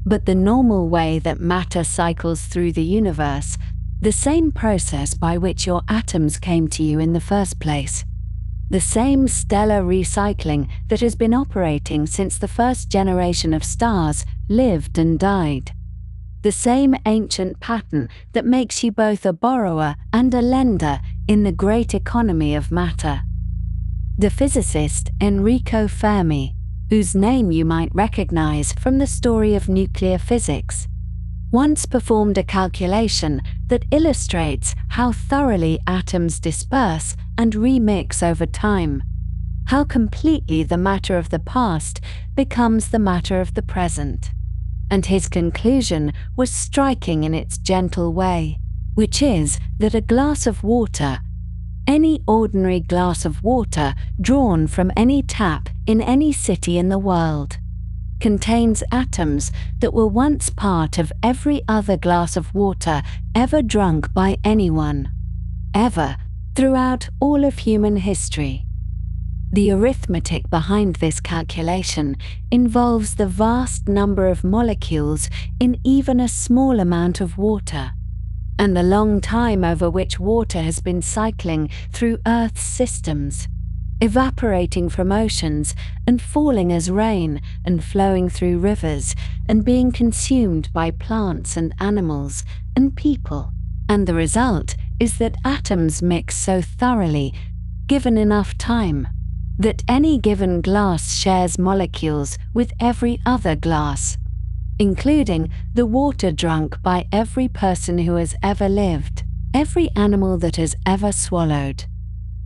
but the normal way that matter cycles through the universe, the same process by which your atoms came to you in the first place. The same stellar recycling that has been operating since the first generation of stars lived and died. The same ancient pattern that makes you both a borrower and a lender in the great economy of matter. The physicist Enrico Fermi, whose name you might recognize from the story of nuclear physics, once performed a calculation that illustrates how thoroughly atoms disperse and remix over time, how completely the matter of the past becomes the matter of the present. And his conclusion was striking in its gentle way, which is that a glass of water, any ordinary glass of water drawn from any tap in any city in the world, contains atoms that were once part of every other glass of water ever drunk by anyone, ever, throughout all of human history. The arithmetic behind this calculation involves the vast number of molecules in even a small amount of water, and the long time over which water has been cycling through Earth's systems, evaporating from oceans and falling as rain and flowing through rivers and being consumed by plants and animals and people. And the result is that atoms mix so thoroughly, given enough time, that any given glass shares molecules with every other glass, including the water drunk by every person who has ever lived, every animal that has ever swallowed,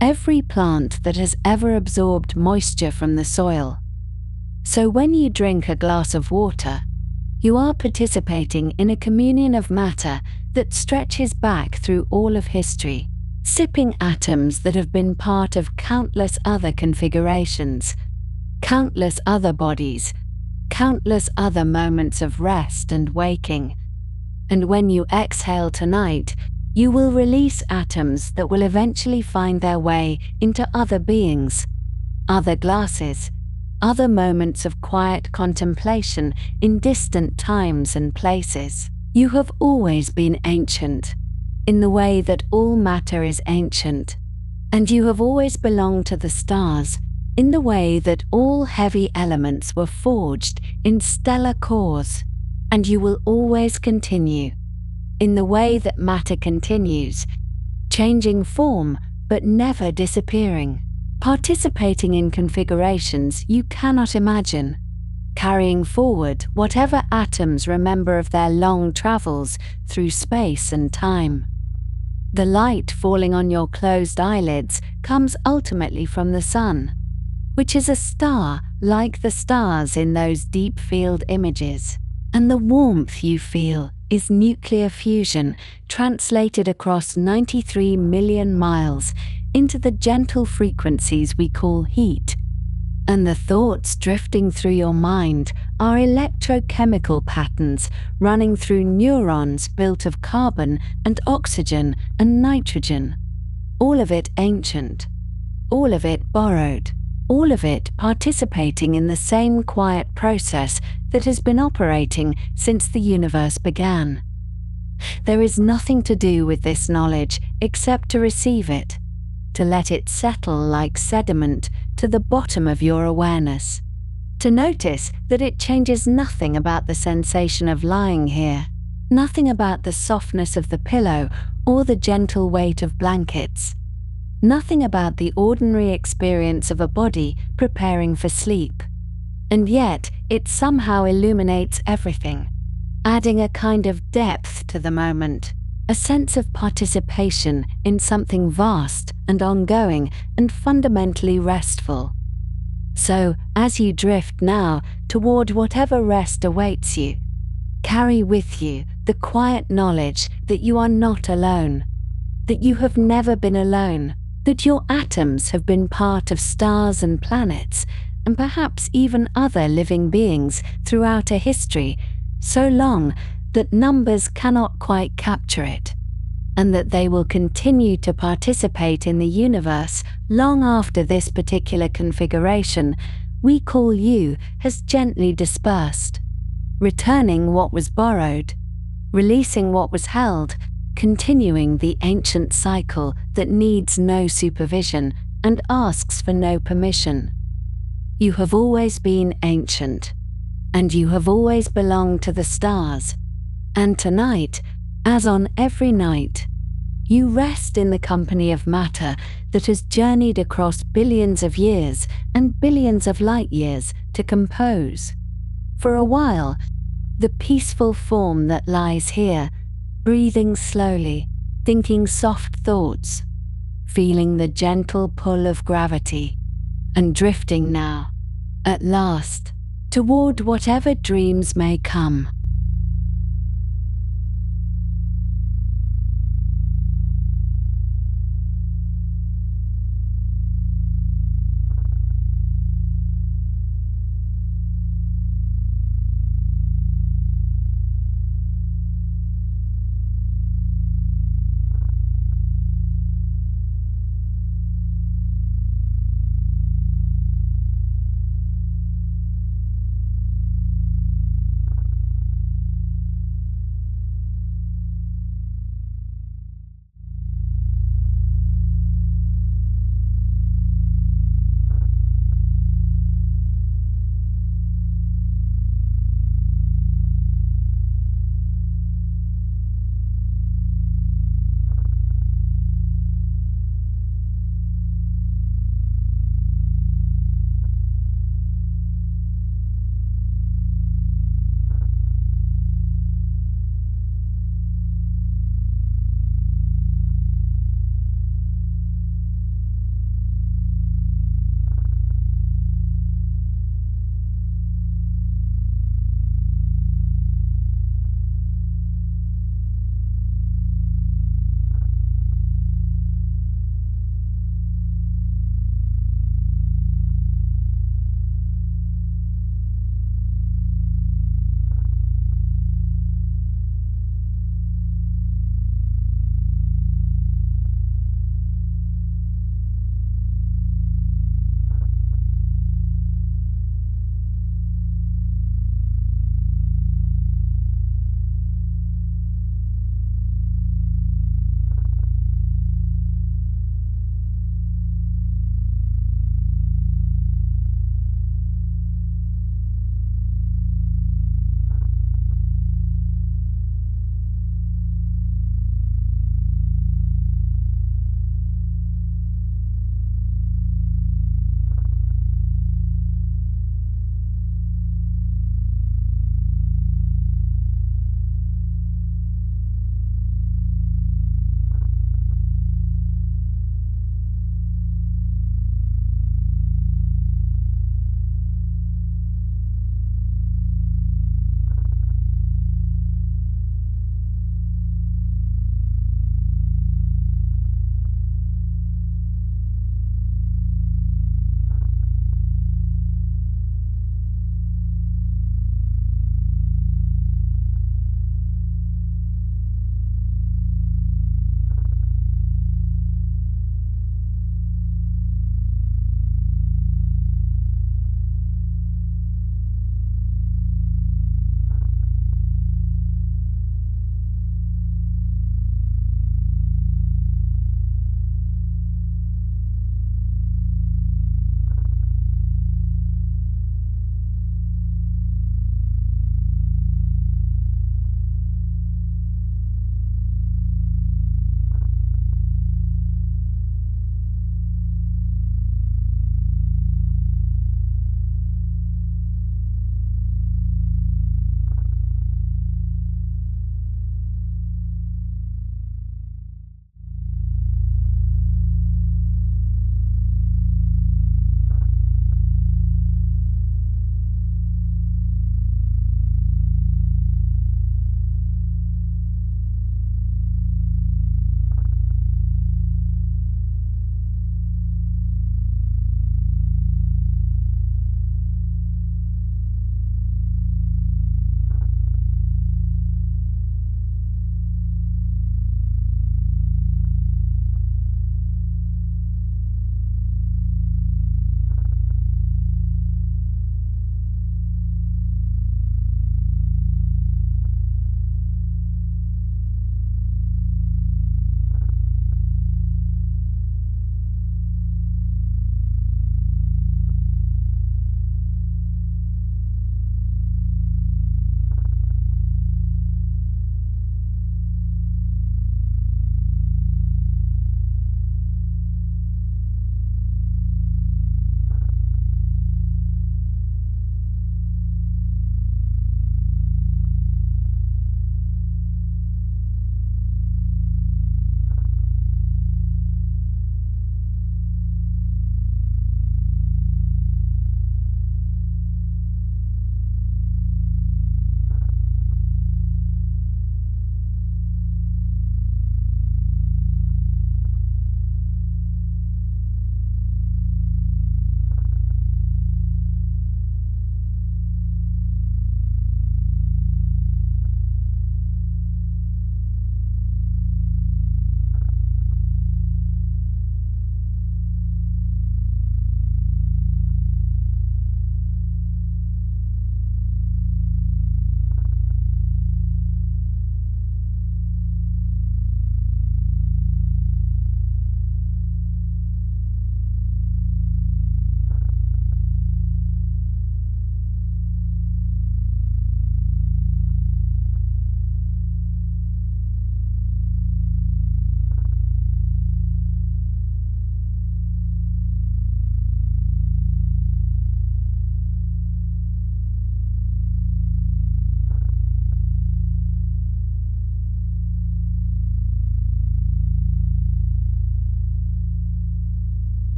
every plant that has ever absorbed moisture from the soil. So when you drink a glass of water, you are participating in a communion of matter that stretches back through all of history, sipping atoms that have been part of countless other configurations, countless other bodies, countless other moments of rest and waking. And when you exhale tonight, you will release atoms that will eventually find their way into other beings, other glasses, other moments of quiet contemplation in distant times and places. You have always been ancient, in the way that all matter is ancient, and you have always belonged to the stars, in the way that all heavy elements were forged in stellar cores, and you will always continue, in the way that matter continues, changing form but never disappearing, participating in configurations you cannot imagine, carrying forward whatever atoms remember of their long travels through space and time. The light falling on your closed eyelids comes ultimately from the sun, which is a star like the stars in those deep field images, and the warmth you feel is nuclear fusion translated across 93 million miles into the gentle frequencies we call heat. And the thoughts drifting through your mind are electrochemical patterns running through neurons built of carbon and oxygen and nitrogen. All of it ancient, all of it borrowed, all of it participating in the same quiet process that has been operating since the universe began. There is nothing to do with this knowledge except to receive it, to let it settle like sediment to the bottom of your awareness, to notice that it changes nothing about the sensation of lying here, nothing about the softness of the pillow or the gentle weight of blankets, nothing about the ordinary experience of a body preparing for sleep. And yet it somehow illuminates everything, adding a kind of depth to the moment, a sense of participation in something vast and ongoing and fundamentally restful. So, as you drift now toward whatever rest awaits you, carry with you the quiet knowledge that you are not alone, that you have never been alone, that your atoms have been part of stars and planets, and perhaps even other living beings throughout a history so long that numbers cannot quite capture it, and that they will continue to participate in the universe long after this particular configuration we call you has gently dispersed, returning what was borrowed, releasing what was held, continuing the ancient cycle that needs no supervision and asks for no permission. You have always been ancient, and you have always belonged to the stars, and tonight, as on every night, you rest in the company of matter that has journeyed across billions of years and billions of light years to compose, for a while, the peaceful form that lies here, breathing slowly, thinking soft thoughts, feeling the gentle pull of gravity, and drifting now, at last, toward whatever dreams may come.